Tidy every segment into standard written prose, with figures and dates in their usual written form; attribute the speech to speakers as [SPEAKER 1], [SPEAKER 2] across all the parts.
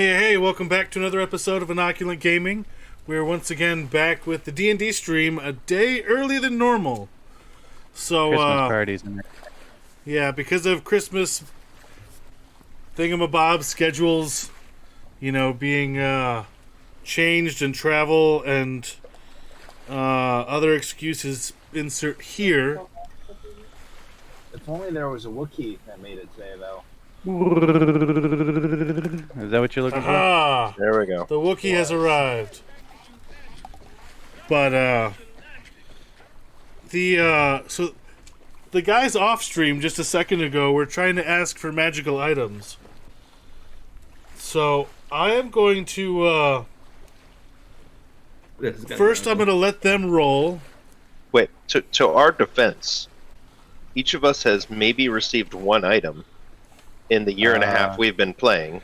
[SPEAKER 1] Hey, welcome back to another episode of Inoculant Gaming. We're once again back with the D&D stream a day earlier than normal. So,
[SPEAKER 2] Christmas parties and
[SPEAKER 1] yeah, because of Christmas thingamabob schedules, being changed and travel and other excuses insert here.
[SPEAKER 3] If only there was a Wookiee that made it today, though.
[SPEAKER 2] Is that what you're looking for?
[SPEAKER 1] Aha!
[SPEAKER 4] There we go.
[SPEAKER 1] The Wookiee has arrived. But, so the guys off stream just a second ago were trying to ask for magical items. So I am going to, first I'm going to let them roll.
[SPEAKER 4] Wait, to our defense, each of us has maybe received one item in the year and a half we've been playing.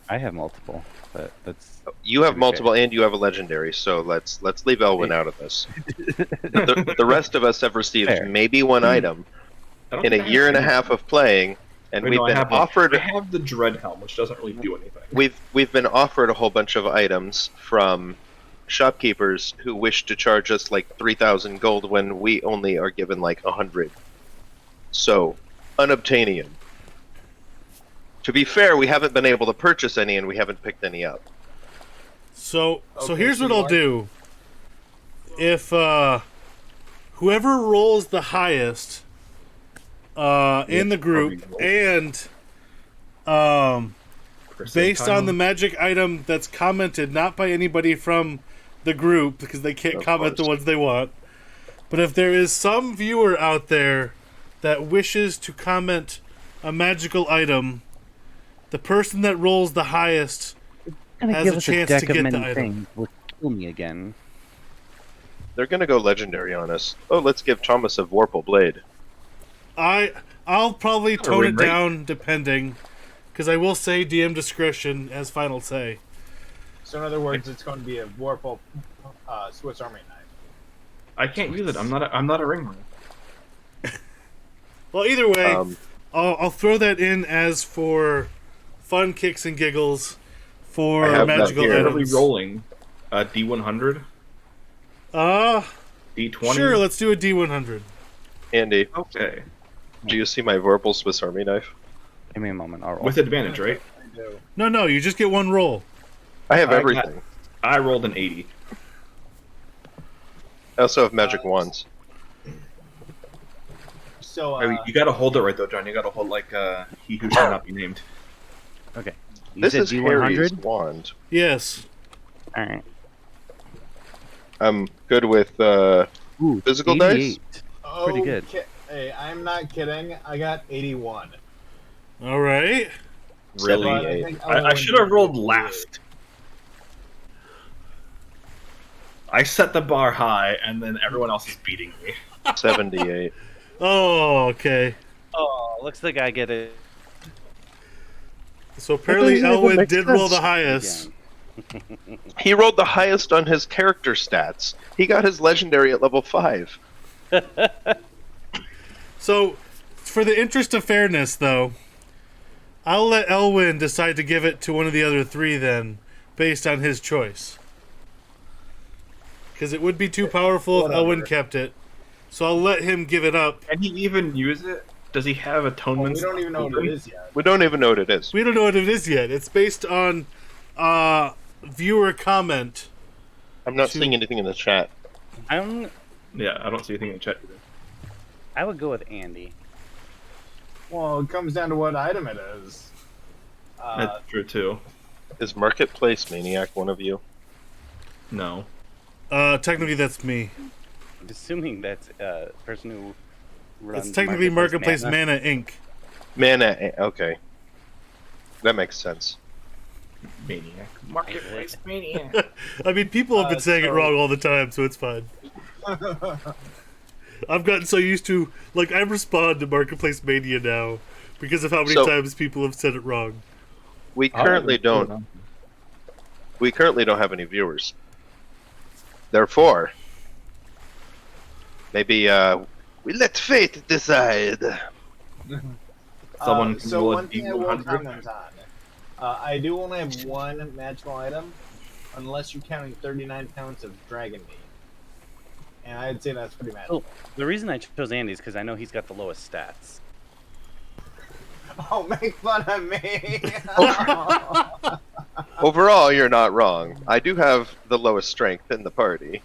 [SPEAKER 2] I have multiple, but that's
[SPEAKER 4] You have
[SPEAKER 2] pretty
[SPEAKER 4] multiple
[SPEAKER 2] fair.
[SPEAKER 4] and you have a legendary, so let's leave Elwyn out of this. The rest of us have received
[SPEAKER 2] Fair.
[SPEAKER 4] maybe one item in a year and a half of playing, and we've been offered.
[SPEAKER 5] I have the Dread Helm, which doesn't really do anything.
[SPEAKER 4] We've been offered a whole bunch of items from shopkeepers who wish to charge us like 3,000 gold when we only are given like 100. So, unobtainium. To be fair, we haven't been able to purchase any, and we haven't picked any up.
[SPEAKER 1] So
[SPEAKER 3] Okay,
[SPEAKER 1] here's
[SPEAKER 3] so
[SPEAKER 1] what
[SPEAKER 3] you
[SPEAKER 1] I'll
[SPEAKER 3] are-
[SPEAKER 1] do. If whoever rolls the highest in the group, and based on the magic item that's commented, not by anybody from the group, because they can't
[SPEAKER 4] Of
[SPEAKER 1] comment the
[SPEAKER 4] course.
[SPEAKER 1] ones they want, but if there is some viewer out there that wishes to comment a magical item, the person that rolls the highest
[SPEAKER 2] Gonna
[SPEAKER 1] has
[SPEAKER 2] give
[SPEAKER 1] a
[SPEAKER 2] us
[SPEAKER 1] chance
[SPEAKER 2] deck
[SPEAKER 1] to
[SPEAKER 2] of
[SPEAKER 1] get
[SPEAKER 2] many
[SPEAKER 1] the item.
[SPEAKER 2] things. Will kill me again.
[SPEAKER 4] They're gonna go legendary on us. Oh, let's give Thomas a Vorpal Blade.
[SPEAKER 1] I'll probably
[SPEAKER 5] Got a
[SPEAKER 1] tone it
[SPEAKER 5] ring rate.
[SPEAKER 1] down depending, because I will say DM discretion as final say.
[SPEAKER 3] So in other words, it's going to be a Vorpal Swiss Army knife.
[SPEAKER 5] I can't use it. I'm not a ring runner.
[SPEAKER 1] Well, either way,
[SPEAKER 4] Um,
[SPEAKER 1] I'll throw that in as for fun kicks and giggles for
[SPEAKER 4] I have that
[SPEAKER 1] magical
[SPEAKER 4] here.
[SPEAKER 5] What are we
[SPEAKER 1] items.
[SPEAKER 5] rolling? D100, D20.
[SPEAKER 1] Sure, let's do a D100.
[SPEAKER 4] Andy,
[SPEAKER 5] Okay,
[SPEAKER 4] do you see my Vorpal Swiss Army knife?
[SPEAKER 2] Give me a moment. I'll roll.
[SPEAKER 5] with advantage, right?
[SPEAKER 3] I do.
[SPEAKER 1] No, you just get one roll.
[SPEAKER 4] I have
[SPEAKER 5] I got-
[SPEAKER 4] everything.
[SPEAKER 5] I rolled an 80.
[SPEAKER 4] I also have magic wands.
[SPEAKER 3] So,
[SPEAKER 5] I mean, you gotta hold it right though, John. You gotta hold like he who shall not be named.
[SPEAKER 2] Okay. You
[SPEAKER 4] This
[SPEAKER 2] said
[SPEAKER 4] is Harry's
[SPEAKER 2] D100?
[SPEAKER 4] wand.
[SPEAKER 1] Yes.
[SPEAKER 2] Alright.
[SPEAKER 4] I'm good with
[SPEAKER 2] Ooh,
[SPEAKER 4] Physical dice?
[SPEAKER 2] 88. pretty good.
[SPEAKER 3] Hey, I'm not kidding. I got 81.
[SPEAKER 1] All right.
[SPEAKER 5] Really?
[SPEAKER 3] But
[SPEAKER 4] Eight.
[SPEAKER 3] think
[SPEAKER 5] I
[SPEAKER 3] Elwyn
[SPEAKER 5] should have
[SPEAKER 3] did
[SPEAKER 5] rolled
[SPEAKER 3] pretty
[SPEAKER 5] last. I set the bar high, and then everyone else is beating me.
[SPEAKER 4] 78.
[SPEAKER 1] Oh, okay.
[SPEAKER 2] Oh, looks like I get it.
[SPEAKER 1] So apparently
[SPEAKER 2] doesn't even
[SPEAKER 1] Elwyn
[SPEAKER 2] make
[SPEAKER 1] did roll
[SPEAKER 2] sense.
[SPEAKER 1] the highest.
[SPEAKER 2] Again.
[SPEAKER 4] He rolled the highest on his character stats. He got his legendary at level 5.
[SPEAKER 1] So, for the interest of fairness, though, I'll let Elwyn decide to give it to one of the other three then, based on his choice. Because it would be too powerful if
[SPEAKER 3] Whatever.
[SPEAKER 1] Elwyn kept it. So I'll let him give it up.
[SPEAKER 5] Can he even use it? Does he have
[SPEAKER 3] Well,
[SPEAKER 5] atonement?
[SPEAKER 3] we don't even know what it is yet.
[SPEAKER 4] We don't even know what it is.
[SPEAKER 1] We don't know what it is yet. It's based on viewer comment.
[SPEAKER 4] I'm not seeing anything in the chat.
[SPEAKER 5] Yeah, I don't see anything in the chat either.
[SPEAKER 2] I would go with Andy.
[SPEAKER 3] Well, it comes down to what item it is.
[SPEAKER 5] That's true too.
[SPEAKER 4] Is Marketplace Maniac one of you?
[SPEAKER 5] No.
[SPEAKER 1] Technically, that's me.
[SPEAKER 2] I'm assuming that's a person who runs
[SPEAKER 1] It's technically Marketplace Mana Inc.
[SPEAKER 4] Mana, okay. That makes sense.
[SPEAKER 5] Maniac. Marketplace maniac.
[SPEAKER 1] I mean, people have been saying it
[SPEAKER 3] so-
[SPEAKER 1] wrong all the time, so it's fine. I've gotten so used to, like, I respond to Marketplace Mania now because of how many
[SPEAKER 4] So-
[SPEAKER 1] times people have said it wrong.
[SPEAKER 4] We currently don't. We currently don't have any viewers. Therefore, maybe we let fate decide.
[SPEAKER 5] Someone can
[SPEAKER 3] so
[SPEAKER 5] roll a
[SPEAKER 3] one thing I will
[SPEAKER 5] D100.
[SPEAKER 3] comment I do only have one magical item, unless you're counting 39 pounds of dragon meat. And I'd say that's pretty magical.
[SPEAKER 2] The reason I chose Andy is because I know he's got the lowest stats.
[SPEAKER 3] Oh, make fun of me!
[SPEAKER 4] Overall, you're not wrong. I do have the lowest strength in the party.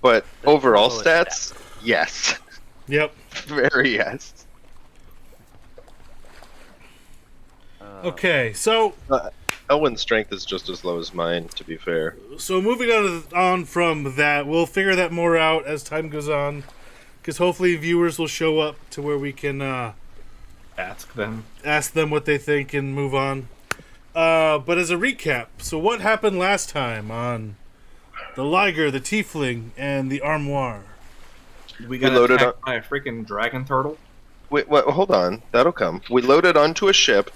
[SPEAKER 4] But
[SPEAKER 2] The
[SPEAKER 4] overall
[SPEAKER 2] lowest
[SPEAKER 4] stats, yes.
[SPEAKER 1] Yep.
[SPEAKER 4] Very yes.
[SPEAKER 1] Okay, so
[SPEAKER 4] Elwyn's strength is just as low as mine, to be fair.
[SPEAKER 1] moving on from that, we'll figure that more out as time goes on, because hopefully viewers will show up to where we can
[SPEAKER 5] Ask them.
[SPEAKER 1] ask them what they think and move on. But as a recap, so what happened last time on the Liger, the Tiefling, and the Armoire?
[SPEAKER 5] We got
[SPEAKER 4] loaded
[SPEAKER 5] attacked by a freaking dragon turtle.
[SPEAKER 4] Wait, hold on. That'll come. We loaded onto a ship.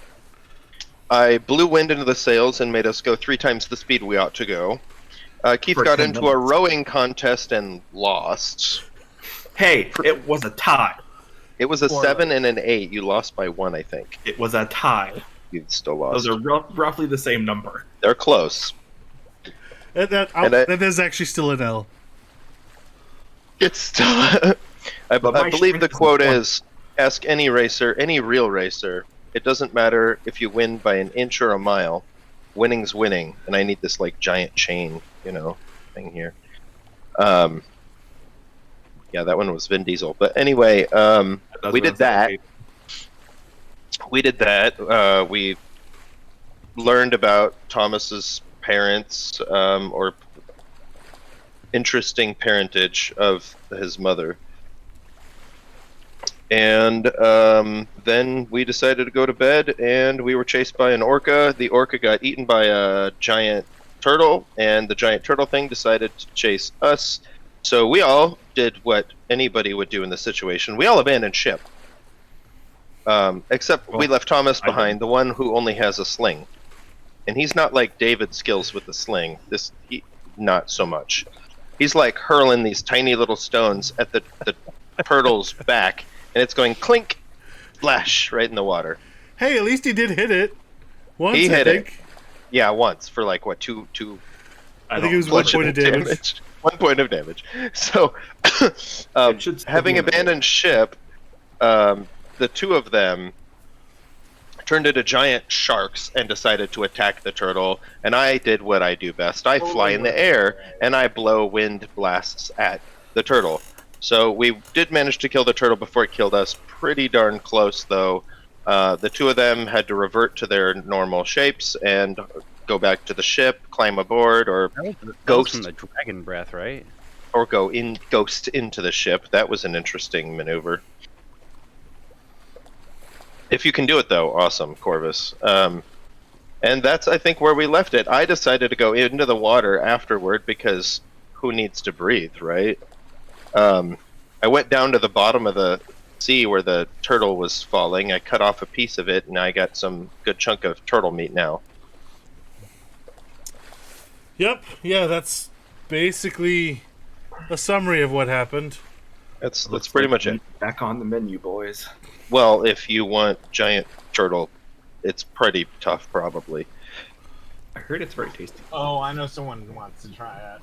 [SPEAKER 4] I blew wind into the sails and made us go 3 times the speed we ought to go. Keith
[SPEAKER 5] For
[SPEAKER 4] got
[SPEAKER 5] 10
[SPEAKER 4] into a
[SPEAKER 5] minutes.
[SPEAKER 4] rowing contest and lost.
[SPEAKER 5] Hey, it was a tie.
[SPEAKER 4] It was a
[SPEAKER 3] Poor
[SPEAKER 4] 7 and an 8. You lost by 1, I think.
[SPEAKER 5] It was a tie.
[SPEAKER 4] You still lost.
[SPEAKER 5] Those are roughly the same number.
[SPEAKER 4] They're close.
[SPEAKER 1] That is actually still an L.
[SPEAKER 4] It's still. I
[SPEAKER 5] But my
[SPEAKER 4] believe the
[SPEAKER 5] strength is
[SPEAKER 4] quote
[SPEAKER 5] the point.
[SPEAKER 4] is: "Ask any racer, any real racer. It doesn't matter if you win by an inch or a mile. Winning's winning." And I need this like giant chain, thing here. Yeah, that one was Vin Diesel. But anyway, we did that. We did that. We learned about Thomas's parents, or interesting parentage of his mother. And then we decided to go to bed, and we were chased by an orca. The orca got eaten by a giant turtle, and the giant turtle thing decided to chase us. So we all did what anybody would do in this situation. We all abandoned ship. Except we left Thomas behind, the one who only has a sling. And he's not like David's skills with the sling. Not so much. He's like hurling these tiny little stones at the turtle's back, and it's going clink, splash, right in the water.
[SPEAKER 1] Hey, at least he did hit it. Once,
[SPEAKER 4] He hit
[SPEAKER 1] I think.
[SPEAKER 4] it. Yeah, once for like what, two
[SPEAKER 1] I think it was 1 point of damage.
[SPEAKER 4] 1 point of damage. So,
[SPEAKER 5] It should still
[SPEAKER 4] having
[SPEAKER 5] be in the
[SPEAKER 4] abandoned ship, the 2 of them turned into giant sharks and decided to attack the turtle. And I did what I do best. I fly in the air and I blow wind blasts at the turtle. So we did manage to kill the turtle before it killed us. Pretty darn close, though. The 2 of them had to revert to their normal shapes and go back to the ship, climb aboard, or
[SPEAKER 2] That was
[SPEAKER 4] ghost,
[SPEAKER 2] from the dragon breath, right?
[SPEAKER 4] or ghost into the ship. That was an interesting maneuver. If you can do it, though, awesome, Corvus. And that's, I think, where we left it. I decided to go into the water afterward because who needs to breathe, right? I went down to the bottom of the sea where the turtle was falling. I cut off a piece of it, and I got some good chunk of turtle meat now.
[SPEAKER 1] Yep. Yeah, that's basically a summary of what happened.
[SPEAKER 4] That's
[SPEAKER 5] Looks
[SPEAKER 4] pretty
[SPEAKER 5] like
[SPEAKER 4] much it.
[SPEAKER 5] Back on the menu, boys.
[SPEAKER 4] Well, if you want giant turtle, it's pretty tough, probably.
[SPEAKER 5] I heard it's very tasty.
[SPEAKER 3] Oh, I know someone wants to try it.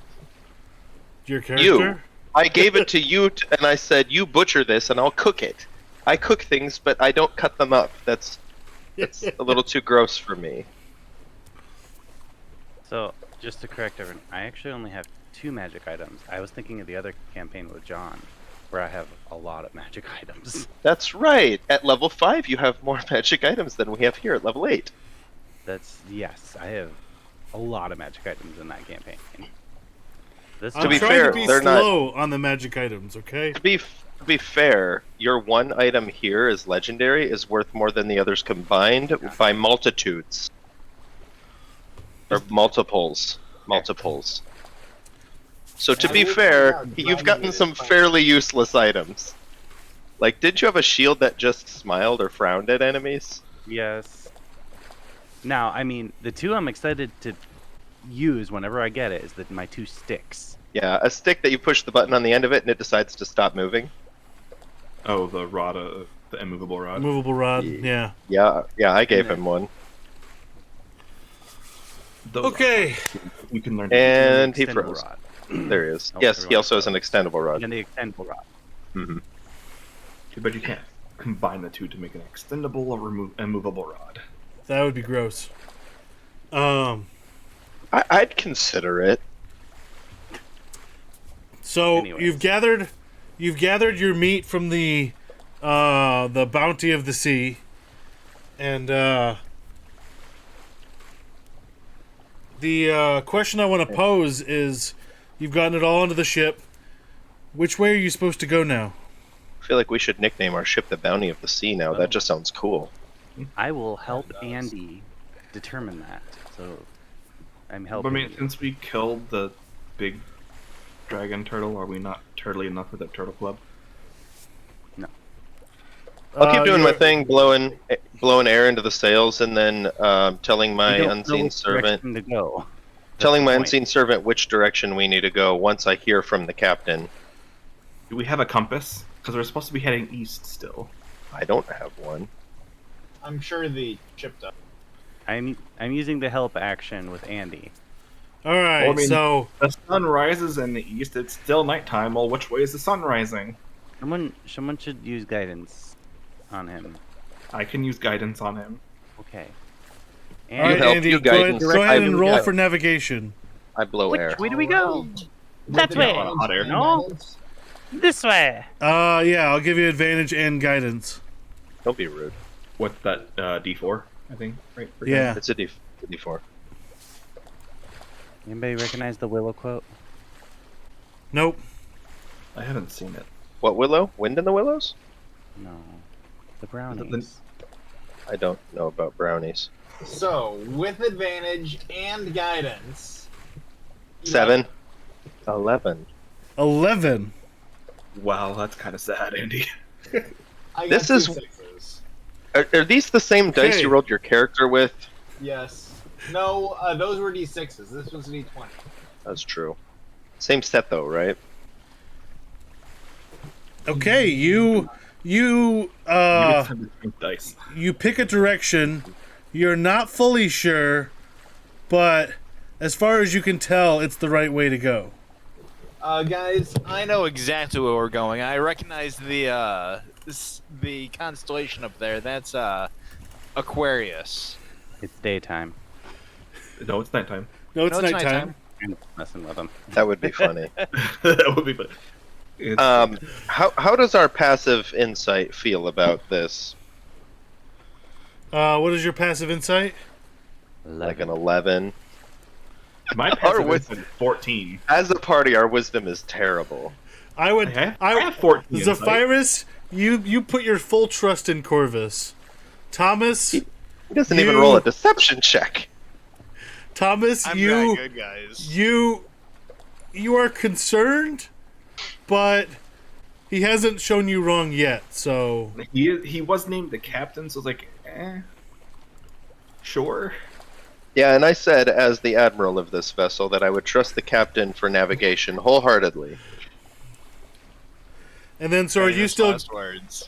[SPEAKER 1] Your character?
[SPEAKER 4] I gave it to you, and I said, you butcher this, and I'll cook it. I cook things, but I don't cut them up. That's a little too gross for me.
[SPEAKER 2] So, just to correct everyone, I actually only have 2 magic items. I was thinking of the other campaign with John, where I have a lot of magic items.
[SPEAKER 4] That's right. At level 5, you have more magic items than we have here at level 8.
[SPEAKER 2] Yes, I have a lot of magic items in that campaign. This
[SPEAKER 1] I'm
[SPEAKER 4] be
[SPEAKER 1] trying
[SPEAKER 4] fair,
[SPEAKER 1] to be
[SPEAKER 4] they're not-
[SPEAKER 1] slow on the magic items, okay?
[SPEAKER 4] To be fair, your one item here is legendary is worth more than the others combined by multitudes. Or multiples. So to
[SPEAKER 3] I
[SPEAKER 4] be
[SPEAKER 3] will
[SPEAKER 4] fair,
[SPEAKER 3] point out
[SPEAKER 4] you've
[SPEAKER 3] dragon
[SPEAKER 4] gotten
[SPEAKER 3] meat
[SPEAKER 4] some
[SPEAKER 3] is fine.
[SPEAKER 4] fairly useless items. Like, did you have a shield that just smiled or frowned at enemies?
[SPEAKER 2] Yes. Now, I mean, the 2 I'm excited to use whenever I get it is my 2 sticks.
[SPEAKER 4] Yeah, a stick that you push the button on the end of it and it decides to stop moving.
[SPEAKER 5] Oh, the rod, the immovable rod.
[SPEAKER 1] Movable rod, yeah.
[SPEAKER 4] Yeah, I gave him one.
[SPEAKER 5] Those
[SPEAKER 1] Okay.
[SPEAKER 5] you can learn.
[SPEAKER 4] And he
[SPEAKER 2] Extendable
[SPEAKER 4] froze.
[SPEAKER 2] rod.
[SPEAKER 4] There he is.
[SPEAKER 2] Oh,
[SPEAKER 4] Yes, he
[SPEAKER 2] everyone
[SPEAKER 4] also has an
[SPEAKER 2] froze.
[SPEAKER 4] extendable rod.
[SPEAKER 2] And the extendable rod.
[SPEAKER 4] Hmm.
[SPEAKER 5] But you can't combine the two to make an extendable or movable rod.
[SPEAKER 1] That would be gross.
[SPEAKER 4] I'd consider it.
[SPEAKER 1] So
[SPEAKER 2] Anyways.
[SPEAKER 1] you've gathered your meat from the bounty of the sea, and the question I want to pose is: you've gotten it all onto the ship. Which way are you supposed to go now?
[SPEAKER 4] I feel like we should nickname our ship the Bounty of the Sea now. That just sounds cool.
[SPEAKER 2] I will help
[SPEAKER 3] It does.
[SPEAKER 2] Andy determine that. So I'm
[SPEAKER 5] But I
[SPEAKER 2] helping.
[SPEAKER 5] mean,
[SPEAKER 2] you.
[SPEAKER 5] since we killed the big dragon turtle, are we not turtly enough for the turtle club?
[SPEAKER 4] I'll keep doing my
[SPEAKER 1] you're-
[SPEAKER 4] thing, blowing air into the sails, and then telling my
[SPEAKER 2] We don't know
[SPEAKER 4] unseen
[SPEAKER 2] which
[SPEAKER 4] servant,
[SPEAKER 2] direction to go.
[SPEAKER 4] telling my
[SPEAKER 2] the point.
[SPEAKER 4] unseen servant which direction we need to go once I hear from the captain.
[SPEAKER 5] Do we have a compass? Because we're supposed to be heading east still.
[SPEAKER 4] I don't have one.
[SPEAKER 3] I'm sure the ship does.
[SPEAKER 2] I'm using the help action with Andy.
[SPEAKER 1] All right.
[SPEAKER 5] Well, I mean-
[SPEAKER 1] So
[SPEAKER 5] The sun rises in the east. It's still nighttime. Well, which way is the sun rising?
[SPEAKER 2] Someone should use guidance on him.
[SPEAKER 5] I can use guidance on him.
[SPEAKER 2] Okay.
[SPEAKER 1] all right,
[SPEAKER 4] help,
[SPEAKER 1] Andy,
[SPEAKER 4] you
[SPEAKER 1] go ahead,
[SPEAKER 4] guidance.
[SPEAKER 1] go ahead and
[SPEAKER 4] I-
[SPEAKER 1] roll
[SPEAKER 4] I-
[SPEAKER 1] for navigation.
[SPEAKER 4] I blow air.
[SPEAKER 2] Which way do we go?
[SPEAKER 3] With
[SPEAKER 2] That way.
[SPEAKER 3] advantage
[SPEAKER 5] Hot air.
[SPEAKER 3] and
[SPEAKER 2] No.
[SPEAKER 3] guidance,
[SPEAKER 2] This way.
[SPEAKER 1] Yeah, I'll give you advantage and guidance.
[SPEAKER 4] Don't be rude.
[SPEAKER 5] What's that? D4, I think. Right. for
[SPEAKER 1] Yeah.
[SPEAKER 4] It's a D4.
[SPEAKER 2] Anybody recognize the Willow quote?
[SPEAKER 1] Nope.
[SPEAKER 5] guidance. I haven't seen it.
[SPEAKER 4] What willow? Wind in the willows?
[SPEAKER 2] No. The brownies.
[SPEAKER 4] I don't know about brownies.
[SPEAKER 3] So, with advantage and guidance. you
[SPEAKER 4] 7. 11.
[SPEAKER 1] 11.
[SPEAKER 5] Wow, that's kind of sad, Andy.
[SPEAKER 3] got- I got
[SPEAKER 4] This
[SPEAKER 3] two
[SPEAKER 4] is-
[SPEAKER 3] sixes.
[SPEAKER 4] Are these the same dice
[SPEAKER 1] Okay.
[SPEAKER 4] you rolled your character with?
[SPEAKER 3] Yes. No, those were D6s. This was D20.
[SPEAKER 4] That's true. Same set though, right?
[SPEAKER 1] Okay, you
[SPEAKER 5] You get some different dice.
[SPEAKER 1] you pick a direction. You're not fully sure, but as far as you can tell, it's the right way to go.
[SPEAKER 3] Guys,
[SPEAKER 6] I know exactly where we're going. I recognize the constellation up there. That's Aquarius.
[SPEAKER 2] It's daytime.
[SPEAKER 5] No, it's nighttime.
[SPEAKER 1] No, it's
[SPEAKER 6] No, it's
[SPEAKER 1] nighttime.
[SPEAKER 6] nighttime.
[SPEAKER 2] I'm messing with him.
[SPEAKER 4] That would be funny.
[SPEAKER 5] That would be fun. It's,
[SPEAKER 4] How does our passive insight feel about this?
[SPEAKER 1] What is your passive insight?
[SPEAKER 4] Like an 11.
[SPEAKER 5] my
[SPEAKER 4] Or
[SPEAKER 5] passive
[SPEAKER 4] with-
[SPEAKER 5] is 14.
[SPEAKER 4] As a party, our wisdom is terrible.
[SPEAKER 1] I would.
[SPEAKER 5] I have 14. insight.
[SPEAKER 1] Zephyrus, you put your full trust in Corvus. Thomas,
[SPEAKER 4] He doesn't even
[SPEAKER 1] You-
[SPEAKER 4] roll a deception check.
[SPEAKER 1] Thomas,
[SPEAKER 6] I'm
[SPEAKER 1] you
[SPEAKER 6] not good, guys.
[SPEAKER 1] you are concerned, but he hasn't shown you wrong yet. So
[SPEAKER 5] He was named the captain, so I was like, sure.
[SPEAKER 4] Yeah, and I said, as the admiral of this vessel, that I would trust the captain for navigation wholeheartedly.
[SPEAKER 1] and then so are you
[SPEAKER 6] Famous
[SPEAKER 1] still
[SPEAKER 6] last words.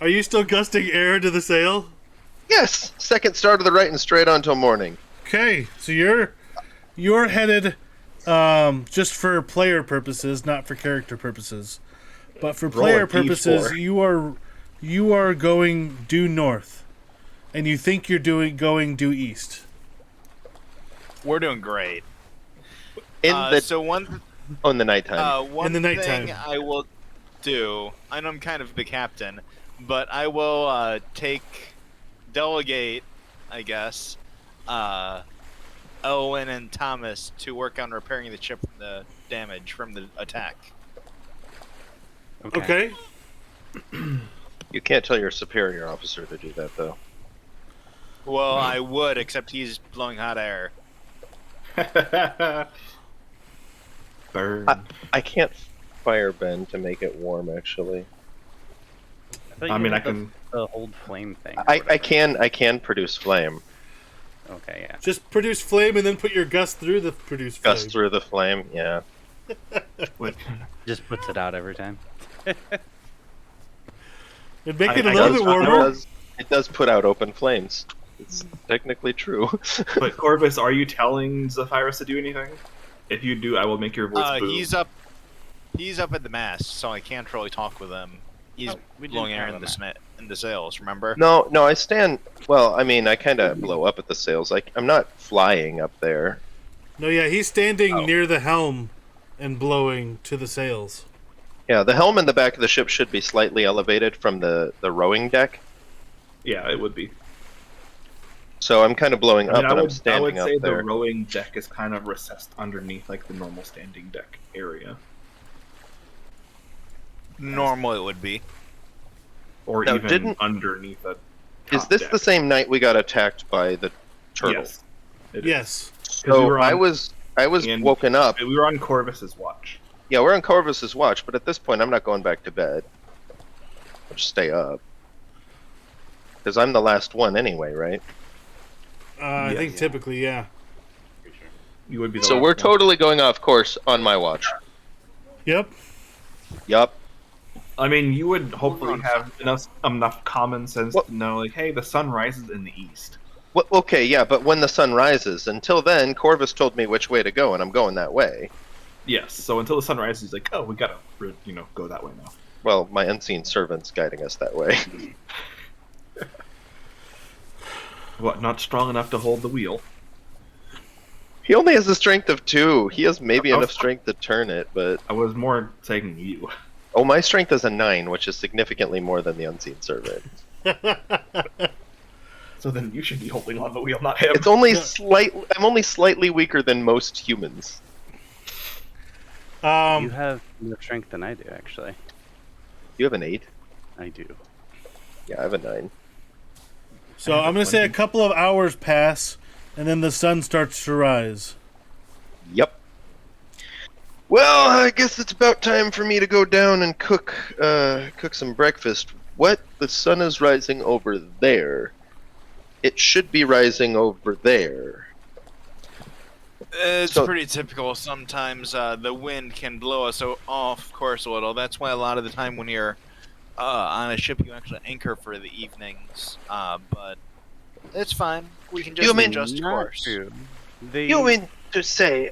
[SPEAKER 1] gusting air into the sail?
[SPEAKER 4] Yes, second star to the right and straight on till morning.
[SPEAKER 1] Okay, so you're headed just for player purposes, not for character purposes. But for
[SPEAKER 5] Roll
[SPEAKER 1] player
[SPEAKER 5] a
[SPEAKER 1] purposes,
[SPEAKER 5] D4.
[SPEAKER 1] you are going due north, and you think you're going due east.
[SPEAKER 6] We're doing great.
[SPEAKER 4] In the
[SPEAKER 6] So one
[SPEAKER 4] in the nighttime.
[SPEAKER 6] one
[SPEAKER 1] In the nighttime.
[SPEAKER 6] thing I will do, and I'm kind of the captain, but I will delegate, I guess, Owen and Thomas to work on repairing the ship from the damage from the attack.
[SPEAKER 1] Okay.
[SPEAKER 4] You can't tell your superior officer to do that, though.
[SPEAKER 6] Well, I would, except he's blowing hot air.
[SPEAKER 5] Burn.
[SPEAKER 4] I can't firebend to make it warm, actually.
[SPEAKER 2] thought
[SPEAKER 5] I
[SPEAKER 2] you
[SPEAKER 5] mean,
[SPEAKER 2] had
[SPEAKER 5] I can.
[SPEAKER 2] the hold flame thing. or
[SPEAKER 4] I
[SPEAKER 2] whatever.
[SPEAKER 4] can produce flame.
[SPEAKER 2] Okay, yeah.
[SPEAKER 1] Just produce flame and then put your gust through the produce flame.
[SPEAKER 4] Gust through the flame, yeah.
[SPEAKER 5] What?
[SPEAKER 2] Just puts it out every time.
[SPEAKER 1] It'd make it a
[SPEAKER 5] I
[SPEAKER 1] little
[SPEAKER 5] guess
[SPEAKER 1] bit
[SPEAKER 5] I
[SPEAKER 1] warmer.
[SPEAKER 4] It does put out open flames. It's technically true.
[SPEAKER 5] But Corvus, are you telling Zephyrus to do anything? If you do, I will make your voice boom.
[SPEAKER 6] He's up at the mast, so I can't really talk with him. He's blowing air in the sails, remember?
[SPEAKER 4] No, I stand. Well, I mean, I kind of blow up at the sails. I'm not flying up there.
[SPEAKER 1] No, yeah, he's standing near the helm and blowing to the sails.
[SPEAKER 4] Yeah, the helm in the back of the ship should be slightly elevated from the rowing deck.
[SPEAKER 5] Yeah, it would be.
[SPEAKER 4] So I'm kind of blowing up, and I'm
[SPEAKER 5] I would
[SPEAKER 4] standing
[SPEAKER 5] say
[SPEAKER 4] up there.
[SPEAKER 5] the rowing deck is kind of recessed underneath like the normal standing deck area.
[SPEAKER 6] Normally it would be.
[SPEAKER 5] Or
[SPEAKER 4] Now,
[SPEAKER 5] even underneath a
[SPEAKER 4] Is
[SPEAKER 5] top
[SPEAKER 4] this
[SPEAKER 5] deck.
[SPEAKER 4] the same night we got attacked by the turtle?
[SPEAKER 5] Yes. It is.
[SPEAKER 1] Yes.
[SPEAKER 5] 'Cause
[SPEAKER 4] So
[SPEAKER 5] we were on-
[SPEAKER 4] I was
[SPEAKER 5] and-
[SPEAKER 4] woken up.
[SPEAKER 5] We were on Corvus's watch.
[SPEAKER 4] Yeah, we're on Corvus's watch, but at this point, I'm not going back to bed. I'll just stay up. Because I'm the last one anyway, right?
[SPEAKER 1] I think typically, yeah.
[SPEAKER 5] You would be the
[SPEAKER 4] So
[SPEAKER 5] last
[SPEAKER 4] we're
[SPEAKER 5] one.
[SPEAKER 4] totally going off course on my watch.
[SPEAKER 1] Yep.
[SPEAKER 4] Yup.
[SPEAKER 5] I mean, you would hopefully have enough common sense
[SPEAKER 4] What-
[SPEAKER 5] to know, like, hey, the sun rises in the east.
[SPEAKER 4] Well, okay, yeah, but when the sun rises, until then, Corvus told me which way to go, and I'm going that way.
[SPEAKER 5] Yes. So until the sun rises, he's like, oh, we gotta, go that way now.
[SPEAKER 4] Well, my unseen servant's guiding us that way.
[SPEAKER 5] What? Not strong enough to hold the wheel?
[SPEAKER 4] He only has a strength of 2. He has maybe
[SPEAKER 5] Oh.
[SPEAKER 4] enough strength to turn it, but...
[SPEAKER 5] I was more saying you.
[SPEAKER 4] Oh, my strength is a 9, which is significantly more than the unseen servant.
[SPEAKER 5] So then you should be holding on the wheel, not him.
[SPEAKER 4] It's only I'm only slightly weaker than most humans.
[SPEAKER 2] You have more strength than I do, actually.
[SPEAKER 4] You have an 8?
[SPEAKER 2] I do.
[SPEAKER 4] Yeah, I have a 9.
[SPEAKER 1] So I'm going to say a couple of hours pass, and then the sun starts to rise.
[SPEAKER 4] Yep. Well, I guess it's about time for me to go down and cook some breakfast. What? The sun is rising over there. It should be rising over there.
[SPEAKER 6] It's
[SPEAKER 4] So-
[SPEAKER 6] pretty typical. Sometimes the wind can blow us off course a little. That's why a lot of the time when you're on a ship, you actually anchor for the evenings. But it's fine. We can just
[SPEAKER 4] You mean
[SPEAKER 6] adjust
[SPEAKER 2] Not
[SPEAKER 6] course.
[SPEAKER 2] true. They
[SPEAKER 4] You mean to say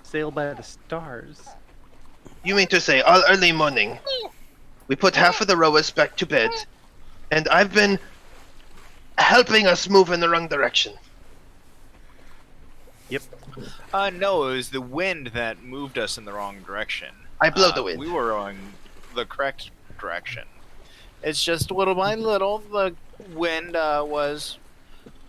[SPEAKER 2] sail by the stars.
[SPEAKER 4] all early morning, we put half of the rowers back to bed, and I've been helping us move in the wrong direction.
[SPEAKER 2] Yep.
[SPEAKER 6] No, it was the wind that moved us in the wrong direction.
[SPEAKER 4] I blow the wind.
[SPEAKER 6] We were going the correct direction. It's just little by little, the wind was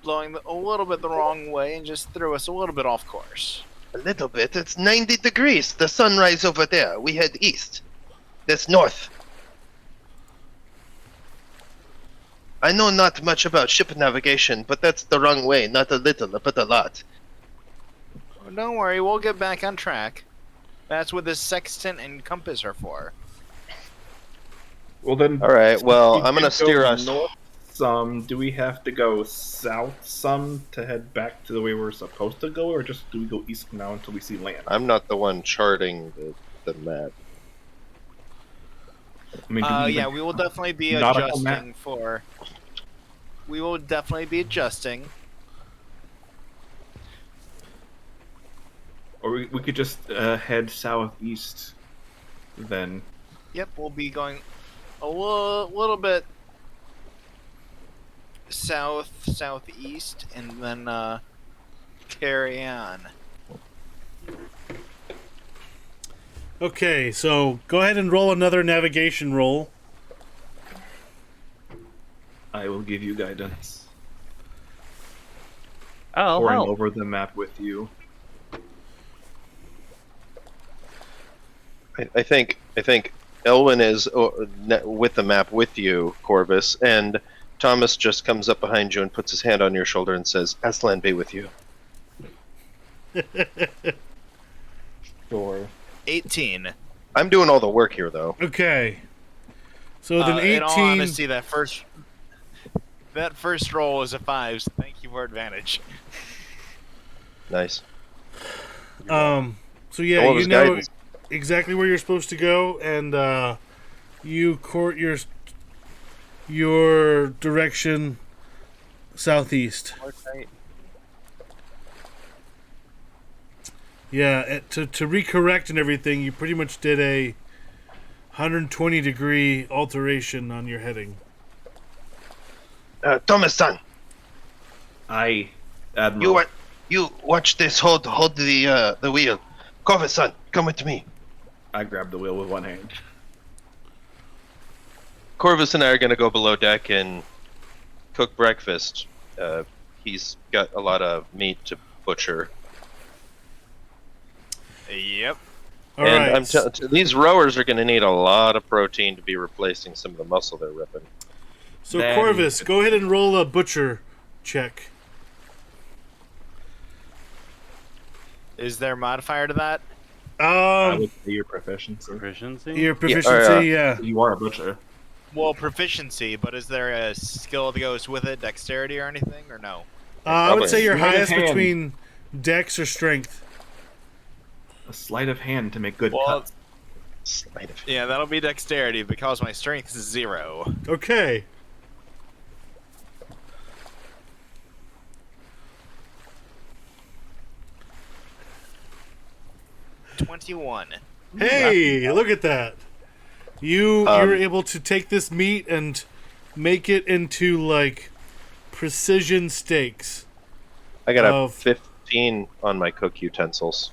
[SPEAKER 6] blowing a little bit the wrong way and just threw us a little bit off course.
[SPEAKER 4] A little bit. It's 90 degrees. The sunrise over there. We head east. That's north. I know not much about ship navigation, but that's the wrong way. Not a little, but a lot.
[SPEAKER 6] Don't worry, we'll get back on track. That's what the sextant and compass are for.
[SPEAKER 5] Well then.
[SPEAKER 4] All right. Well,
[SPEAKER 5] if
[SPEAKER 4] I'm
[SPEAKER 5] we
[SPEAKER 4] gonna
[SPEAKER 5] do
[SPEAKER 4] steer
[SPEAKER 5] go
[SPEAKER 4] us.
[SPEAKER 5] north some. Do we have to go south some to head back to the way we're supposed to go, or just do we go east now until we see land?
[SPEAKER 4] I'm not the one charting the map.
[SPEAKER 5] I mean, do we
[SPEAKER 6] Yeah,
[SPEAKER 5] even-
[SPEAKER 6] we will definitely be
[SPEAKER 5] nautical map?
[SPEAKER 6] adjusting for. We will definitely be adjusting.
[SPEAKER 5] Or we could just head southeast then.
[SPEAKER 6] Yep, we'll be going a little bit southeast, and then carry on.
[SPEAKER 1] Okay, so go ahead and roll another navigation roll.
[SPEAKER 5] I will give you guidance.
[SPEAKER 2] Oh,
[SPEAKER 5] Pouring
[SPEAKER 2] help.
[SPEAKER 5] over the map with you.
[SPEAKER 4] I think Elwyn is with the map with you, Corvus, and Thomas just comes up behind you and puts his hand on your shoulder and says, "Aslan be with you."
[SPEAKER 5] Sure.
[SPEAKER 6] 18.
[SPEAKER 4] I'm doing all the work here, though.
[SPEAKER 1] Okay. So then
[SPEAKER 6] In all
[SPEAKER 1] 18.
[SPEAKER 6] honesty, that first roll was a 5, so thank you for advantage.
[SPEAKER 4] Nice.
[SPEAKER 1] So yeah,
[SPEAKER 4] All of
[SPEAKER 1] you
[SPEAKER 4] his
[SPEAKER 1] know
[SPEAKER 4] guidance.
[SPEAKER 1] exactly where you're supposed to go, and you court your direction southeast. Yeah, to recorrect and everything, you pretty much did a 120-degree alteration on your heading.
[SPEAKER 4] Thomas-san,
[SPEAKER 5] Admiral.
[SPEAKER 4] you watch this. Hold the wheel. Corvus-san, come with me.
[SPEAKER 5] I grab the wheel with one hand.
[SPEAKER 4] Corvus and I are gonna go below deck and cook breakfast. He's got a lot of meat to butcher.
[SPEAKER 6] Yep.
[SPEAKER 1] All right.
[SPEAKER 4] These rowers are gonna need a lot of protein to be replacing some of the muscle they're ripping.
[SPEAKER 1] So Corvus, go ahead and roll a butcher check.
[SPEAKER 6] Is there a modifier to that?
[SPEAKER 5] I would say your proficiency.
[SPEAKER 1] Your proficiency, yeah.
[SPEAKER 5] You are a butcher.
[SPEAKER 6] Well, proficiency, but is there a skill that goes with it, dexterity or anything, or no?
[SPEAKER 1] I would say your
[SPEAKER 5] Sleight of
[SPEAKER 1] highest
[SPEAKER 5] hand.
[SPEAKER 1] between dex or strength.
[SPEAKER 5] A sleight of hand to make good
[SPEAKER 6] Well,
[SPEAKER 5] cuts.
[SPEAKER 4] Sleight of hand.
[SPEAKER 6] Yeah, that'll be dexterity because my strength is 0.
[SPEAKER 1] Okay.
[SPEAKER 6] $21.
[SPEAKER 1] Hey, look at that. You were able to take this meat and make it into like precision steaks.
[SPEAKER 4] I got a 15 on my cook utensils.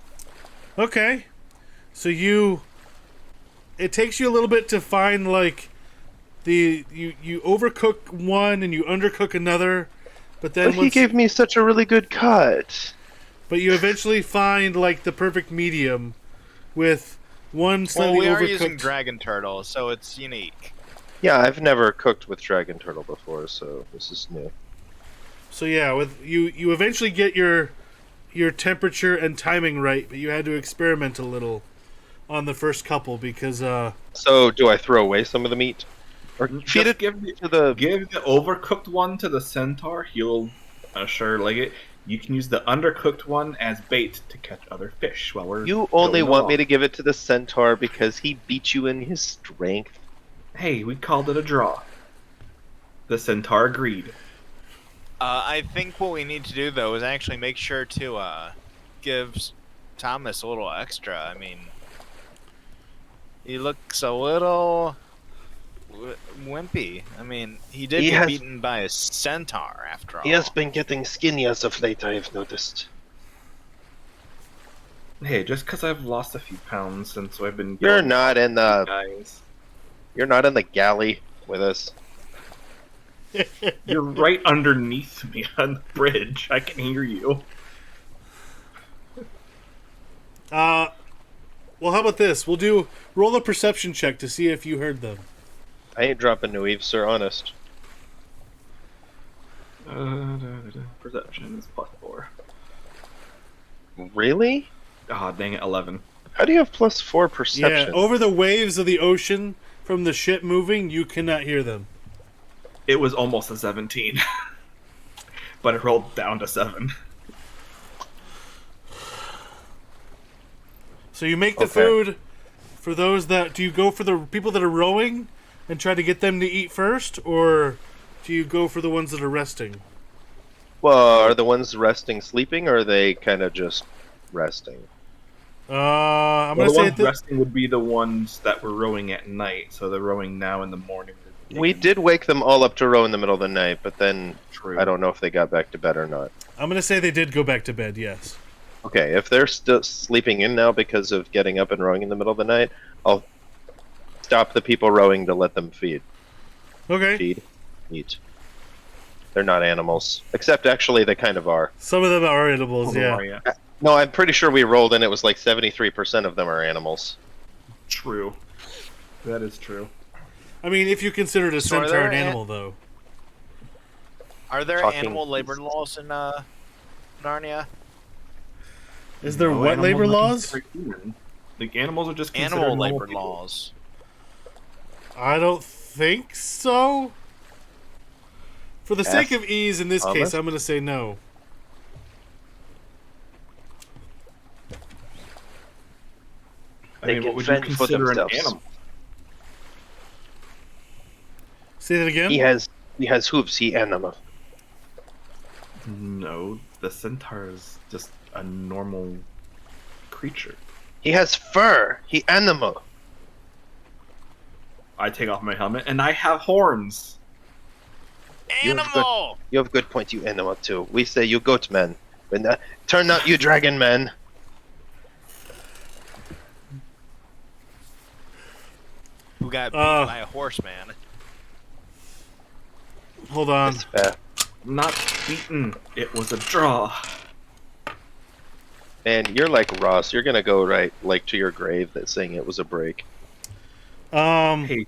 [SPEAKER 1] Okay. So it takes you a little bit to find like you overcook one and you undercook another, but then
[SPEAKER 4] But he gave me such a really good cut.
[SPEAKER 1] but you eventually find like the perfect medium with one
[SPEAKER 6] Well,
[SPEAKER 1] slightly
[SPEAKER 6] we are
[SPEAKER 1] overcooked.
[SPEAKER 6] using dragon turtle, so it's unique.
[SPEAKER 4] Yeah, I've never cooked with dragon turtle before, so this is new.
[SPEAKER 1] So yeah, with you eventually get your temperature and timing right, but you had to experiment a little on the first couple because
[SPEAKER 4] So, do I throw away some of the meat? Or feed it
[SPEAKER 5] give
[SPEAKER 4] to the...
[SPEAKER 5] Give the overcooked one to the centaur. He'll sure like it. You can use the undercooked one as bait to catch other fish while we're.
[SPEAKER 4] You only
[SPEAKER 5] going
[SPEAKER 4] want
[SPEAKER 5] along.
[SPEAKER 4] me to give it to the centaur because he beat you in his strength?
[SPEAKER 5] Hey, we called it a draw. The centaur agreed.
[SPEAKER 6] I think what we need to do, though, is actually make sure to give Thomas a little extra. I mean, he looks a little wimpy. I mean, he did get beaten by a centaur, after all.
[SPEAKER 4] He has been getting skinny as of late, I have noticed.
[SPEAKER 5] Hey, just because I've lost a few pounds since I've been.
[SPEAKER 4] You're
[SPEAKER 5] going
[SPEAKER 4] not in the...
[SPEAKER 5] guys.
[SPEAKER 4] You're not in the galley with us.
[SPEAKER 5] You're right underneath me on the bridge. I can hear you.
[SPEAKER 1] well, how about this? We'll roll a perception check to see if you heard them.
[SPEAKER 4] I ain't dropping no eaves, sir, honest.
[SPEAKER 5] Perception is +4.
[SPEAKER 4] Really?
[SPEAKER 5] Ah, dang it, 11.
[SPEAKER 4] How do you have +4 perception?
[SPEAKER 1] Yeah, over the waves of the ocean from the ship moving, you cannot hear them.
[SPEAKER 5] It was almost a 17. But it rolled down to 7.
[SPEAKER 1] So you make the food for those that... Do you go for the people that are rowing and try to get them to eat first? Or do you go for the ones that are resting?
[SPEAKER 4] Well, are the ones resting sleeping, or are they kind of just resting?
[SPEAKER 1] I'm
[SPEAKER 5] Well,
[SPEAKER 1] going to
[SPEAKER 5] the
[SPEAKER 1] say...
[SPEAKER 5] ones resting would be the ones that were rowing at night, so they're rowing now in the morning.
[SPEAKER 4] We did wake them all up to row in the middle of the night, but then
[SPEAKER 5] True.
[SPEAKER 4] I don't know if they got back to bed or not.
[SPEAKER 1] I'm going to say they did go back to bed, yes.
[SPEAKER 4] Okay, if they're still sleeping in now because of getting up and rowing in the middle of the night, I'll stop the people rowing to let them feed.
[SPEAKER 1] Okay.
[SPEAKER 4] Feed. Eat. They're not animals. Except, actually, they kind of are.
[SPEAKER 1] Some of them are edibles, yeah.
[SPEAKER 4] No, I'm pretty sure we rolled and it was like 73% of them are animals.
[SPEAKER 5] True. That is true.
[SPEAKER 1] I mean, if you consider it a
[SPEAKER 6] So are
[SPEAKER 1] centaur
[SPEAKER 6] there
[SPEAKER 1] an animal, though.
[SPEAKER 6] Are there
[SPEAKER 4] Talking
[SPEAKER 6] animal labor laws in Narnia?
[SPEAKER 1] Is there
[SPEAKER 5] No,
[SPEAKER 1] what
[SPEAKER 5] animals
[SPEAKER 1] labor
[SPEAKER 5] are
[SPEAKER 1] laws?
[SPEAKER 5] considered human. Like, animals are just considered
[SPEAKER 6] Animal
[SPEAKER 5] normal
[SPEAKER 6] labor
[SPEAKER 5] people.
[SPEAKER 6] laws.
[SPEAKER 1] I don't think so. For the sake of ease in this
[SPEAKER 4] Thomas?
[SPEAKER 1] case, I'm going to say no.
[SPEAKER 5] I
[SPEAKER 4] They
[SPEAKER 5] mean,
[SPEAKER 4] can
[SPEAKER 5] what would you
[SPEAKER 4] fend for
[SPEAKER 5] consider an
[SPEAKER 4] themselves.
[SPEAKER 5] animal?
[SPEAKER 1] Say that again?
[SPEAKER 4] He has hooves, he animal.
[SPEAKER 5] know. The centaur is just a normal creature.
[SPEAKER 4] He has fur. He animal.
[SPEAKER 5] I take off my helmet, and I have horns.
[SPEAKER 6] Animal.
[SPEAKER 4] You have good point, you animal too. We say you goat man. But turn out you dragon man.
[SPEAKER 6] Who got beat by a horseman?
[SPEAKER 1] Hold on.
[SPEAKER 4] That's fair.
[SPEAKER 5] Not beaten. It was a draw.
[SPEAKER 4] And you're like Ross. You're gonna go right like to your grave that saying it was a break.
[SPEAKER 5] Hey,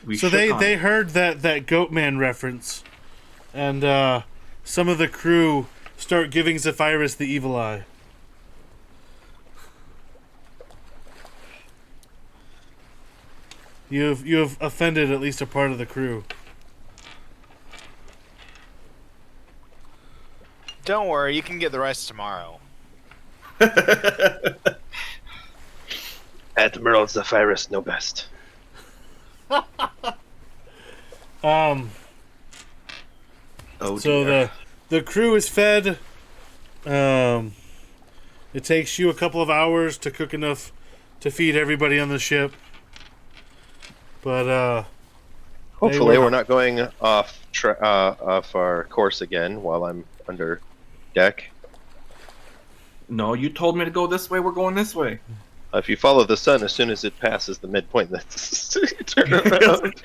[SPEAKER 5] we
[SPEAKER 1] So
[SPEAKER 5] shook on
[SPEAKER 1] they
[SPEAKER 5] it.
[SPEAKER 1] heard that Goatman reference, and some of the crew start giving Zephyrus the evil eye. You have offended at least a part of the crew.
[SPEAKER 6] Don't worry, you can get the rest tomorrow.
[SPEAKER 4] Admiral Zephyrus know best.
[SPEAKER 1] Um.
[SPEAKER 5] Oh,
[SPEAKER 1] So
[SPEAKER 5] dear.
[SPEAKER 1] the crew is fed. It takes you a couple of hours to cook enough to feed everybody on the ship. But
[SPEAKER 4] Hopefully,
[SPEAKER 1] were-
[SPEAKER 4] we're not going off our course again while I'm under deck.
[SPEAKER 5] No, you told me to go this way. We're going this way.
[SPEAKER 4] If you follow the sun, as soon as it passes the midpoint, that's turn around.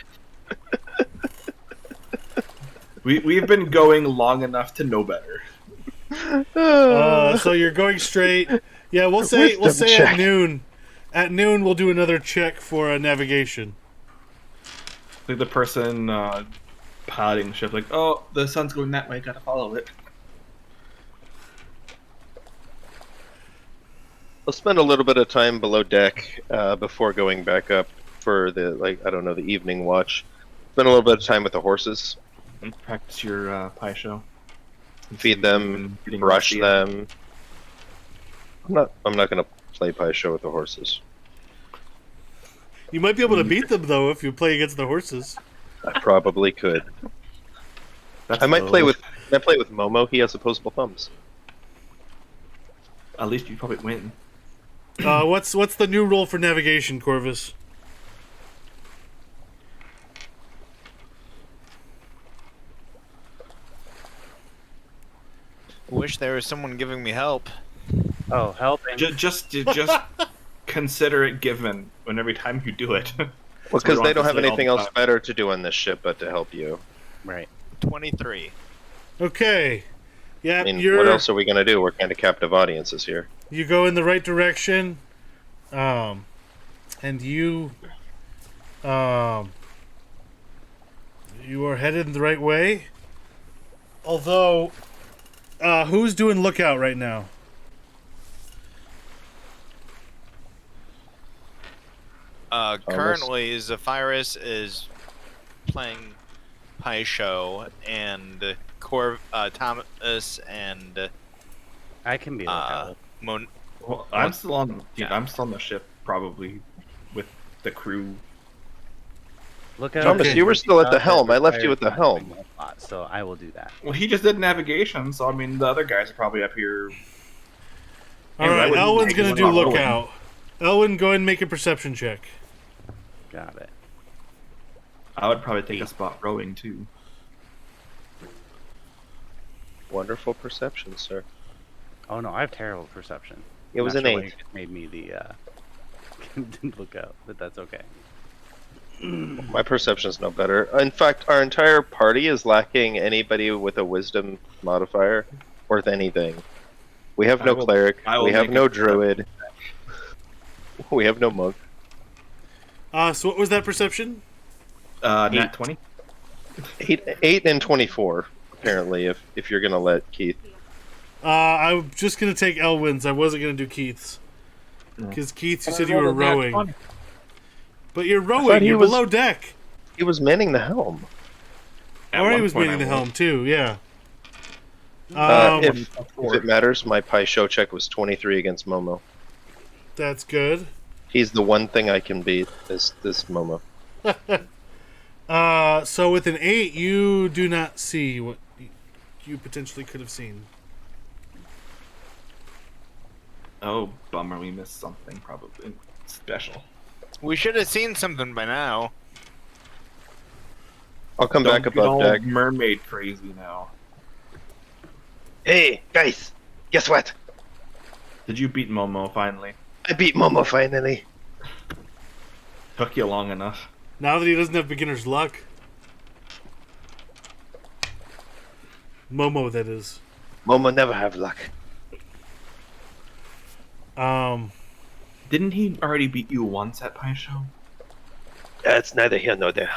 [SPEAKER 5] We've been going long enough to know better.
[SPEAKER 1] so you're going straight. Yeah, we'll say
[SPEAKER 4] Wisdom
[SPEAKER 1] at
[SPEAKER 4] check.
[SPEAKER 1] noon. At noon, we'll do another check for navigation.
[SPEAKER 5] Like the person piloting the ship, like, oh, the sun's going that way. Gotta follow it.
[SPEAKER 4] We'll spend a little bit of time below deck before going back up for the the evening watch. Spend a little bit of time with the horses,
[SPEAKER 5] And practice your pie show.
[SPEAKER 4] feed them, brush them. I'm not gonna play pie show with the horses.
[SPEAKER 1] You might be able to beat them though if you play against the horses.
[SPEAKER 4] I probably could. I might play with Momo. He has opposable thumbs.
[SPEAKER 5] At least you probably win.
[SPEAKER 1] What's the new rule for navigation, Corvus?
[SPEAKER 6] Wish there was someone giving me help.
[SPEAKER 2] Oh, helping.
[SPEAKER 5] Just consider it given when every time you do it.
[SPEAKER 4] Well, because
[SPEAKER 5] we
[SPEAKER 4] they
[SPEAKER 5] don't
[SPEAKER 4] don't
[SPEAKER 5] have
[SPEAKER 4] have
[SPEAKER 5] to say
[SPEAKER 4] anything
[SPEAKER 5] all the
[SPEAKER 4] else
[SPEAKER 5] time.
[SPEAKER 4] better to do on this ship but to help you.
[SPEAKER 2] Right.
[SPEAKER 6] 23.
[SPEAKER 1] Okay. Yeah,
[SPEAKER 4] I mean,
[SPEAKER 1] you're.
[SPEAKER 4] what else are we gonna do? We're kind of captive audiences here.
[SPEAKER 1] You go in the right direction, and you are headed in the right way. Although, who's doing lookout right now?
[SPEAKER 6] Currently, Zephyrus is playing Pie Show, and Thomas and
[SPEAKER 2] I can be lookout.
[SPEAKER 5] Well, I'm still on. I'm still on the ship, probably with the crew.
[SPEAKER 2] Lookout.
[SPEAKER 4] Thomas,
[SPEAKER 1] Okay.
[SPEAKER 4] you were still at the helm. I left you at the helm.
[SPEAKER 2] So I will do that.
[SPEAKER 5] Well, he just did navigation, so I mean, the other guys are probably up here.
[SPEAKER 1] All
[SPEAKER 5] Anyway, I
[SPEAKER 1] right,
[SPEAKER 5] wouldn't
[SPEAKER 1] Elwin's
[SPEAKER 5] take
[SPEAKER 1] gonna
[SPEAKER 5] one
[SPEAKER 1] do
[SPEAKER 5] off Owen.
[SPEAKER 1] lookout. Elwin, go ahead and make a perception check.
[SPEAKER 2] Got it.
[SPEAKER 5] I would probably take a spot rowing too.
[SPEAKER 4] Wonderful perception, sir.
[SPEAKER 2] Oh no, I have terrible perception.
[SPEAKER 4] It was
[SPEAKER 2] Not
[SPEAKER 4] an
[SPEAKER 2] sure why
[SPEAKER 4] 8.
[SPEAKER 2] you just made me the didn't look out, but that's okay.
[SPEAKER 4] My perception's no better. In fact, our entire party is lacking anybody with a wisdom modifier worth anything. We have no cleric.
[SPEAKER 5] I will
[SPEAKER 4] We have
[SPEAKER 5] make
[SPEAKER 4] no
[SPEAKER 5] a-
[SPEAKER 4] druid. We have no monk.
[SPEAKER 1] So what was that perception?
[SPEAKER 5] Nat 20.
[SPEAKER 4] 8 and 24, apparently, if you're gonna let Keith.
[SPEAKER 1] I'm just gonna take Elwin's. I wasn't gonna do Keith's. Because Keith, you said you were rowing. But you're
[SPEAKER 4] thought
[SPEAKER 1] rowing.
[SPEAKER 4] he
[SPEAKER 1] You're
[SPEAKER 4] was-
[SPEAKER 1] below deck.
[SPEAKER 4] He was manning the helm.
[SPEAKER 1] Already was manning the helm too. Yeah.
[SPEAKER 4] If it matters, my Pi show check was 23 against Momo.
[SPEAKER 1] That's good.
[SPEAKER 4] He's the one thing I can beat. This Momo.
[SPEAKER 1] So with an 8, you do not see what you potentially could have seen.
[SPEAKER 5] Oh, bummer, we missed something probably special.
[SPEAKER 6] We should have seen something by now.
[SPEAKER 4] I'll come back
[SPEAKER 5] Don't get
[SPEAKER 4] above
[SPEAKER 5] all
[SPEAKER 4] deck.
[SPEAKER 5] mermaid crazy now.
[SPEAKER 4] Hey, guys, guess what?
[SPEAKER 5] Did you beat Momo finally?
[SPEAKER 4] I beat Momo finally.
[SPEAKER 5] Took you long enough.
[SPEAKER 1] Now that he doesn't have beginner's luck. Momo, that is.
[SPEAKER 4] Momo never have luck.
[SPEAKER 5] Didn't he already beat you once at Pie Show?
[SPEAKER 4] That's neither here nor there.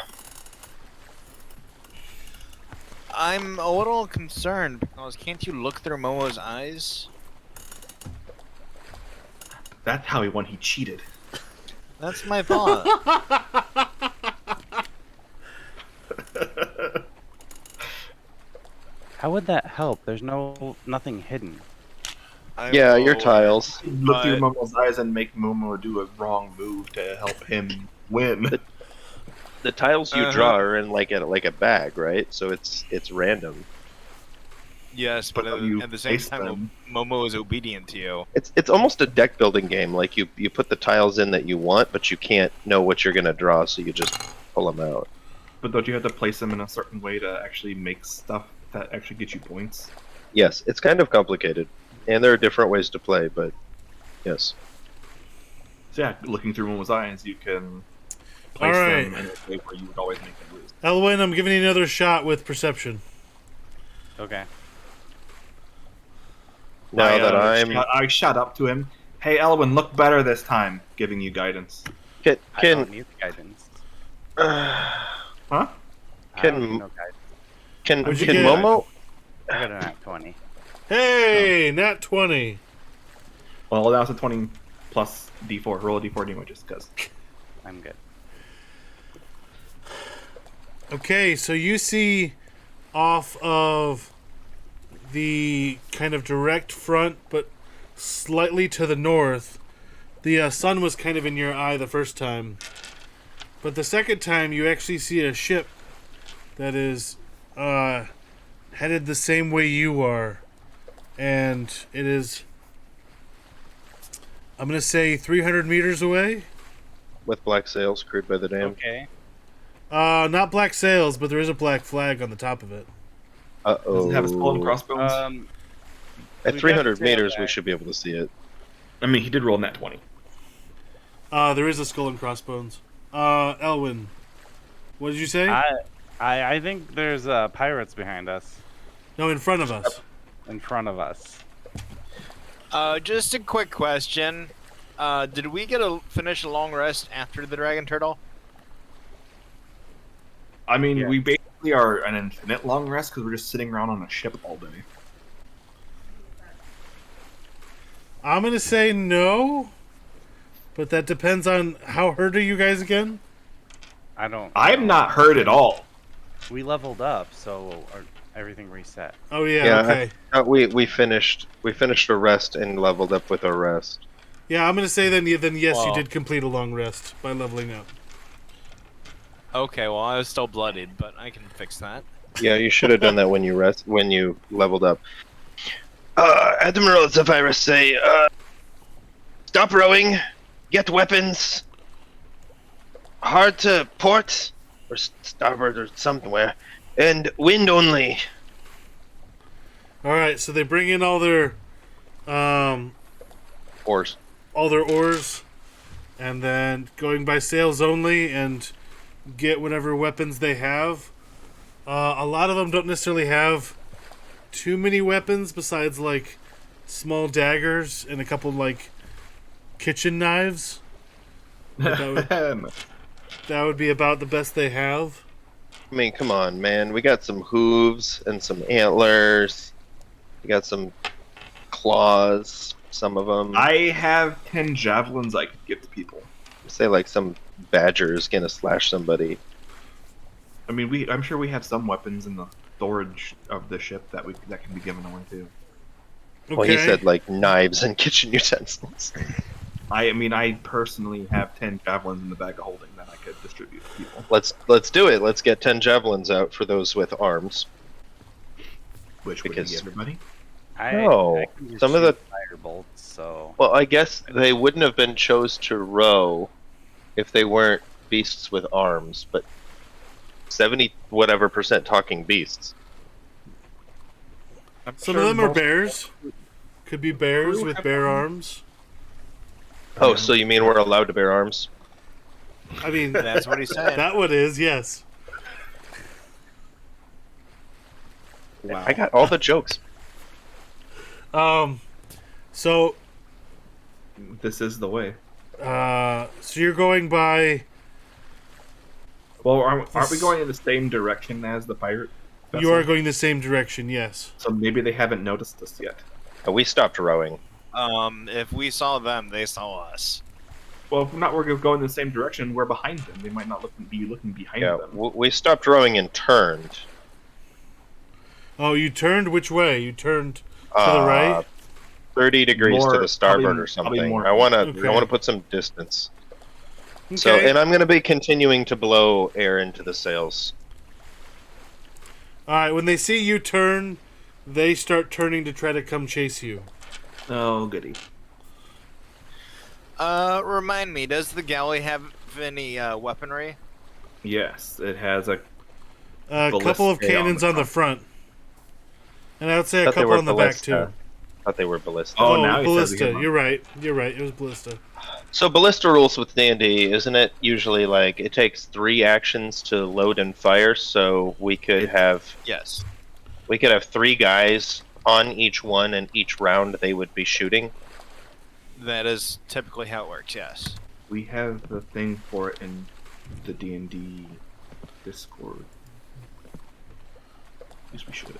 [SPEAKER 6] I'm a little concerned because can't you look through Momo's eyes?
[SPEAKER 5] That's how he won. He cheated.
[SPEAKER 6] That's my thought.
[SPEAKER 2] How would that help? There's nothing hidden.
[SPEAKER 4] Yeah, your tiles.
[SPEAKER 5] Look through Momo's eyes and make Momo do a wrong move to help him win.
[SPEAKER 4] The tiles you draw are in like a bag, right? So it's random.
[SPEAKER 6] Yes, but
[SPEAKER 5] you
[SPEAKER 6] at the same
[SPEAKER 5] face
[SPEAKER 6] time,
[SPEAKER 5] them.
[SPEAKER 6] Momo is obedient to you.
[SPEAKER 4] It's almost a deck building game. Like you put the tiles in that you want, but you can't know what you're gonna draw, so you just pull them out.
[SPEAKER 5] But don't you have to place them in a certain way to actually make stuff that actually get you points?
[SPEAKER 4] Yes, it's kind of complicated, and there are different ways to play, but yes.
[SPEAKER 5] So yeah, looking through Momo's eyes, you can place
[SPEAKER 1] Alright.
[SPEAKER 5] them in a way where you would always make them lose.
[SPEAKER 1] Elwyn, I'm giving you another shot with perception.
[SPEAKER 2] Okay.
[SPEAKER 4] Now that
[SPEAKER 5] I shot up to him. Hey, Elwyn, look better this time. Giving you guidance.
[SPEAKER 4] can
[SPEAKER 2] I don't
[SPEAKER 4] can
[SPEAKER 2] need guidance.
[SPEAKER 5] Huh?
[SPEAKER 2] I
[SPEAKER 4] Can-
[SPEAKER 2] don't need no guidance.
[SPEAKER 4] can
[SPEAKER 1] What'd you
[SPEAKER 4] can
[SPEAKER 1] get?
[SPEAKER 4] Momo?
[SPEAKER 2] I got a nat 20.
[SPEAKER 1] Hey, nat 20.
[SPEAKER 5] Well, that was a 20 plus D4. Roll a D4 damages, because
[SPEAKER 2] I'm good.
[SPEAKER 1] Okay, so you see off of the kind of direct front, but slightly to the north, the sun was kind of in your eye the first time. But the second time, you actually see a ship that is headed the same way you are. And it is, I'm going to say 300 meters away.
[SPEAKER 4] With black sails, crewed by the damned.
[SPEAKER 2] Okay.
[SPEAKER 1] Not black sails, but there is a black flag on the top of it.
[SPEAKER 5] does it have a skull and
[SPEAKER 4] Uh-oh.
[SPEAKER 5] crossbones?
[SPEAKER 4] At
[SPEAKER 2] we
[SPEAKER 4] 300
[SPEAKER 2] got to
[SPEAKER 4] meters,
[SPEAKER 2] say
[SPEAKER 4] we
[SPEAKER 2] that.
[SPEAKER 4] should be able to see it.
[SPEAKER 5] I mean, he did roll net 20.
[SPEAKER 1] There is a skull and crossbones. Elwyn, what did you say?
[SPEAKER 2] I think there's pirates behind us,
[SPEAKER 1] No, in front of us.
[SPEAKER 2] in front of us.
[SPEAKER 6] Just a quick question. Did we finish a long rest after the dragon turtle?
[SPEAKER 5] I mean,
[SPEAKER 2] Yeah.
[SPEAKER 5] we basically are an infinite long rest because we're just sitting around on a ship all day.
[SPEAKER 1] I'm gonna say no, but that depends on how hurt are you guys again?
[SPEAKER 2] I don't.
[SPEAKER 5] I'm not hurt at all.
[SPEAKER 2] We leveled up, so everything reset.
[SPEAKER 1] Oh yeah,
[SPEAKER 4] Yeah,
[SPEAKER 1] okay.
[SPEAKER 4] We finished a rest and leveled up with our rest.
[SPEAKER 1] Yeah, I'm gonna say then yes, you
[SPEAKER 6] Well-
[SPEAKER 1] did complete a long rest by leveling up.
[SPEAKER 6] Okay, well I was still bloodied, but I can fix that.
[SPEAKER 4] Yeah, you should have done that when you leveled up. Admiral Zephyrus say, stop rowing, get weapons, hard to port, or starboard or somewhere, and wind only.
[SPEAKER 1] All right, so they bring in all their
[SPEAKER 4] Oars.
[SPEAKER 1] oars, and then going by sails only, and get whatever weapons they have. A lot of them don't necessarily have too many weapons besides like small daggers and a couple like kitchen knives. That would be about the best they have.
[SPEAKER 4] I mean, come on, man. We got some hooves and some antlers. We got some claws, some of them.
[SPEAKER 5] I have 10 javelins I could give to people.
[SPEAKER 4] Say like some badger is gonna slash somebody.
[SPEAKER 5] I mean, I'm sure we have some weapons in the storage of the ship that can be given away too.
[SPEAKER 1] Okay.
[SPEAKER 4] Well, he said like knives and kitchen utensils.
[SPEAKER 5] I mean, I personally have 10 javelins in the bag of holding that I could distribute to people.
[SPEAKER 4] Let's do it. Let's get 10 javelins out for those with arms.
[SPEAKER 5] Which would
[SPEAKER 4] Because-
[SPEAKER 5] be everybody.
[SPEAKER 4] No,
[SPEAKER 2] I can just
[SPEAKER 4] some of
[SPEAKER 2] shoot
[SPEAKER 4] the-
[SPEAKER 2] fire bolts, so
[SPEAKER 4] Well, I guess they wouldn't have been chose to row if they weren't beasts with arms, but 70 whatever percent talking beasts.
[SPEAKER 5] I'm
[SPEAKER 1] Some
[SPEAKER 5] sure
[SPEAKER 1] of them are
[SPEAKER 5] most-
[SPEAKER 1] bears. Could be bears
[SPEAKER 5] Crew
[SPEAKER 1] with
[SPEAKER 5] have
[SPEAKER 1] bear
[SPEAKER 5] one.
[SPEAKER 1] arms.
[SPEAKER 4] Oh, so you mean we're allowed to bear arms?
[SPEAKER 1] I mean,
[SPEAKER 6] That's what he said.
[SPEAKER 1] that one is, yes.
[SPEAKER 5] Wow.
[SPEAKER 4] I got all the jokes.
[SPEAKER 1] So,
[SPEAKER 5] This is the way.
[SPEAKER 1] so you're going by.
[SPEAKER 5] Well, aren't we going in the same direction as the pirate?
[SPEAKER 1] You are
[SPEAKER 5] vessel?
[SPEAKER 1] going the same direction, yes.
[SPEAKER 5] So maybe they haven't noticed us yet.
[SPEAKER 4] We stopped rowing.
[SPEAKER 6] If we saw them, they saw us.
[SPEAKER 5] Well, if not, we're going in the same direction. We're behind them. They might not be looking behind
[SPEAKER 4] Yeah,
[SPEAKER 5] them.
[SPEAKER 4] we stopped rowing and turned.
[SPEAKER 1] Oh, you turned which way? You turned to the right?
[SPEAKER 4] 30 degrees to
[SPEAKER 5] More-
[SPEAKER 4] the starboard
[SPEAKER 5] probably-
[SPEAKER 4] or
[SPEAKER 5] probably
[SPEAKER 4] something.
[SPEAKER 5] more.
[SPEAKER 4] I want to
[SPEAKER 1] Okay.
[SPEAKER 4] I want to put some distance.
[SPEAKER 1] Okay.
[SPEAKER 4] So, and I'm going to be continuing to blow air into the sails.
[SPEAKER 1] All right. When they see you turn, they start turning to try to come chase you.
[SPEAKER 5] Oh, goody.
[SPEAKER 6] Remind me, does the galley have any weaponry?
[SPEAKER 5] Yes, it has a.
[SPEAKER 1] A couple of
[SPEAKER 5] Ballista on
[SPEAKER 1] cannons
[SPEAKER 5] the
[SPEAKER 1] on the front, and I would say a
[SPEAKER 4] Thought they
[SPEAKER 1] couple
[SPEAKER 4] were
[SPEAKER 1] on the back
[SPEAKER 4] ballista.
[SPEAKER 1] too.
[SPEAKER 4] Thought they were ballista.
[SPEAKER 5] Oh, now he says
[SPEAKER 1] ballista.
[SPEAKER 5] again.
[SPEAKER 1] You're right. You're right. It was ballista.
[SPEAKER 4] So ballista rules with D&D, isn't it usually like it takes 3 actions to load and fire? So we could have
[SPEAKER 6] Yes.
[SPEAKER 4] 3 guys on each one, and each round they would be shooting.
[SPEAKER 6] That is typically how it works, yes.
[SPEAKER 5] We have the thing for it in the D&D Discord. At least we should.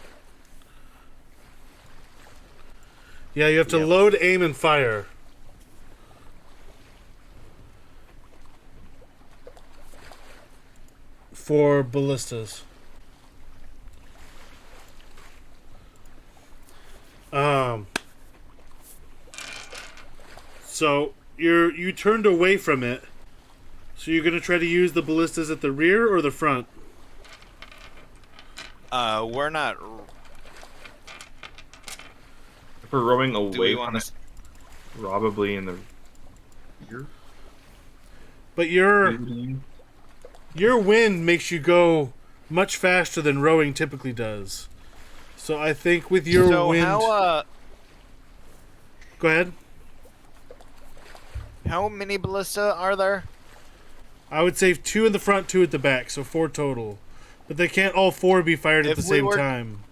[SPEAKER 1] Yeah, you have to
[SPEAKER 6] Yep.
[SPEAKER 1] load, aim, and fire. For ballistas. So you turned away from it. So you're gonna try to use the ballistas at the rear or the front?
[SPEAKER 6] We're not.
[SPEAKER 5] If we're rowing
[SPEAKER 6] Do
[SPEAKER 5] away
[SPEAKER 6] we
[SPEAKER 5] from
[SPEAKER 6] want
[SPEAKER 5] it,
[SPEAKER 6] to?
[SPEAKER 5] probably in the rear.
[SPEAKER 1] But your wind makes you go much faster than rowing typically does. So I think with your
[SPEAKER 6] So
[SPEAKER 1] wind, go ahead.
[SPEAKER 6] how many ballista are there?
[SPEAKER 1] I would say 2 in the front, 2 at the back, so 4 total. But they can't all 4 be fired at
[SPEAKER 6] If
[SPEAKER 1] the
[SPEAKER 6] we
[SPEAKER 1] same
[SPEAKER 6] were-
[SPEAKER 1] time.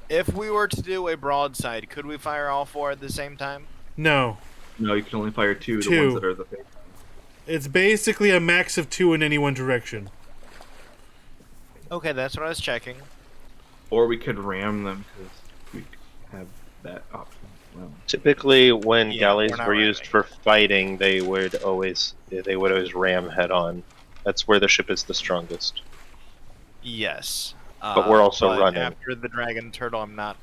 [SPEAKER 6] If we were to do a broadside, could we fire all 4 at the same time?
[SPEAKER 1] No.
[SPEAKER 5] No, you can only fire 2. The
[SPEAKER 1] 2.
[SPEAKER 5] ones that are the thing.
[SPEAKER 1] It's basically a max of 2 in any one direction.
[SPEAKER 6] Okay, that's what I was checking.
[SPEAKER 5] Or we could ram them because we have that option. Well,
[SPEAKER 4] Typically, when
[SPEAKER 6] Yeah,
[SPEAKER 4] galleys
[SPEAKER 6] we're not
[SPEAKER 4] were used
[SPEAKER 6] ramming.
[SPEAKER 4] for fighting, they would always ram head on. That's where the ship is the strongest.
[SPEAKER 6] Yes.
[SPEAKER 4] But we're also
[SPEAKER 6] but
[SPEAKER 4] running.
[SPEAKER 6] After the dragon turtle, I'm not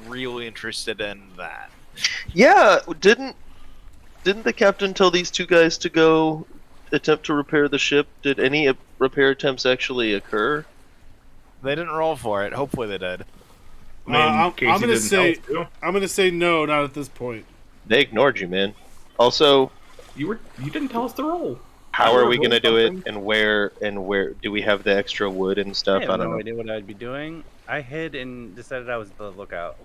[SPEAKER 6] really interested in that.
[SPEAKER 4] Yeah, didn't the captain tell these 2 guys to go attempt to repair the ship? Did any repair attempts actually occur?
[SPEAKER 6] They didn't roll for it. Hopefully they did.
[SPEAKER 5] I mean,
[SPEAKER 1] I'm
[SPEAKER 5] Casey
[SPEAKER 1] gonna
[SPEAKER 5] didn't
[SPEAKER 1] say-
[SPEAKER 5] tell us to.
[SPEAKER 1] I'm going to say no, not at this point.
[SPEAKER 4] They ignored you, man. Also,
[SPEAKER 5] You didn't tell us to roll.
[SPEAKER 4] how
[SPEAKER 5] Sure,
[SPEAKER 4] are we
[SPEAKER 5] roll
[SPEAKER 4] gonna do it,
[SPEAKER 5] something.
[SPEAKER 4] and where do we have the extra wood and
[SPEAKER 2] I
[SPEAKER 4] stuff?
[SPEAKER 2] have
[SPEAKER 4] I don't
[SPEAKER 2] no
[SPEAKER 4] know.
[SPEAKER 2] idea what I'd be doing. I hid and decided I was the lookout.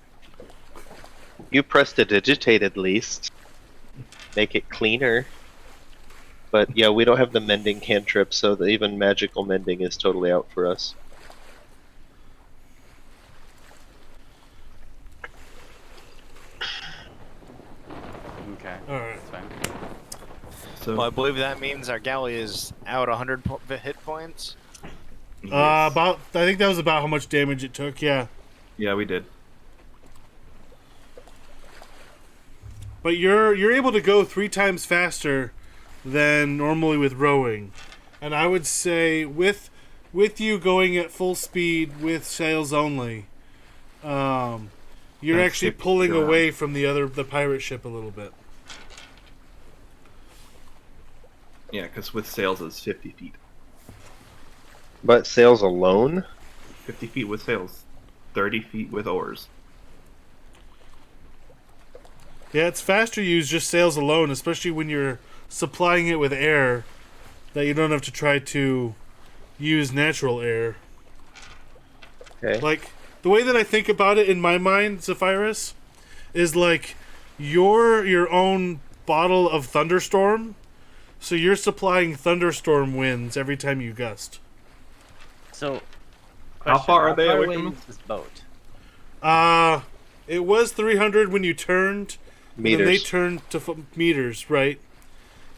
[SPEAKER 4] You pressed a digitate at least. Make it cleaner. But yeah, we don't have the mending cantrip, so even magical mending is totally out for us.
[SPEAKER 2] Okay,
[SPEAKER 1] Alright.
[SPEAKER 2] that's fine.
[SPEAKER 5] So
[SPEAKER 6] Well, I believe that means our galley is out 100 hit points.
[SPEAKER 5] yes.
[SPEAKER 1] I think that was about how much damage it took, yeah.
[SPEAKER 5] Yeah, we did.
[SPEAKER 1] But you're able to go 3 times faster than normally with rowing. And I would say with you going at full speed with sails only, you're
[SPEAKER 5] That's
[SPEAKER 1] actually
[SPEAKER 5] 50
[SPEAKER 1] pulling
[SPEAKER 5] around.
[SPEAKER 1] away from the pirate ship a little bit.
[SPEAKER 5] Yeah, because with sails it's 50 feet.
[SPEAKER 4] But sails alone?
[SPEAKER 5] 50 feet with sails. 30 feet with oars.
[SPEAKER 1] Yeah, it's faster to use just sails alone, especially when you're supplying it with air, that you don't have to try to use natural air.
[SPEAKER 4] Okay.
[SPEAKER 1] Like, the way that I think about it in my mind, Zephyrus, is like you're your own bottle of thunderstorm, so you're supplying thunderstorm winds every time you gust.
[SPEAKER 2] So,
[SPEAKER 5] How far are they
[SPEAKER 2] how
[SPEAKER 5] away
[SPEAKER 2] away
[SPEAKER 5] from
[SPEAKER 2] is this boat?
[SPEAKER 1] It was 300 when you turned, and then they
[SPEAKER 4] Meters.
[SPEAKER 1] turned to meters, right?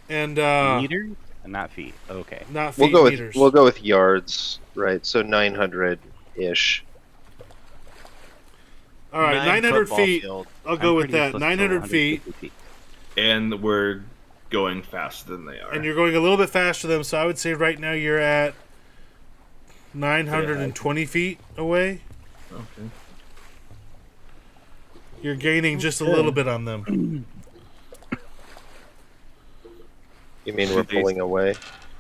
[SPEAKER 1] And
[SPEAKER 2] Meters? Not feet. Okay.
[SPEAKER 1] not feet, meters.
[SPEAKER 4] We'll go with yards, right? So 900 ish.
[SPEAKER 1] All right,
[SPEAKER 6] 9
[SPEAKER 1] 900
[SPEAKER 6] football
[SPEAKER 1] feet.
[SPEAKER 6] field.
[SPEAKER 1] I'll go
[SPEAKER 2] I'm
[SPEAKER 1] with
[SPEAKER 2] pretty
[SPEAKER 1] that.
[SPEAKER 2] close to
[SPEAKER 1] 900 feet,
[SPEAKER 2] 150 feet.
[SPEAKER 5] And we're going faster than they are.
[SPEAKER 1] and you're going a little bit faster than them. So I would say right now you're at 920 feet away.
[SPEAKER 5] Okay.
[SPEAKER 1] You're gaining just a little bit on them.
[SPEAKER 4] You mean we're pulling away?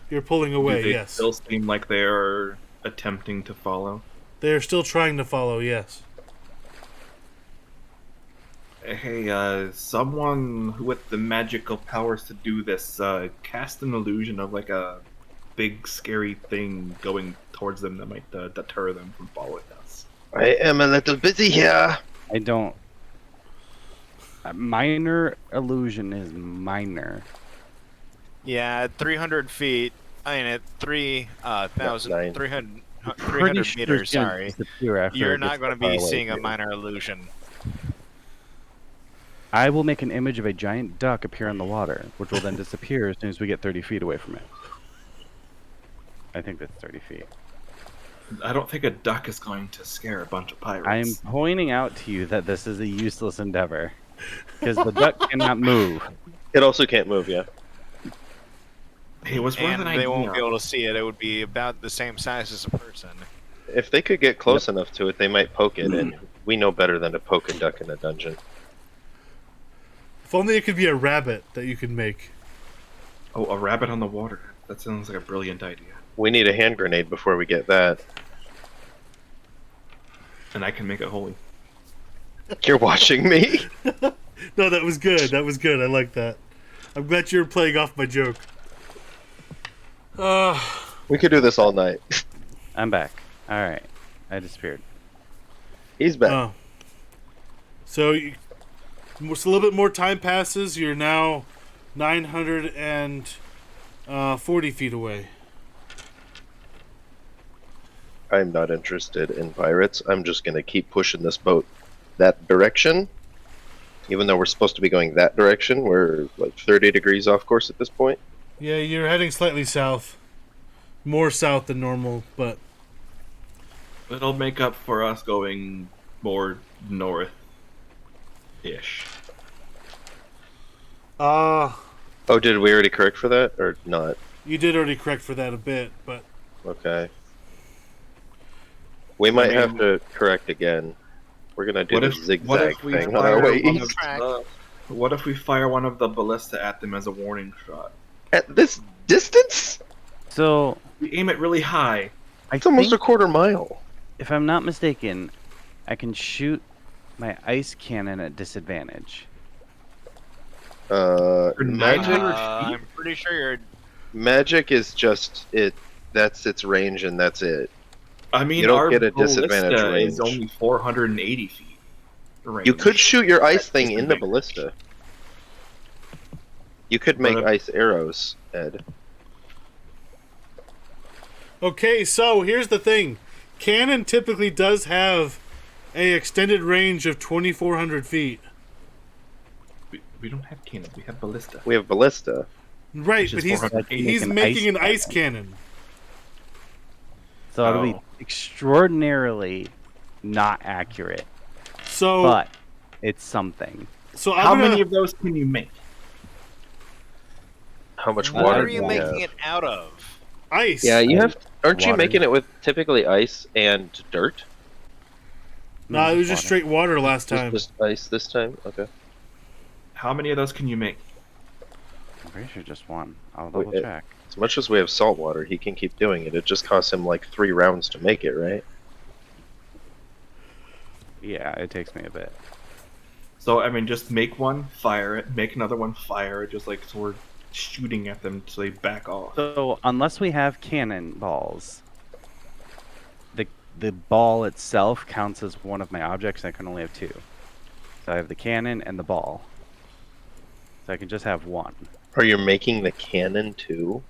[SPEAKER 1] You're pulling
[SPEAKER 5] Do
[SPEAKER 1] away,
[SPEAKER 5] they
[SPEAKER 1] yes.
[SPEAKER 5] still seem like they are attempting to follow?
[SPEAKER 1] They're still trying to follow, yes.
[SPEAKER 5] Hey, someone with the magical powers to do this, cast an illusion of like a big scary thing going towards them that might deter them from following us.
[SPEAKER 4] I am a little busy here.
[SPEAKER 2] I don't. A minor illusion is minor.
[SPEAKER 6] Yeah, at 300 feet. I mean, at 3,000,
[SPEAKER 4] Nine.
[SPEAKER 6] 300,
[SPEAKER 2] Pretty
[SPEAKER 6] 300
[SPEAKER 2] sure
[SPEAKER 6] meters,
[SPEAKER 2] it's gonna
[SPEAKER 6] sorry.
[SPEAKER 2] disappear after
[SPEAKER 6] You're
[SPEAKER 2] it gets
[SPEAKER 6] not going to
[SPEAKER 2] far
[SPEAKER 6] be
[SPEAKER 2] away
[SPEAKER 6] seeing a
[SPEAKER 2] too.
[SPEAKER 6] minor illusion.
[SPEAKER 2] I will make an image of a giant duck appear in the water, which will then disappear as soon as we get 30 feet away from it. I think that's 30 feet.
[SPEAKER 5] I don't think a duck is going to scare a bunch of pirates.
[SPEAKER 2] I am pointing out to you that this is a useless endeavor. Because the duck cannot move.
[SPEAKER 4] It also can't move, yeah.
[SPEAKER 5] Hey, it was worth
[SPEAKER 6] And
[SPEAKER 5] an
[SPEAKER 6] they
[SPEAKER 5] idea.
[SPEAKER 6] won't be able to see it. It would be about the same size as a person.
[SPEAKER 4] If they could get close enough to it, they might poke it, and we know better than to poke a duck in a dungeon.
[SPEAKER 1] If only it could be a rabbit that you could make.
[SPEAKER 5] Oh, a rabbit on the water. That sounds like a brilliant idea.
[SPEAKER 4] We need a hand grenade before we get that.
[SPEAKER 5] And I can make it holy.
[SPEAKER 4] You're watching me?
[SPEAKER 1] No, that was good. That was good. I like that. I'm glad you were playing off my joke.
[SPEAKER 4] We could do this all night.
[SPEAKER 2] I'm back. Alright. I disappeared.
[SPEAKER 4] He's back.
[SPEAKER 1] Oh. So, a little bit more time passes. You're now 940 feet away.
[SPEAKER 4] I'm not interested in pirates. I'm just gonna keep pushing this boat that direction. Even though we're supposed to be going that direction, we're like 30 degrees off course at this point.
[SPEAKER 1] Yeah, you're heading slightly south. More south than normal, but
[SPEAKER 5] It'll make up for us going more north-ish.
[SPEAKER 4] Oh, did we already correct for that or not?
[SPEAKER 1] you did already correct for that a bit, but
[SPEAKER 4] Okay. We might
[SPEAKER 5] mean-
[SPEAKER 4] have to correct again. We're gonna do
[SPEAKER 5] What
[SPEAKER 4] the
[SPEAKER 5] if
[SPEAKER 4] zigzag
[SPEAKER 5] we
[SPEAKER 4] thing on our
[SPEAKER 5] fire
[SPEAKER 4] way
[SPEAKER 5] one
[SPEAKER 4] east.
[SPEAKER 5] of what if we fire one of the ballista at them as a warning shot?
[SPEAKER 4] At this distance?
[SPEAKER 2] So,
[SPEAKER 5] We aim it really high.
[SPEAKER 2] I
[SPEAKER 4] It's almost a
[SPEAKER 2] think,
[SPEAKER 4] quarter mile.
[SPEAKER 2] if I'm not mistaken, I can shoot my ice cannon at disadvantage.
[SPEAKER 4] Magic.
[SPEAKER 5] 900 feet?
[SPEAKER 6] I'm pretty sure you're.
[SPEAKER 4] Magic is just it. That's its range, and that's it.
[SPEAKER 5] I mean,
[SPEAKER 4] You don't
[SPEAKER 5] our
[SPEAKER 4] get a disadvantage
[SPEAKER 5] ballista is
[SPEAKER 4] range.
[SPEAKER 5] only 480 feet. Range.
[SPEAKER 4] You could shoot your ice thing in the ballista. You could make
[SPEAKER 5] But,
[SPEAKER 4] ice arrows, Ed.
[SPEAKER 1] okay, so here's the thing. Cannon typically does have a extended range of 2,400 feet.
[SPEAKER 5] We don't have cannon. We have ballista.
[SPEAKER 4] We have ballista.
[SPEAKER 1] Right,
[SPEAKER 5] Which
[SPEAKER 1] but
[SPEAKER 5] is
[SPEAKER 1] he's
[SPEAKER 5] 480.
[SPEAKER 1] he's
[SPEAKER 2] Make an
[SPEAKER 1] making
[SPEAKER 2] ice
[SPEAKER 1] an ice cannon.
[SPEAKER 2] So it'll be
[SPEAKER 5] Oh.
[SPEAKER 2] extraordinarily not accurate,
[SPEAKER 1] So
[SPEAKER 2] but it's something.
[SPEAKER 1] so
[SPEAKER 5] How
[SPEAKER 1] I'm gonna,
[SPEAKER 5] many of those can you make?
[SPEAKER 4] How much
[SPEAKER 6] What
[SPEAKER 4] water
[SPEAKER 6] are
[SPEAKER 4] do
[SPEAKER 6] you
[SPEAKER 4] we
[SPEAKER 6] making
[SPEAKER 4] have?
[SPEAKER 6] it out of?
[SPEAKER 1] ice?
[SPEAKER 4] Yeah, you have. Aren't you
[SPEAKER 2] Water.
[SPEAKER 4] making it with typically ice and dirt?
[SPEAKER 1] No, it was just
[SPEAKER 2] water.
[SPEAKER 1] straight water last time.
[SPEAKER 4] Just ice this time. Okay.
[SPEAKER 5] How many of those can you make?
[SPEAKER 2] I'm pretty sure just one. I'll
[SPEAKER 4] Wait,
[SPEAKER 2] double check.
[SPEAKER 4] As much as we have salt water, he can keep doing it. It just costs him like 3 rounds to make it, right?
[SPEAKER 2] Yeah, it takes me a bit.
[SPEAKER 5] So I mean, just make one, fire it, make another one, fire it, just like so we're shooting at them so they back off.
[SPEAKER 2] So unless we have cannonballs, the ball itself counts as one of my objects. I can only have two. So I have the cannon and the ball. So I can just have one.
[SPEAKER 4] Are you making the cannon too?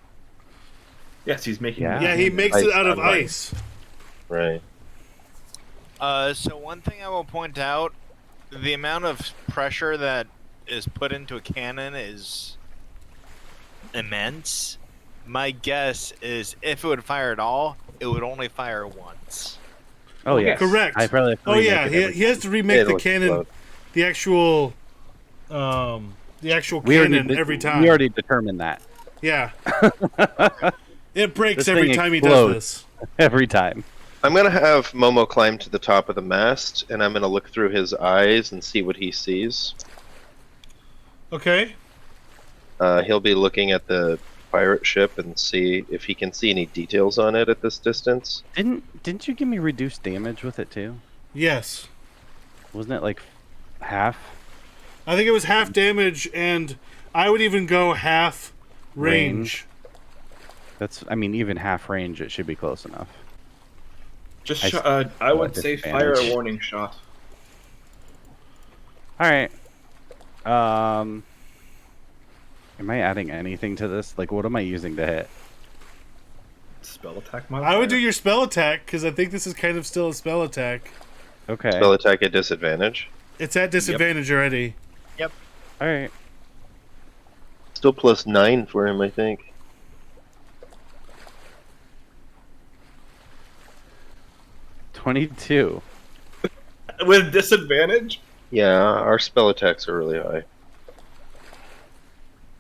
[SPEAKER 5] Yes, he's making.
[SPEAKER 2] Yeah.
[SPEAKER 1] Yeah, he makes it out of
[SPEAKER 4] Right.
[SPEAKER 1] ice.
[SPEAKER 4] Right.
[SPEAKER 6] So one thing I will point out, the amount of pressure that is put into a cannon is immense. My guess is if it would fire at all, it would only fire once.
[SPEAKER 2] Oh yeah,
[SPEAKER 1] Correct.
[SPEAKER 2] I probably have to
[SPEAKER 1] Oh
[SPEAKER 2] remake
[SPEAKER 1] yeah,
[SPEAKER 2] it
[SPEAKER 1] he,
[SPEAKER 2] every-
[SPEAKER 1] he has to remake
[SPEAKER 4] It'll
[SPEAKER 1] the cannon,
[SPEAKER 4] explode.
[SPEAKER 1] the actual
[SPEAKER 2] We already
[SPEAKER 1] cannon
[SPEAKER 2] did-
[SPEAKER 1] every time.
[SPEAKER 2] We already determined that
[SPEAKER 1] Yeah. It breaks
[SPEAKER 2] This
[SPEAKER 1] every
[SPEAKER 2] thing
[SPEAKER 1] time he does
[SPEAKER 2] explodes.
[SPEAKER 1] this.
[SPEAKER 2] every time.
[SPEAKER 4] I'm gonna have Momo climb to the top of the mast, and I'm gonna look through his eyes and see what he sees.
[SPEAKER 1] Okay.
[SPEAKER 4] He'll be looking at the pirate ship and see if he can see any details on it at this distance.
[SPEAKER 2] Didn't you give me reduced damage with it too?
[SPEAKER 1] Yes.
[SPEAKER 2] Wasn't it like half?
[SPEAKER 1] I think it was half damage, and I would even go half range.
[SPEAKER 2] That's, I mean, even half range, it should be close enough.
[SPEAKER 5] Just,
[SPEAKER 2] I
[SPEAKER 5] I would
[SPEAKER 2] what
[SPEAKER 5] say fire
[SPEAKER 2] disadvantage?
[SPEAKER 5] a warning shot.
[SPEAKER 2] All right. Am I adding anything to this? Like, what am I using to hit?
[SPEAKER 5] Spell attack modifier.
[SPEAKER 1] I would do your spell attack, because I think this is kind of still a spell attack.
[SPEAKER 2] Okay.
[SPEAKER 4] Spell attack at disadvantage.
[SPEAKER 1] It's at disadvantage already.
[SPEAKER 2] All right.
[SPEAKER 4] Still +9 for him, I think.
[SPEAKER 2] $22.
[SPEAKER 5] With disadvantage?
[SPEAKER 4] Yeah, our spell attacks are really high.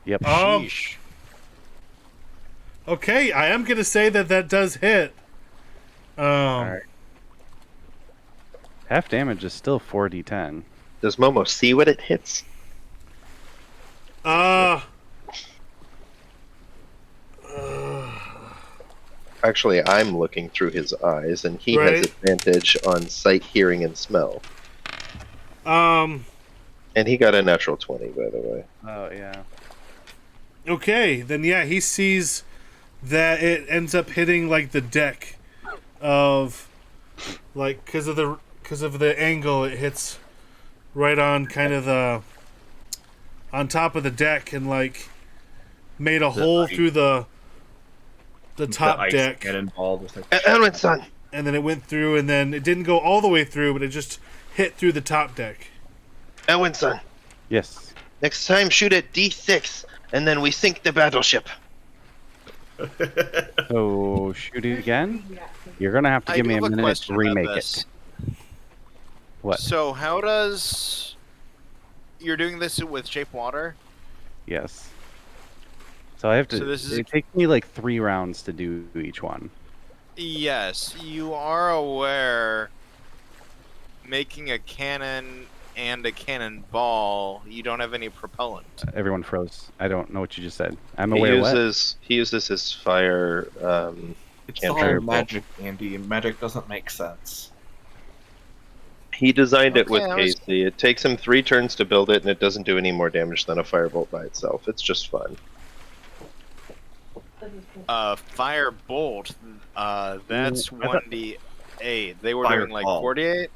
[SPEAKER 2] Yep.
[SPEAKER 6] Sheesh.
[SPEAKER 1] Okay, I am going to say that that does hit.
[SPEAKER 2] right. Half damage is still 4d10.
[SPEAKER 4] Does Momo see what it hits? Actually, I'm looking through his eyes, and he
[SPEAKER 1] Right.
[SPEAKER 4] has advantage on sight, hearing, and smell. And he got a natural 20, by the way.
[SPEAKER 2] Oh, yeah.
[SPEAKER 1] Okay, then yeah, he sees that it ends up hitting like the deck of, like, because of the angle, it hits right on kind of the on top of the deck and like made a hole
[SPEAKER 5] ice-
[SPEAKER 1] through the top
[SPEAKER 5] the ice
[SPEAKER 1] deck,
[SPEAKER 5] cannonball just like
[SPEAKER 4] Edwin's son!
[SPEAKER 1] and then it went through, and then it didn't go all the way through, but it just hit through the top deck.
[SPEAKER 4] Edwin's son!
[SPEAKER 2] Yes.
[SPEAKER 4] Next time, shoot at D6, and then we sink the battleship.
[SPEAKER 2] So, shoot it again? You're going to have to
[SPEAKER 6] I
[SPEAKER 2] give
[SPEAKER 6] do
[SPEAKER 2] me a
[SPEAKER 6] have a
[SPEAKER 2] minute
[SPEAKER 6] question
[SPEAKER 2] to
[SPEAKER 6] about
[SPEAKER 2] remake
[SPEAKER 6] this.
[SPEAKER 2] it. What?
[SPEAKER 6] So how does you're doing this with shape water?
[SPEAKER 2] Yes. So I have to.
[SPEAKER 6] So this is-
[SPEAKER 2] It takes me like 3 rounds to do each one.
[SPEAKER 6] Yes, you are aware. Making a cannon and a cannonball, you don't have any propellant.
[SPEAKER 2] Everyone froze. I don't know what you just said. I'm
[SPEAKER 4] He
[SPEAKER 2] aware what?
[SPEAKER 4] uses his fire.
[SPEAKER 5] it's
[SPEAKER 4] Can't
[SPEAKER 5] all
[SPEAKER 4] fire
[SPEAKER 5] magic, Andy. Magic doesn't make sense.
[SPEAKER 4] He designed it with
[SPEAKER 6] Okay, I was-
[SPEAKER 4] Casey. It takes him 3 turns to build it, and it doesn't do any more damage than a firebolt by itself. It's just fun.
[SPEAKER 6] Fire bolt. That's
[SPEAKER 2] I thought-
[SPEAKER 6] 1d8. They were doing like
[SPEAKER 5] Fireball.
[SPEAKER 6] 48.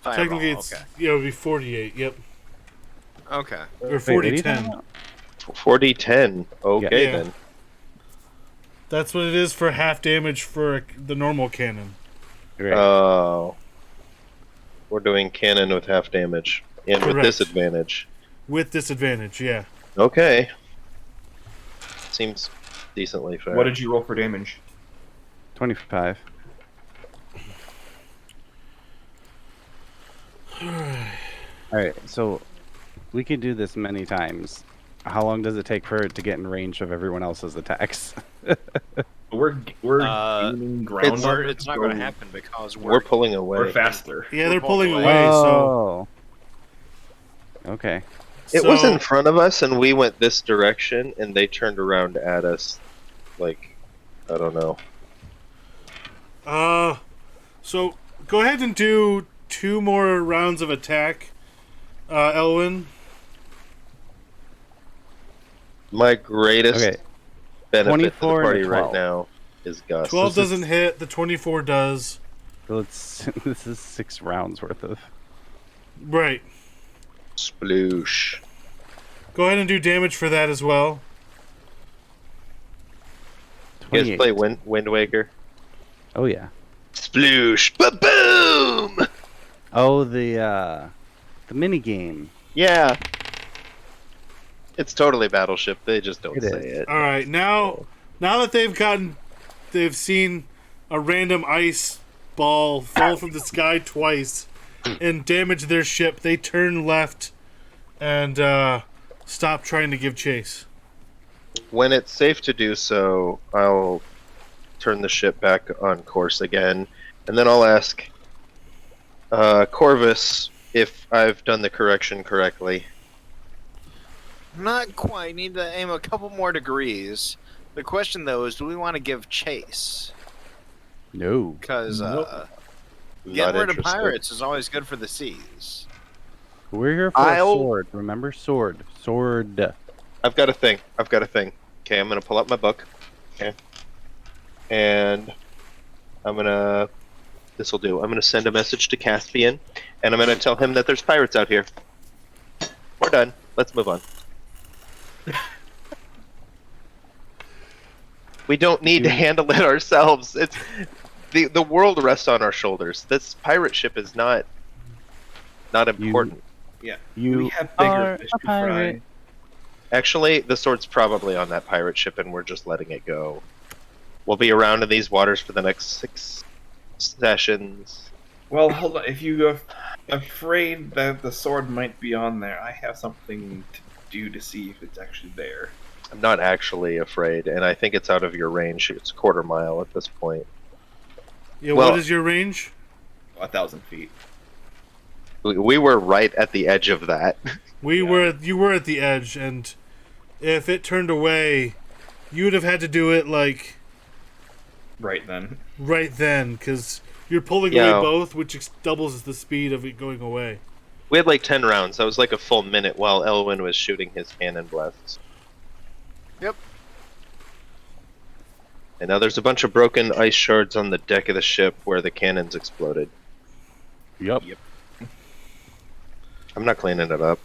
[SPEAKER 1] Technically,
[SPEAKER 6] Fireball,
[SPEAKER 1] it's
[SPEAKER 6] okay.
[SPEAKER 1] yeah, it would be 48. Yep,
[SPEAKER 6] Okay.
[SPEAKER 1] or
[SPEAKER 2] Wait, what are
[SPEAKER 1] 40
[SPEAKER 2] you talking
[SPEAKER 1] 10.
[SPEAKER 2] about?
[SPEAKER 4] 40-10. Okay,
[SPEAKER 1] Yeah.
[SPEAKER 4] then.
[SPEAKER 1] That's what it is for half damage for the normal cannon.
[SPEAKER 2] Right.
[SPEAKER 4] Oh. We're doing cannon with half damage. And with
[SPEAKER 1] Correct.
[SPEAKER 4] disadvantage.
[SPEAKER 1] With disadvantage, yeah.
[SPEAKER 4] Okay. Seems decently fair.
[SPEAKER 5] What did you roll for damage?
[SPEAKER 2] 25. Alright, so we can do this many times. How long does it take for it to get in range of everyone else's attacks?
[SPEAKER 5] We're
[SPEAKER 6] Uh,
[SPEAKER 5] gaining ground. on it,
[SPEAKER 6] It's not
[SPEAKER 5] so
[SPEAKER 6] going to happen because
[SPEAKER 4] We're pulling away.
[SPEAKER 5] We're faster.
[SPEAKER 1] Yeah, they're
[SPEAKER 6] We're
[SPEAKER 1] pulling
[SPEAKER 6] pulling
[SPEAKER 1] away, so
[SPEAKER 2] Oh. Okay.
[SPEAKER 4] It was
[SPEAKER 1] so-
[SPEAKER 4] in front of us, and we went this direction, and they turned around at us. Like, I don't know.
[SPEAKER 1] So go ahead and do 2 more rounds of attack, Elwyn.
[SPEAKER 4] My greatest
[SPEAKER 2] Okay.
[SPEAKER 4] benefit to the
[SPEAKER 2] 24 and a
[SPEAKER 4] party right
[SPEAKER 2] 12.
[SPEAKER 4] now is Gus.
[SPEAKER 1] 12 doesn't hit. The 24 does.
[SPEAKER 2] So this is 6 rounds worth of.
[SPEAKER 1] Right.
[SPEAKER 4] Sploosh.
[SPEAKER 1] Go ahead and do damage for that as well.
[SPEAKER 4] You guys
[SPEAKER 2] 28.
[SPEAKER 4] play Wind Waker?
[SPEAKER 2] Oh yeah.
[SPEAKER 4] Sploosh. Ba-boom!
[SPEAKER 2] Oh, the mini game.
[SPEAKER 4] Yeah. It's totally Battleship. They just don't
[SPEAKER 2] It
[SPEAKER 4] say
[SPEAKER 2] is.
[SPEAKER 4] it.
[SPEAKER 1] All right, now that they've seen a random ice ball fall from the sky twice and damage their ship, they turn left and stop trying to give chase.
[SPEAKER 4] When it's safe to do so, I'll turn the ship back on course again, and then I'll ask Corvus if I've done the correction correctly.
[SPEAKER 6] Not quite. Need to aim a couple more degrees. The question, though, is do we want to give chase?
[SPEAKER 2] No.
[SPEAKER 6] Because
[SPEAKER 4] Not
[SPEAKER 6] getting rid of
[SPEAKER 4] interested.
[SPEAKER 6] pirates is always good for the seas.
[SPEAKER 2] We're here for a sword. Remember, sword. Sword.
[SPEAKER 4] I've got a thing. Okay, I'm gonna pull up my book. Okay. And this'll do. I'm gonna send a message to Caspian, and I'm gonna tell him that there's pirates out here. We're done. Let's move on. We don't need to handle it ourselves. It's the world rests on our shoulders. This pirate ship is not important.
[SPEAKER 5] Yeah.
[SPEAKER 2] You
[SPEAKER 5] we have bigger
[SPEAKER 2] are
[SPEAKER 5] fish
[SPEAKER 2] a
[SPEAKER 5] to fry.
[SPEAKER 2] pirate.
[SPEAKER 4] Actually, the sword's probably on that pirate ship, and we're just letting it go. We'll be around in these waters for the next 6 sessions.
[SPEAKER 5] Well, hold on. If you're afraid that the sword might be on there, I have something to do to see if it's actually there.
[SPEAKER 4] I'm not actually afraid, and I think it's out of your range. It's a quarter mile at this point.
[SPEAKER 1] Yeah,
[SPEAKER 4] Well-
[SPEAKER 1] what is your range?
[SPEAKER 5] 1,000 feet.
[SPEAKER 4] We were right at the edge of that.
[SPEAKER 1] You were at the edge, and if it turned away, you would have had to do it like
[SPEAKER 5] Right then.
[SPEAKER 1] right then, because you're pulling
[SPEAKER 4] Yeah.
[SPEAKER 1] away both, which doubles the speed of it going away.
[SPEAKER 4] We had like 10 rounds. That was like a full minute while Elwyn was shooting his cannon blasts.
[SPEAKER 6] Yep.
[SPEAKER 4] And now there's a bunch of broken ice shards on the deck of the ship where the cannons exploded.
[SPEAKER 2] Yup.
[SPEAKER 4] I'm not cleaning it up.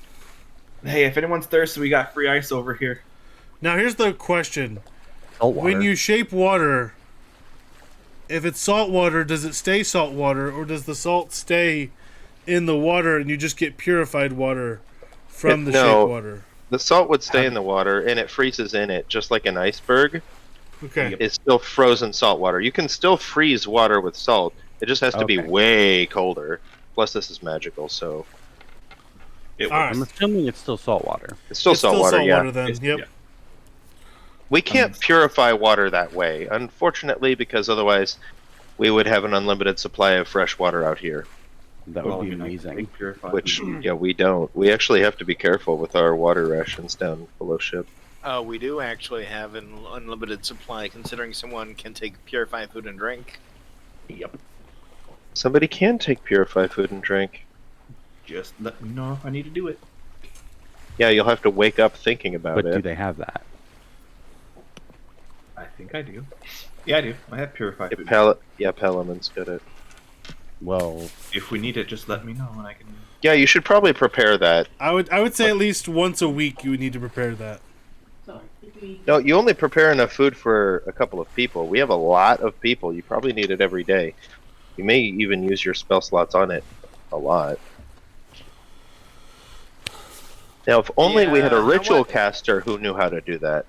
[SPEAKER 5] Hey, if anyone's thirsty, we got free ice over here.
[SPEAKER 1] Now here's the question:
[SPEAKER 2] Salt water.
[SPEAKER 1] when you shape water, if it's salt water, does it stay salt water, or does the salt stay in the water and you just get purified water from the
[SPEAKER 4] No.
[SPEAKER 1] shape water?
[SPEAKER 4] The salt would stay in the water, and it freezes in it, just like an iceberg.
[SPEAKER 1] Okay.
[SPEAKER 4] It's still frozen salt water. You can still freeze water with salt. It just has to be
[SPEAKER 2] Okay.
[SPEAKER 4] way colder. Plus, this is magical, so
[SPEAKER 5] It
[SPEAKER 1] All right.
[SPEAKER 2] I'm assuming it's still salt water.
[SPEAKER 4] it's still
[SPEAKER 1] It's
[SPEAKER 4] salt water.
[SPEAKER 1] salt
[SPEAKER 4] Yeah,
[SPEAKER 1] water then.
[SPEAKER 5] It's-
[SPEAKER 1] Yep.
[SPEAKER 5] yeah.
[SPEAKER 4] we can't purify water that way, unfortunately, because otherwise we would have an unlimited supply of fresh water out here.
[SPEAKER 2] That
[SPEAKER 5] Well,
[SPEAKER 2] would be
[SPEAKER 5] I mean, I can
[SPEAKER 2] amazing.
[SPEAKER 5] make purified
[SPEAKER 4] Which,
[SPEAKER 5] food.
[SPEAKER 4] yeah, we don't. We actually have to be careful with our water rations down below ship.
[SPEAKER 6] We do actually have an unlimited supply, considering someone can take purified food and drink.
[SPEAKER 5] Yep.
[SPEAKER 4] Somebody can take purified food and drink.
[SPEAKER 5] Just let me know if I need to do it.
[SPEAKER 4] Yeah, you'll have to wake up thinking about
[SPEAKER 2] But
[SPEAKER 4] it.
[SPEAKER 2] do they have that?
[SPEAKER 5] I think I do. Yeah, I do. I have purified food.
[SPEAKER 4] Palamon's got it.
[SPEAKER 2] Well,
[SPEAKER 5] If we need it, just let me know and I can.
[SPEAKER 4] Yeah, you should probably prepare that.
[SPEAKER 1] I would say at least once a week you would need to prepare that.
[SPEAKER 4] No, you only prepare enough food for a couple of people. We have a lot of people. You probably need it every day. You may even use your spell slots on it a lot. Now, if only we had a
[SPEAKER 6] Yeah,
[SPEAKER 4] ritual
[SPEAKER 6] what-
[SPEAKER 4] caster who knew how to do that.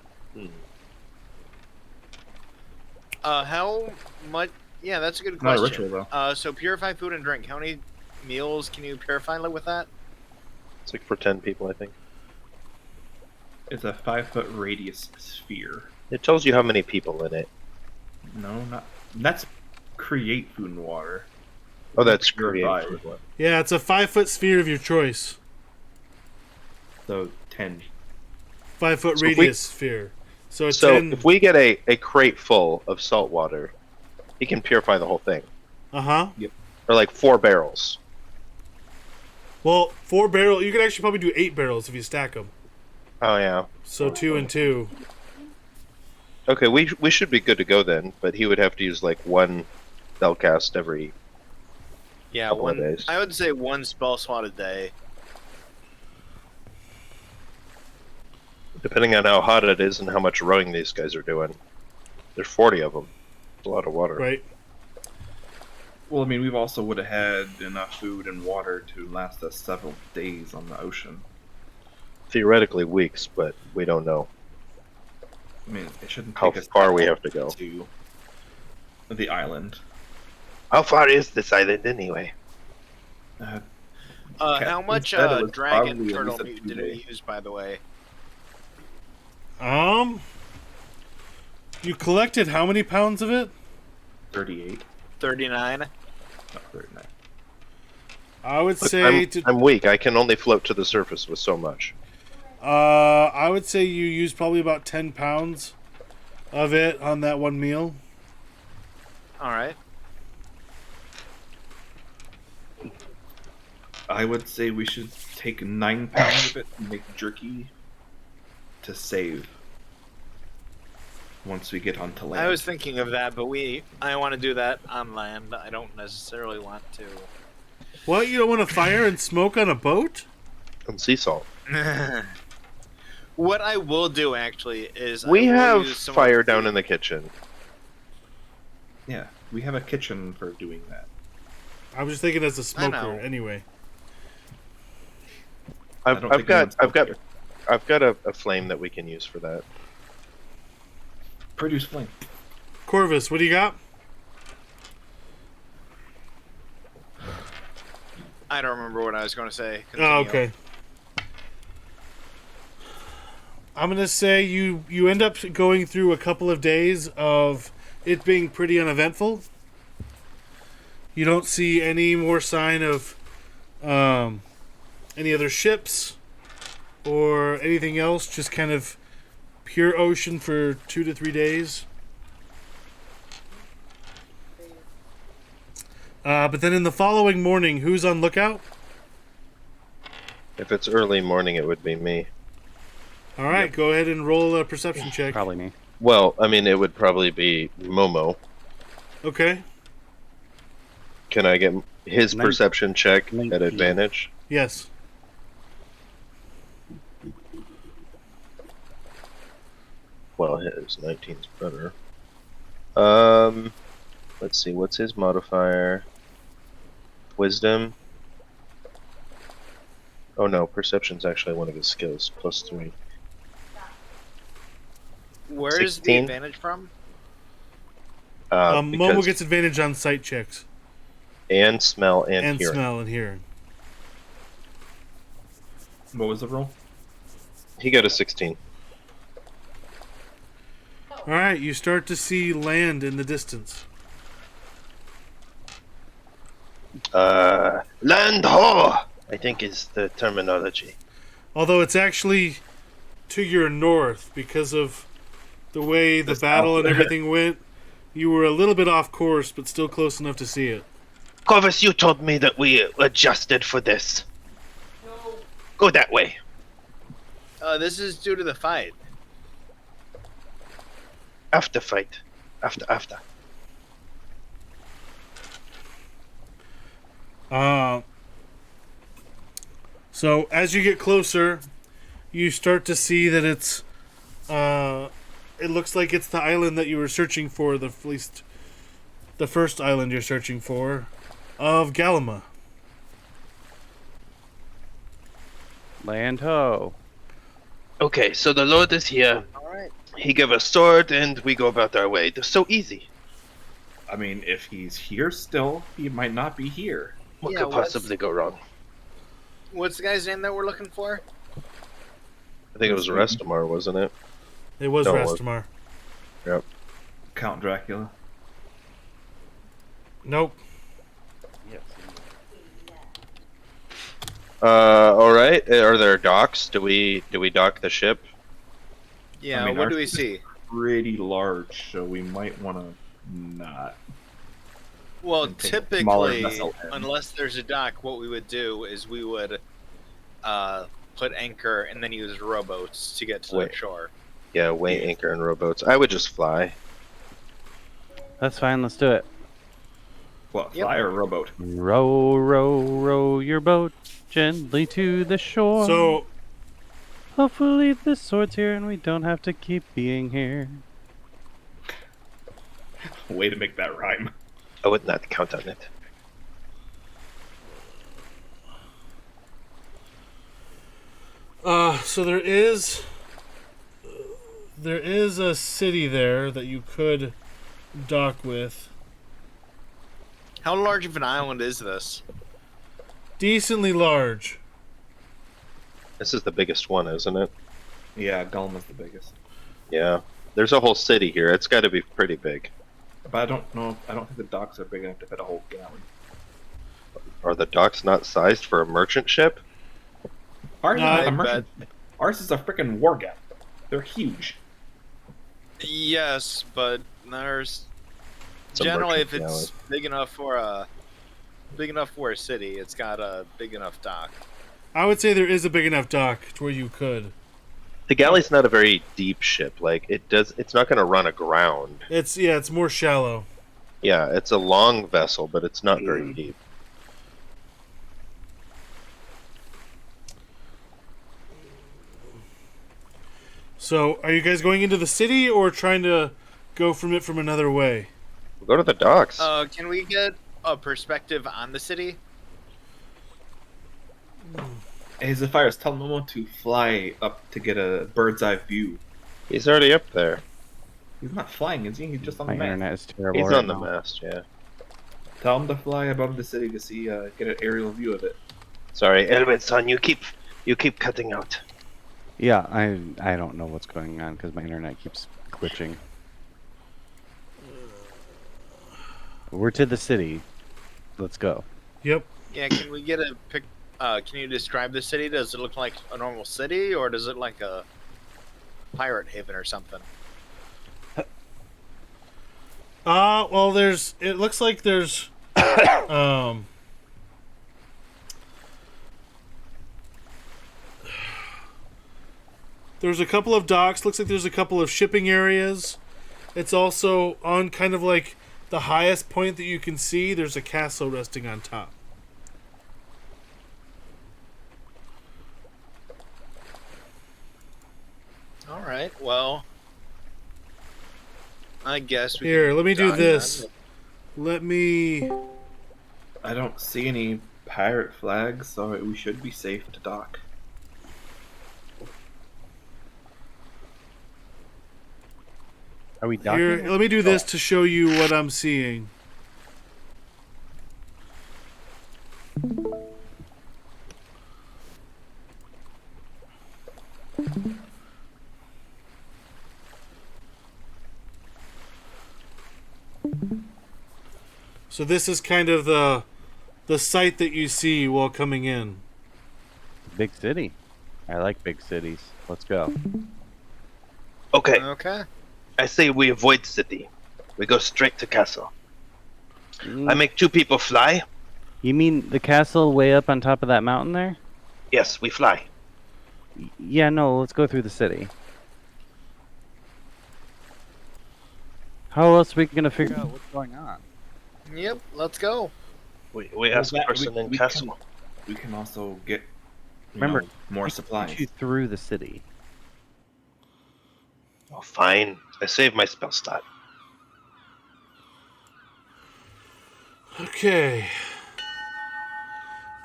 [SPEAKER 6] How much? Yeah, that's a good
[SPEAKER 5] Not a
[SPEAKER 6] question.
[SPEAKER 5] ritual, though.
[SPEAKER 6] So purified food and drink. How many meals can you purify with that?
[SPEAKER 4] It's like for 10 people, I think.
[SPEAKER 5] It's a 5-foot radius sphere.
[SPEAKER 4] It tells you how many people in it.
[SPEAKER 5] No, not. That's create food and water.
[SPEAKER 4] Oh, that's
[SPEAKER 5] Purify.
[SPEAKER 4] creative.
[SPEAKER 1] Yeah, it's a 5-foot sphere of your choice.
[SPEAKER 5] So 10.
[SPEAKER 1] 5-foot
[SPEAKER 4] So if
[SPEAKER 1] radius sphere. So it's
[SPEAKER 4] So
[SPEAKER 1] 10.
[SPEAKER 4] if we get a crate full of salt water, he can purify the whole thing.
[SPEAKER 1] Uh huh.
[SPEAKER 4] Or like 4 barrels.
[SPEAKER 1] Well, 4 barrels. You could actually probably do 8 barrels if you stack them.
[SPEAKER 4] Oh yeah.
[SPEAKER 1] So 2 and 2.
[SPEAKER 4] Okay, we should be good to go then. But he would have to use like 1 spellcast every.
[SPEAKER 6] Yeah,
[SPEAKER 4] Couple of days.
[SPEAKER 6] I would say 1 spell slot a day.
[SPEAKER 4] Depending on how hot it is and how much rowing these guys are doing. There's 40 of them. It's a lot of water.
[SPEAKER 1] Right.
[SPEAKER 5] Well, I mean, we've also would have had enough food and water to last us several days on the ocean.
[SPEAKER 4] Theoretically weeks, but we don't know
[SPEAKER 5] I mean, it shouldn't
[SPEAKER 4] how
[SPEAKER 5] take us
[SPEAKER 4] far
[SPEAKER 5] that
[SPEAKER 4] we
[SPEAKER 5] long
[SPEAKER 4] have to go.
[SPEAKER 5] to the island.
[SPEAKER 4] How far is this island anyway?
[SPEAKER 6] How much
[SPEAKER 5] said it was
[SPEAKER 6] dragon
[SPEAKER 5] probably at
[SPEAKER 6] turtle
[SPEAKER 5] least a
[SPEAKER 6] meat
[SPEAKER 5] 2
[SPEAKER 6] did
[SPEAKER 5] day.
[SPEAKER 6] we use, by the way?
[SPEAKER 1] You collected how many pounds of it?
[SPEAKER 5] 38.
[SPEAKER 6] 39.
[SPEAKER 5] Not 39.
[SPEAKER 1] I would
[SPEAKER 4] Look,
[SPEAKER 1] say
[SPEAKER 4] I'm weak. I can only float to the surface with so much.
[SPEAKER 1] I would say you used probably about 10 pounds of it on that one meal.
[SPEAKER 6] All right.
[SPEAKER 5] I would say we should take 9 pounds of it and make jerky to save once we get onto land.
[SPEAKER 6] I was thinking of that, but I want to do that on land. I don't necessarily want
[SPEAKER 1] What? You don't want to fire and smoke on a boat?
[SPEAKER 4] And sea salt.
[SPEAKER 6] to. What I will do actually is
[SPEAKER 4] We
[SPEAKER 6] I will
[SPEAKER 4] have
[SPEAKER 6] use some
[SPEAKER 4] fire
[SPEAKER 6] of the-
[SPEAKER 4] down in the kitchen.
[SPEAKER 5] Yeah, we have a kitchen for doing that.
[SPEAKER 1] I was just thinking as a
[SPEAKER 6] I
[SPEAKER 1] smoker,
[SPEAKER 6] know.
[SPEAKER 1] anyway.
[SPEAKER 5] I don't
[SPEAKER 4] I've
[SPEAKER 5] think
[SPEAKER 4] got
[SPEAKER 5] anyone's
[SPEAKER 4] I've got a flame that we can use for that.
[SPEAKER 5] Produce flame.
[SPEAKER 1] Corvus, what do you got?
[SPEAKER 6] I don't remember what I was going to say.
[SPEAKER 1] Oh,
[SPEAKER 6] Continue.
[SPEAKER 1] okay. I'm gonna say you end up going through a couple of days of it being pretty uneventful. You don't see any more sign of any other ships or anything else. Just kind of pure ocean for 2 to 3 days. But then in the following morning, who's on lookout?
[SPEAKER 4] If it's early morning, it would be me.
[SPEAKER 1] All right, go ahead and roll a perception check.
[SPEAKER 2] Probably me.
[SPEAKER 4] Well, I mean, it would probably be Momo.
[SPEAKER 1] Okay.
[SPEAKER 4] Can I get his
[SPEAKER 2] Nin-
[SPEAKER 4] perception check
[SPEAKER 2] 19.
[SPEAKER 4] at advantage?
[SPEAKER 1] Yes.
[SPEAKER 4] Well, his 19's better. Let's see, what's his modifier? Wisdom? Oh no, perception's actually one of his skills, +3.
[SPEAKER 6] Where is the
[SPEAKER 4] 16?
[SPEAKER 6] advantage from?
[SPEAKER 1] Momo
[SPEAKER 4] Because-
[SPEAKER 1] gets advantage on sight checks
[SPEAKER 4] and smell and,
[SPEAKER 1] and
[SPEAKER 4] hearing.
[SPEAKER 1] smell and hearing.
[SPEAKER 5] What was the roll?
[SPEAKER 4] He got a 16.
[SPEAKER 1] All right, you start to see land in the distance.
[SPEAKER 4] Land ho! I think is the terminology.
[SPEAKER 1] Although it's actually to your north because of the way the
[SPEAKER 5] Just
[SPEAKER 1] battle
[SPEAKER 5] out
[SPEAKER 1] and
[SPEAKER 5] there.
[SPEAKER 1] everything went. You were a little bit off course, but still close enough to see it.
[SPEAKER 4] Corvus, you told me that we adjusted for this. Go that way.
[SPEAKER 6] This is due to the fight.
[SPEAKER 4] After fight. After.
[SPEAKER 1] So as you get closer, you start to see that it's. It looks like it's the island that you were searching for. At least the first island you're searching for, of Galima.
[SPEAKER 2] Land ho.
[SPEAKER 4] Okay, so the Lord is here.
[SPEAKER 6] All right.
[SPEAKER 4] He gave us sword and we go about our way. They're so easy.
[SPEAKER 5] I mean, if he's here still, he might not be here.
[SPEAKER 4] What
[SPEAKER 6] Yeah,
[SPEAKER 4] could possibly go wrong?
[SPEAKER 6] What's the guy's name that we're looking for?
[SPEAKER 4] I think it was Restamar, wasn't it?
[SPEAKER 1] It was
[SPEAKER 4] No, it wasn't.
[SPEAKER 1] Rastamar.
[SPEAKER 4] Yep.
[SPEAKER 5] Count Dracula.
[SPEAKER 1] Nope.
[SPEAKER 2] Yes.
[SPEAKER 4] Alright. Are there docks? Do we dock the ship?
[SPEAKER 6] Yeah.
[SPEAKER 5] I mean,
[SPEAKER 6] what
[SPEAKER 5] our-
[SPEAKER 6] do we see?
[SPEAKER 5] Pretty large, so we might want to not.
[SPEAKER 6] Well,
[SPEAKER 5] And take a smaller
[SPEAKER 6] typically,
[SPEAKER 5] vessel in.
[SPEAKER 6] unless there's a dock, what we would do is we would put anchor and then use rowboats to get to the
[SPEAKER 4] Wait.
[SPEAKER 6] shore.
[SPEAKER 4] Yeah, weigh anchor and rowboats. I would just fly.
[SPEAKER 2] That's fine. Let's do it.
[SPEAKER 5] What,
[SPEAKER 6] Yep.
[SPEAKER 5] fly or rowboat?
[SPEAKER 2] Row, row, row your boat gently to the shore.
[SPEAKER 1] So
[SPEAKER 2] Hopefully the sword's here and we don't have to keep being here.
[SPEAKER 5] Way to make that rhyme.
[SPEAKER 4] I would not count on it.
[SPEAKER 1] so there is a city there that you could dock with.
[SPEAKER 6] How large of an island is this?
[SPEAKER 1] Decently large.
[SPEAKER 4] This is the biggest one, isn't it?
[SPEAKER 5] Yeah, Gulm is the biggest.
[SPEAKER 4] Yeah. There's a whole city here. It's got to be pretty big.
[SPEAKER 5] But I don't know. I don't think the docks are big enough to fit a whole galley.
[SPEAKER 4] Are the docks not sized for a merchant ship?
[SPEAKER 5] Ours is
[SPEAKER 1] No,
[SPEAKER 5] not
[SPEAKER 6] I
[SPEAKER 5] a merchant. Ours is a freaking war galley. They're huge.
[SPEAKER 6] Yes, but there's
[SPEAKER 4] It's a
[SPEAKER 6] generally if
[SPEAKER 4] merchant
[SPEAKER 6] it's big enough for a city, it's got a big enough dock.
[SPEAKER 1] I would say there is a big enough dock to where you could.
[SPEAKER 4] The galley's not a very deep ship. Like it's not going to run aground.
[SPEAKER 1] It's more shallow.
[SPEAKER 4] Yeah, it's a long vessel, but it's not very deep.
[SPEAKER 1] So, are you guys going into the city or trying to go from it from another way?
[SPEAKER 4] We'll go to the docks.
[SPEAKER 6] Can we get a perspective on the city?
[SPEAKER 5] Hey, Zephyrs, tell Momo to fly up to get a bird's eye view.
[SPEAKER 4] He's already up there.
[SPEAKER 5] He's not flying, is he? He's just on
[SPEAKER 2] My
[SPEAKER 5] the mast.
[SPEAKER 2] internet is terrible.
[SPEAKER 4] He's
[SPEAKER 2] right
[SPEAKER 4] on the
[SPEAKER 2] now.
[SPEAKER 4] mast, yeah.
[SPEAKER 5] Tell him to fly above the city to see, get an aerial view of it.
[SPEAKER 4] Sorry, Elwin, son, you keep cutting out.
[SPEAKER 2] Yeah, I don't know what's going on because my internet keeps glitching. We're to the city. Let's go.
[SPEAKER 1] Yep.
[SPEAKER 6] Yeah, can we get a pic? Can you describe the city? Does it look like a normal city, or does it like a pirate haven or something?
[SPEAKER 1] Well, it looks like there's, there's a couple of docks. Looks like there's a couple of shipping areas. It's also on kind of like the highest point that you can see. There's a castle resting on top.
[SPEAKER 6] All right. Well, I guess we
[SPEAKER 1] Here,
[SPEAKER 6] can
[SPEAKER 1] let me do
[SPEAKER 6] dock
[SPEAKER 1] this.
[SPEAKER 6] that.
[SPEAKER 1] Let me.
[SPEAKER 5] I don't see any pirate flags, so we should be safe to dock.
[SPEAKER 2] Are we docking?
[SPEAKER 1] Here, let me do this to show you what I'm seeing. So this is kind of the sight that you see while coming in.
[SPEAKER 2] Big city. I like big cities. Let's go.
[SPEAKER 4] Okay,
[SPEAKER 6] Okay.
[SPEAKER 4] I say we avoid city. We go straight to castle. I make 2 people fly.
[SPEAKER 2] You mean the castle way up on top of that mountain there?
[SPEAKER 4] Yes, we fly.
[SPEAKER 2] Yeah, no, let's go through the city. How else are we gonna figure out what's going on?
[SPEAKER 6] Yep. Let's go.
[SPEAKER 4] We ask
[SPEAKER 5] Well, that-
[SPEAKER 4] person
[SPEAKER 5] we-
[SPEAKER 4] in
[SPEAKER 5] we
[SPEAKER 4] castle.
[SPEAKER 5] We can also get,
[SPEAKER 2] Remember,
[SPEAKER 5] more
[SPEAKER 2] Get
[SPEAKER 5] supplies.
[SPEAKER 2] you through the city.
[SPEAKER 4] Oh, fine. I save my spell slot.
[SPEAKER 1] Okay.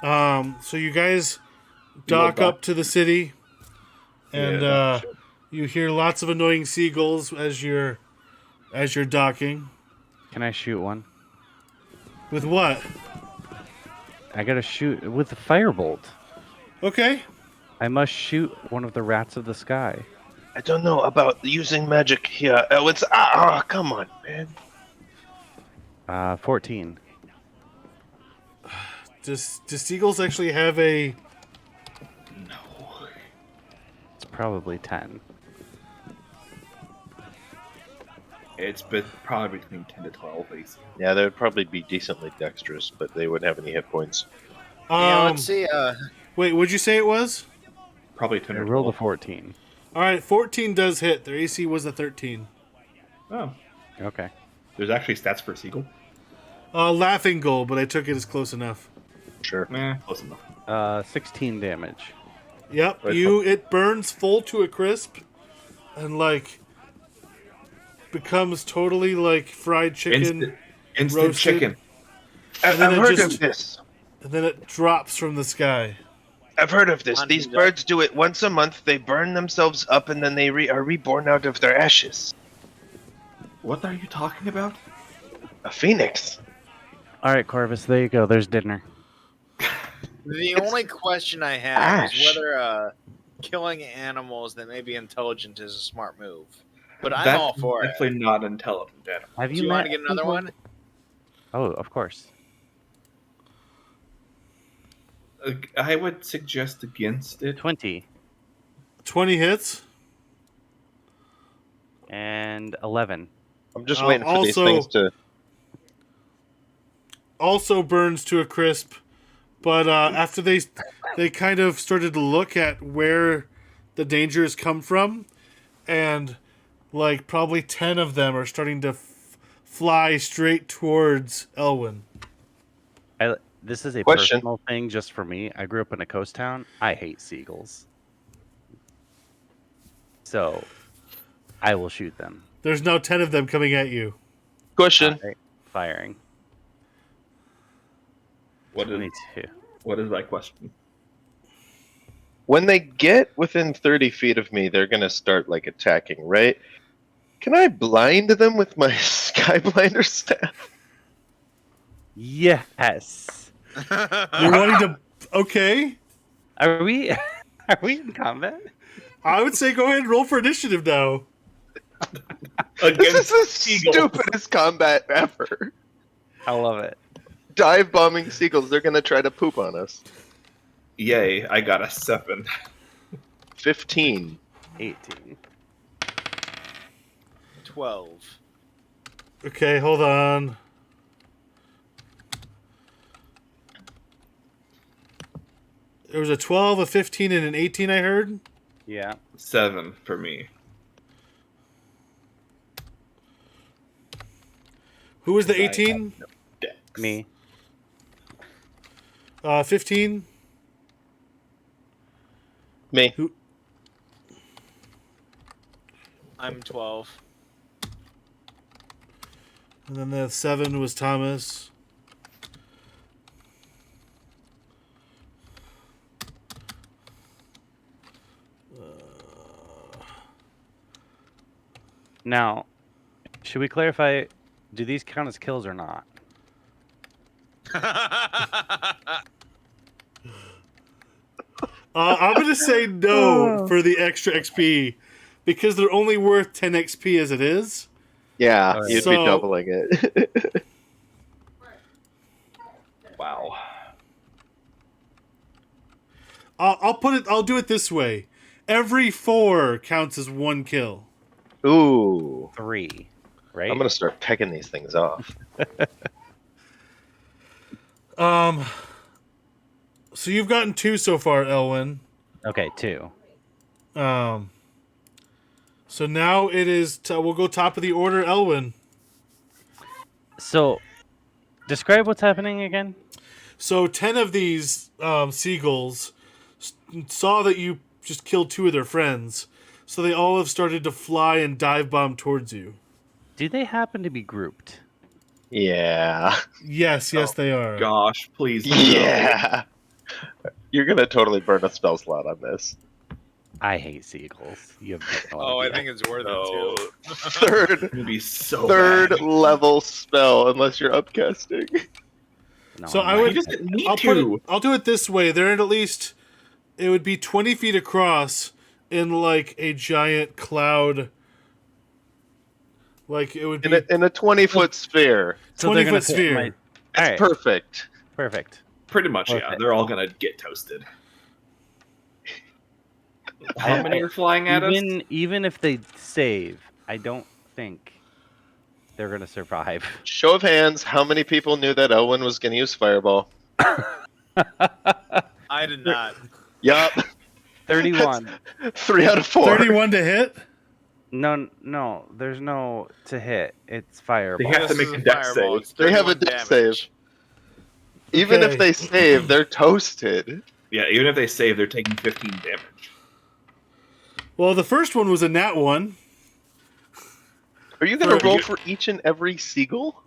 [SPEAKER 1] So you guys
[SPEAKER 5] will
[SPEAKER 1] dock
[SPEAKER 5] dock.
[SPEAKER 1] up to the city, and
[SPEAKER 5] Yeah,
[SPEAKER 1] you hear lots of annoying seagulls as you're docking.
[SPEAKER 2] Can I shoot one?
[SPEAKER 1] With what?
[SPEAKER 2] I gotta shoot with the firebolt.
[SPEAKER 1] Okay.
[SPEAKER 2] I must shoot one of the rats of the sky.
[SPEAKER 4] I don't know about using magic here. It's come on, man.
[SPEAKER 2] 14.
[SPEAKER 1] Do seagulls actually have a?
[SPEAKER 2] It's probably 10.
[SPEAKER 5] It's probably between 10 to 12 AC.
[SPEAKER 4] Yeah, they would probably be decently dexterous, but they wouldn't have any hit points.
[SPEAKER 6] Yeah, let's see.
[SPEAKER 1] Wait, what'd you say it was?
[SPEAKER 5] Probably 10
[SPEAKER 2] I
[SPEAKER 5] or
[SPEAKER 2] rolled a
[SPEAKER 5] 12.
[SPEAKER 2] 14.
[SPEAKER 1] All right, 14 does hit. Their AC was a 13.
[SPEAKER 5] Oh,
[SPEAKER 2] Okay.
[SPEAKER 5] there's actually stats for Seagull.
[SPEAKER 1] Laughing goal, but I took it as close enough.
[SPEAKER 4] Sure.
[SPEAKER 5] Close enough.
[SPEAKER 2] 16 damage.
[SPEAKER 1] Yep,
[SPEAKER 5] Right.
[SPEAKER 1] it burns full to a crisp, and like becomes totally like fried chicken,
[SPEAKER 5] Instant
[SPEAKER 1] roasted.
[SPEAKER 5] chicken.
[SPEAKER 1] And then
[SPEAKER 4] I've
[SPEAKER 1] it
[SPEAKER 4] heard
[SPEAKER 1] just-
[SPEAKER 4] of this.
[SPEAKER 1] and then it drops from the sky.
[SPEAKER 4] I've heard of this.
[SPEAKER 6] On
[SPEAKER 4] These
[SPEAKER 6] to the-
[SPEAKER 4] birds do it once a month. They burn themselves up, and then they are reborn out of their ashes.
[SPEAKER 5] What are you talking about?
[SPEAKER 4] A phoenix.
[SPEAKER 2] All right, Corvus, there you go. There's dinner.
[SPEAKER 6] The
[SPEAKER 4] It's
[SPEAKER 6] only question I have
[SPEAKER 4] ash.
[SPEAKER 6] is whether killing animals that may be intelligent is a smart move. But I'm
[SPEAKER 5] That's
[SPEAKER 6] all for it.
[SPEAKER 5] definitely not intelligent animal.
[SPEAKER 2] Have
[SPEAKER 6] Do
[SPEAKER 2] you
[SPEAKER 6] you
[SPEAKER 2] met
[SPEAKER 6] want to get another
[SPEAKER 2] people-
[SPEAKER 6] one?
[SPEAKER 2] Oh, of course.
[SPEAKER 5] I would suggest against it.
[SPEAKER 2] 20
[SPEAKER 1] 20 hits.
[SPEAKER 2] and 11.
[SPEAKER 4] I'm just
[SPEAKER 1] Uh,
[SPEAKER 4] waiting for these
[SPEAKER 1] also-
[SPEAKER 4] things to.
[SPEAKER 1] Also burns to a crisp, but after they kind of started to look at where the dangers come from, and like probably 10 of them are starting to fly straight towards Elwyn.
[SPEAKER 2] This is a
[SPEAKER 4] Question.
[SPEAKER 2] personal thing just for me. I grew up in a coast town. I hate seagulls. So, I will shoot them.
[SPEAKER 1] There's now 10 of them coming at you.
[SPEAKER 4] Question.
[SPEAKER 2] Alright, firing.
[SPEAKER 5] What is
[SPEAKER 2] 22.
[SPEAKER 5] that question?
[SPEAKER 4] When they get within 30 feet of me, they're gonna start like attacking, right? Can I blind them with my Skyblinder staff?
[SPEAKER 2] Yes.
[SPEAKER 1] You're wanting to... Okay.
[SPEAKER 2] Are we are we in combat?
[SPEAKER 1] I would say go ahead and roll for initiative now.
[SPEAKER 4] This is the
[SPEAKER 5] seagulls.
[SPEAKER 4] stupidest combat ever.
[SPEAKER 2] I love it.
[SPEAKER 4] Dive bombing seagulls, they're gonna try to poop on us.
[SPEAKER 5] Yay, I got a 7.
[SPEAKER 4] 15.
[SPEAKER 2] 18.
[SPEAKER 6] 12.
[SPEAKER 1] Okay, hold on. There was a 12, a 15, and an 18 I heard.
[SPEAKER 2] Yeah.
[SPEAKER 5] 7 for me.
[SPEAKER 1] Who was the
[SPEAKER 5] I have
[SPEAKER 1] 18?
[SPEAKER 5] no dex.
[SPEAKER 2] Me.
[SPEAKER 1] 15?
[SPEAKER 4] Me.
[SPEAKER 6] I'm 12.
[SPEAKER 1] And then the 7 was Thomas.
[SPEAKER 2] Now, should we clarify, do these count as kills or not?
[SPEAKER 1] I'm going to say no for the extra XP because they're only worth 10 XP as it is.
[SPEAKER 4] Yeah,
[SPEAKER 2] Alright.
[SPEAKER 4] you'd be
[SPEAKER 1] So-
[SPEAKER 4] doubling it.
[SPEAKER 5] Wow.
[SPEAKER 1] I'll do it this way. Every 4 counts as 1 kill.
[SPEAKER 4] Ooh.
[SPEAKER 2] 3, right?
[SPEAKER 4] I'm gonna start pecking these things off.
[SPEAKER 1] So you've gotten 2 so far, Elwyn.
[SPEAKER 2] Okay, 2.
[SPEAKER 1] So now it is. We'll go top of the order, Elwyn.
[SPEAKER 2] So, describe what's happening again.
[SPEAKER 1] So 10 of these seagulls saw that you just killed 2 of their friends, so they all have started to fly and dive bomb towards you.
[SPEAKER 2] Do they happen to be grouped?
[SPEAKER 4] Yeah.
[SPEAKER 1] Yes, they are.
[SPEAKER 5] Gosh, please. no.
[SPEAKER 4] Yeah. You're gonna totally burn a spell slot on this.
[SPEAKER 2] I hate seagulls. You have no
[SPEAKER 6] Oh, I
[SPEAKER 2] idea.
[SPEAKER 6] think it's worth
[SPEAKER 5] No.
[SPEAKER 6] it too.
[SPEAKER 4] Third
[SPEAKER 5] It's gonna be so
[SPEAKER 4] third
[SPEAKER 5] bad.
[SPEAKER 4] level spell unless you're upcasting.
[SPEAKER 2] No,
[SPEAKER 1] So
[SPEAKER 2] I'm
[SPEAKER 1] I
[SPEAKER 2] not.
[SPEAKER 1] would.
[SPEAKER 5] You just need
[SPEAKER 1] I'll
[SPEAKER 5] to.
[SPEAKER 1] I'll do it this way. They're at least. It would be 20 feet across in like a giant cloud. Like it would be
[SPEAKER 4] In a 20-foot sphere.
[SPEAKER 2] So they're gonna
[SPEAKER 1] 20-foot
[SPEAKER 2] fit
[SPEAKER 1] sphere.
[SPEAKER 2] my-
[SPEAKER 4] It's
[SPEAKER 2] All right,
[SPEAKER 4] perfect.
[SPEAKER 2] perfect.
[SPEAKER 5] Pretty much, yeah.
[SPEAKER 2] Okay.
[SPEAKER 5] They're all gonna get toasted. How
[SPEAKER 2] I-
[SPEAKER 5] many are flying at us?
[SPEAKER 2] Even if they save, I don't think they're gonna survive.
[SPEAKER 4] Show of hands, how many people knew that Elwyn was going to use Fireball?
[SPEAKER 6] I did not.
[SPEAKER 4] Yup.
[SPEAKER 2] 31.
[SPEAKER 4] 3 out of 4.
[SPEAKER 1] 31 to hit.
[SPEAKER 2] No, there's no to hit. It's
[SPEAKER 5] They
[SPEAKER 2] fireball.
[SPEAKER 5] have to
[SPEAKER 6] This
[SPEAKER 5] make
[SPEAKER 6] is
[SPEAKER 5] a dex
[SPEAKER 6] fireball.
[SPEAKER 5] save.
[SPEAKER 6] It's
[SPEAKER 4] They have a
[SPEAKER 6] 31
[SPEAKER 4] dex
[SPEAKER 6] damage.
[SPEAKER 4] save. Even
[SPEAKER 1] Okay.
[SPEAKER 4] if they save, they're toasted.
[SPEAKER 5] Yeah, even if they save, they're taking 15 damage.
[SPEAKER 1] Well, the first one was a nat 1.
[SPEAKER 4] Are you going to
[SPEAKER 5] For-
[SPEAKER 4] roll
[SPEAKER 5] you-
[SPEAKER 4] for each and every seagull?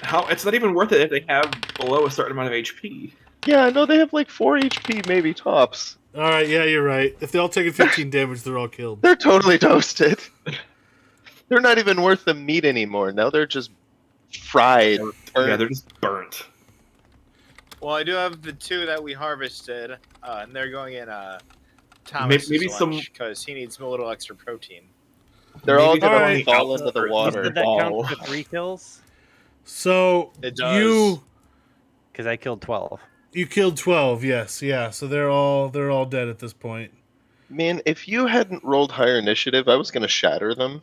[SPEAKER 5] How? It's not even worth it if they have below a certain amount of HP.
[SPEAKER 4] Yeah, no, they have like 4 HP, maybe tops.
[SPEAKER 1] All right, yeah, you're right. If they all take 15 damage, they're all killed.
[SPEAKER 4] They're totally toasted. They're not even worth the meat anymore. Now they're just fried.
[SPEAKER 5] Yeah, they're just burnt.
[SPEAKER 6] Well, I do have the 2 that we harvested, and they're going in Thomas's
[SPEAKER 5] Maybe some-
[SPEAKER 6] lunch because he needs a little extra protein.
[SPEAKER 4] They're all
[SPEAKER 5] Maybe
[SPEAKER 4] going
[SPEAKER 1] they're
[SPEAKER 4] to fall
[SPEAKER 5] on the
[SPEAKER 4] into the
[SPEAKER 5] outside.
[SPEAKER 4] water.
[SPEAKER 2] Did that count for 3 kills?
[SPEAKER 1] So
[SPEAKER 6] It does.
[SPEAKER 2] Because I killed 12.
[SPEAKER 1] you killed 12, yes, yeah. So they're all dead at this point.
[SPEAKER 4] Man, if you hadn't rolled higher initiative, I was going to shatter them.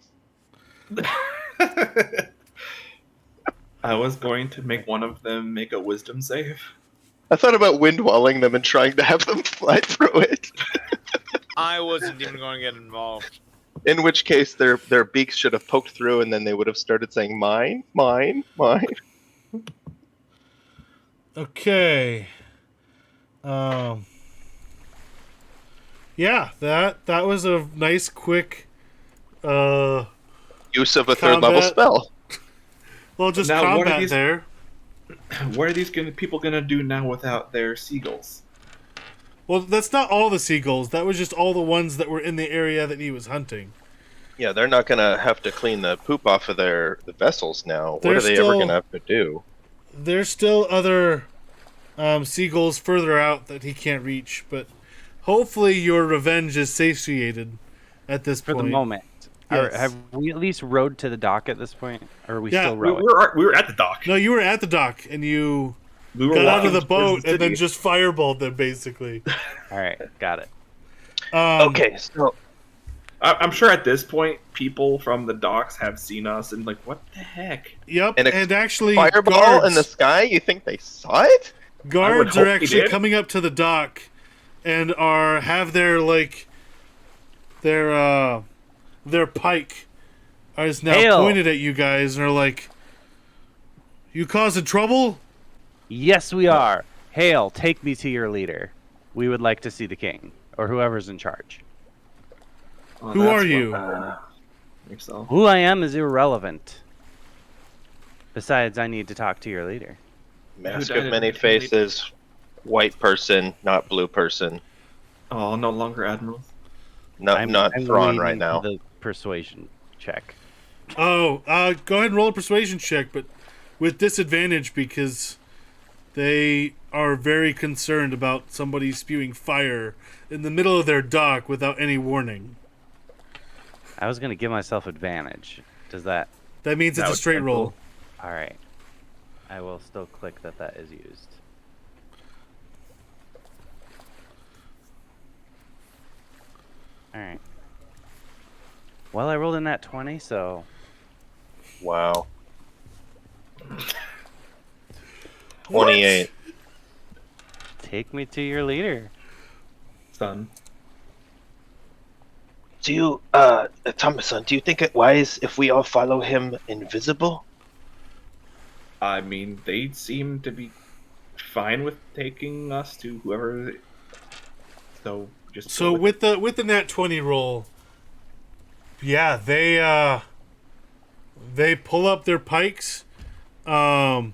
[SPEAKER 5] I was going to make one of them make a wisdom save.
[SPEAKER 4] I thought about windwalling them and trying to have them fly through it.
[SPEAKER 6] I wasn't even going to get involved.
[SPEAKER 4] In which case, their beaks should have poked through, and then they would have started saying, "Mine, mine, mine."
[SPEAKER 1] Okay. Yeah, that was a nice quick
[SPEAKER 4] Use of a third level
[SPEAKER 1] Combat.
[SPEAKER 4] spell.
[SPEAKER 1] well just
[SPEAKER 5] Now, what are
[SPEAKER 1] combat
[SPEAKER 5] these-
[SPEAKER 1] there.
[SPEAKER 5] What are these people gonna do now without their seagulls?
[SPEAKER 1] Well, that's not all the seagulls. That was just all the ones that were in the area that he was hunting.
[SPEAKER 4] Yeah, they're not gonna have to clean the poop off of the vessels now. What are
[SPEAKER 1] They're
[SPEAKER 4] they ever
[SPEAKER 1] still-
[SPEAKER 4] gonna have to do?
[SPEAKER 1] There's still other seagulls further out that he can't reach, but hopefully your revenge is satiated at this
[SPEAKER 2] For
[SPEAKER 1] point.
[SPEAKER 2] the moment.
[SPEAKER 1] Yes.
[SPEAKER 2] Have we at least rowed to the dock at this point? Or are we
[SPEAKER 1] Yeah,
[SPEAKER 2] still
[SPEAKER 5] We
[SPEAKER 2] rowing?
[SPEAKER 5] were at the dock.
[SPEAKER 1] No, you were at the dock and you
[SPEAKER 5] We were
[SPEAKER 1] got out
[SPEAKER 5] walking
[SPEAKER 1] of the
[SPEAKER 5] towards
[SPEAKER 1] boat and then
[SPEAKER 5] city.
[SPEAKER 1] just fireballed them, basically.
[SPEAKER 2] Alright, got it.
[SPEAKER 4] Okay, so
[SPEAKER 5] I'm sure at this point, people from the docks have seen us and like, what the heck?
[SPEAKER 1] Yep,
[SPEAKER 4] And
[SPEAKER 1] and,
[SPEAKER 4] a
[SPEAKER 1] actually,
[SPEAKER 4] fireball
[SPEAKER 1] guards,
[SPEAKER 4] in the sky. You think they saw it?
[SPEAKER 1] guards
[SPEAKER 5] hope
[SPEAKER 1] are
[SPEAKER 5] he
[SPEAKER 1] actually
[SPEAKER 5] did.
[SPEAKER 1] coming up to the dock and have their pike is now
[SPEAKER 2] Hail.
[SPEAKER 1] pointed at you guys and are like, "You causing trouble?"
[SPEAKER 2] Yes, we are. Hail, take me to your leader. We would like to see the king, or whoever's in charge.
[SPEAKER 5] Oh,
[SPEAKER 1] Who
[SPEAKER 5] that's
[SPEAKER 1] are
[SPEAKER 5] what-
[SPEAKER 1] you?
[SPEAKER 5] think so.
[SPEAKER 2] Who I am is irrelevant. Besides, I need to talk to your leader.
[SPEAKER 4] Mask
[SPEAKER 5] died
[SPEAKER 4] of
[SPEAKER 5] in
[SPEAKER 4] many
[SPEAKER 5] 1980?
[SPEAKER 4] faces, white person, not blue person.
[SPEAKER 5] Oh, no longer admirals.
[SPEAKER 4] Not Thrawn
[SPEAKER 2] leading
[SPEAKER 4] right now.
[SPEAKER 2] The persuasion check.
[SPEAKER 1] Oh, go ahead and roll a persuasion check, but with disadvantage because they are very concerned about somebody spewing fire in the middle of their dock without any warning.
[SPEAKER 2] I was gonna give myself advantage. Does that?
[SPEAKER 1] That means
[SPEAKER 5] That
[SPEAKER 1] it's a
[SPEAKER 5] would
[SPEAKER 1] straight
[SPEAKER 5] cancel.
[SPEAKER 1] roll.
[SPEAKER 2] All right. I will still click that is used. All right. Well, I rolled in that 20, so
[SPEAKER 4] Wow. 28.
[SPEAKER 2] take me to your leader.
[SPEAKER 5] Son.
[SPEAKER 4] Do you, Thomason, do you think it wise if we all follow him invisible?
[SPEAKER 5] I mean, they seem to be fine with taking us to whoever. So just.
[SPEAKER 1] So
[SPEAKER 5] go
[SPEAKER 1] with the nat 20 roll, yeah, they pull up their pikes, and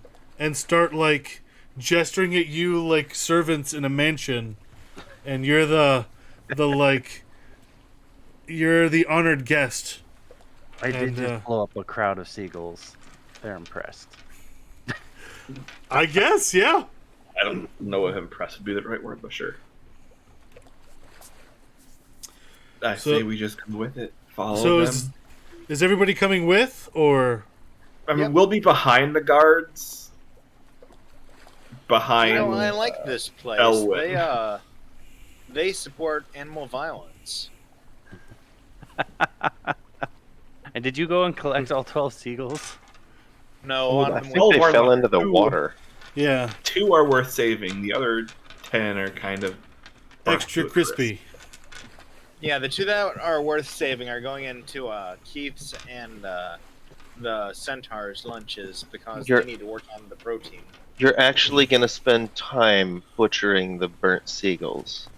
[SPEAKER 1] start like gesturing at you like servants in a mansion, and you're the you're the honored guest.
[SPEAKER 2] I did
[SPEAKER 1] And,
[SPEAKER 2] just blow up a crowd of seagulls. They're impressed.
[SPEAKER 1] I guess, yeah.
[SPEAKER 5] I don't know if impressed would be the right word, but sure. I
[SPEAKER 1] So-
[SPEAKER 5] say we just go with it. Follow
[SPEAKER 1] So
[SPEAKER 5] them.
[SPEAKER 1] is everybody coming with, or
[SPEAKER 5] I mean,
[SPEAKER 6] Yep.
[SPEAKER 5] we'll be behind the guards. Behind.
[SPEAKER 6] You know, I like this place.
[SPEAKER 5] Elwyn.
[SPEAKER 6] They support animal violence.
[SPEAKER 2] And did you go and collect all 12 seagulls?
[SPEAKER 6] No,
[SPEAKER 4] Oh,
[SPEAKER 6] on
[SPEAKER 4] I
[SPEAKER 6] the
[SPEAKER 4] think they
[SPEAKER 5] Armoire
[SPEAKER 4] fell into the
[SPEAKER 5] 2.
[SPEAKER 4] water.
[SPEAKER 1] Yeah,
[SPEAKER 5] 2 are worth saving. The other 10 are kind of
[SPEAKER 1] extra
[SPEAKER 5] burnt to a crisp.
[SPEAKER 1] crispy.
[SPEAKER 6] Yeah, the 2 that are worth saving are going into Keith's and the Centaur's lunches because
[SPEAKER 4] You're-
[SPEAKER 6] they need to work on the protein.
[SPEAKER 4] You're actually gonna spend time butchering the burnt seagulls.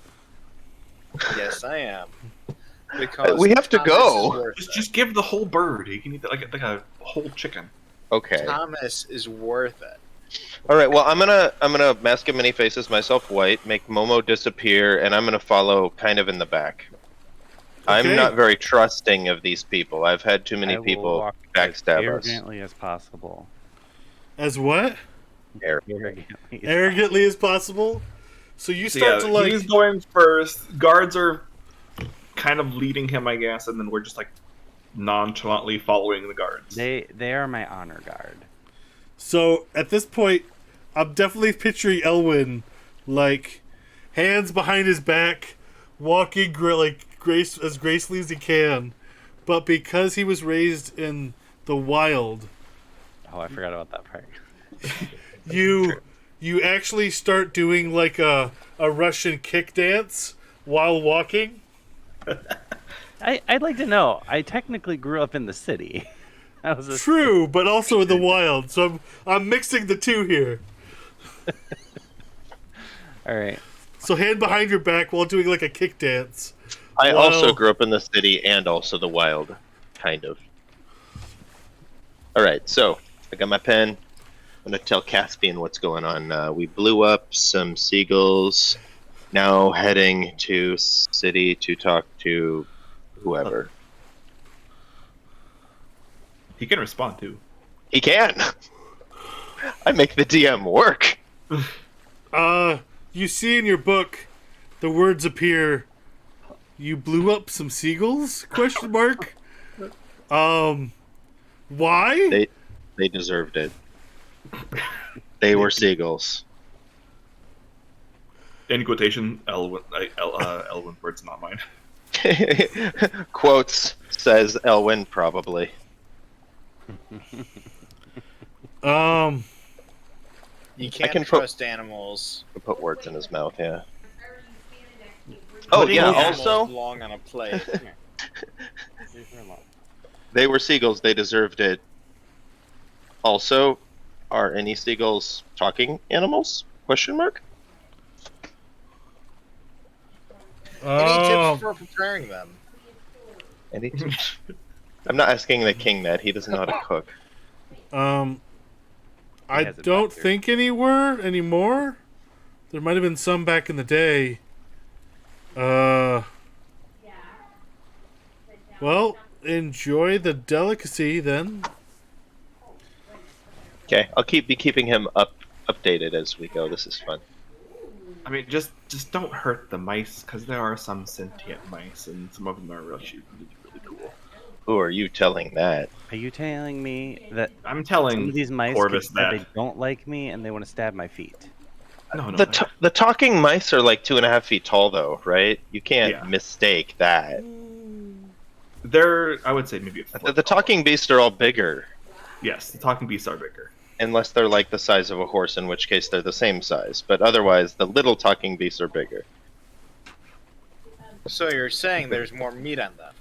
[SPEAKER 6] Yes, I am. Because
[SPEAKER 4] We have to
[SPEAKER 6] Thomas
[SPEAKER 4] go.
[SPEAKER 6] is worth
[SPEAKER 5] Just give the whole bird. You can eat that like a whole chicken.
[SPEAKER 4] Okay.
[SPEAKER 6] Thomas is worth it.
[SPEAKER 4] All right. Well, I'm gonna mask him many faces, myself white, make Momo disappear, and I'm gonna follow kind of in the back.
[SPEAKER 1] Okay.
[SPEAKER 4] I'm not very trusting of these people. I've had too many
[SPEAKER 2] I will
[SPEAKER 4] people
[SPEAKER 2] walk as
[SPEAKER 4] backstab us.
[SPEAKER 2] arrogantly as possible.
[SPEAKER 1] As what?
[SPEAKER 2] Arrogantly.
[SPEAKER 1] Arrogantly as possible. So you
[SPEAKER 5] So,
[SPEAKER 1] start to like.
[SPEAKER 5] he's going first. Guards are kind of leading him, I guess, and then we're just like nonchalantly following the guards.
[SPEAKER 2] They are my honor guard.
[SPEAKER 1] So at this point, I'm definitely picturing Elwyn, like hands behind his back, walking as gracefully as he can. But because he was raised in the wild,
[SPEAKER 2] Oh, I forgot about that part.
[SPEAKER 1] you actually start doing like a Russian kick dance while walking.
[SPEAKER 2] I'd like to know. I technically grew up in the city. I was a
[SPEAKER 1] True, but also in the wild. So I'm mixing the two here.
[SPEAKER 2] All right.
[SPEAKER 1] So hand behind your back while doing like a kick dance.
[SPEAKER 4] I
[SPEAKER 1] Wow.
[SPEAKER 4] also grew up in the city and also the wild, kind of. All right, so I got my pen. I'm gonna tell Caspian what's going on. We blew up some seagulls. Now heading to city to talk to whoever.
[SPEAKER 5] He can respond too.
[SPEAKER 4] He can. I make the DM work.
[SPEAKER 1] You see in your book, the words appear. You blew up some seagulls? Question mark. Why?
[SPEAKER 4] They deserved it. They were seagulls.
[SPEAKER 5] In quotation, Elwyn, Elwyn words, not mine.
[SPEAKER 4] Quotes says Elwyn probably.
[SPEAKER 6] You can't
[SPEAKER 4] can put-
[SPEAKER 6] trust animals.
[SPEAKER 4] I put words in his mouth. Yeah. Oh
[SPEAKER 6] Putting
[SPEAKER 4] yeah.
[SPEAKER 6] animals
[SPEAKER 4] Also,
[SPEAKER 6] long on a plate.
[SPEAKER 4] they were seagulls. They deserved it. Also, are any seagulls talking animals? Question mark.
[SPEAKER 6] Any tips for preparing them?
[SPEAKER 4] Any? I'm not asking the king that. He doesn't know how to cook.
[SPEAKER 1] I
[SPEAKER 2] has a
[SPEAKER 1] don't
[SPEAKER 2] doctor.
[SPEAKER 1] think any were anymore. There might have been some back in the day. Well, enjoy the delicacy then.
[SPEAKER 4] Okay, I'll be keeping him updated as we go. This is fun.
[SPEAKER 5] I mean, just don't hurt the mice, because there are some sentient mice, and some of them are really cool.
[SPEAKER 4] Who are you telling that?
[SPEAKER 2] Are you telling me that
[SPEAKER 5] I'm
[SPEAKER 2] some
[SPEAKER 5] telling
[SPEAKER 2] of these mice
[SPEAKER 5] Corvus
[SPEAKER 2] that
[SPEAKER 5] that.
[SPEAKER 2] they don't like me and they want to stab my feet?
[SPEAKER 5] No,
[SPEAKER 4] The talking mice are like 2.5 feet tall, though, right? You can't
[SPEAKER 5] Yeah.
[SPEAKER 4] mistake that.
[SPEAKER 5] they're, I would say, maybe a foot
[SPEAKER 4] The
[SPEAKER 5] tall.
[SPEAKER 4] talking beasts are all bigger,
[SPEAKER 5] Yes, the talking beasts are bigger.
[SPEAKER 4] unless they're like the size of a horse, in which case they're the same size. But otherwise, the little talking beasts are bigger.
[SPEAKER 6] So you're saying there's more meat on them?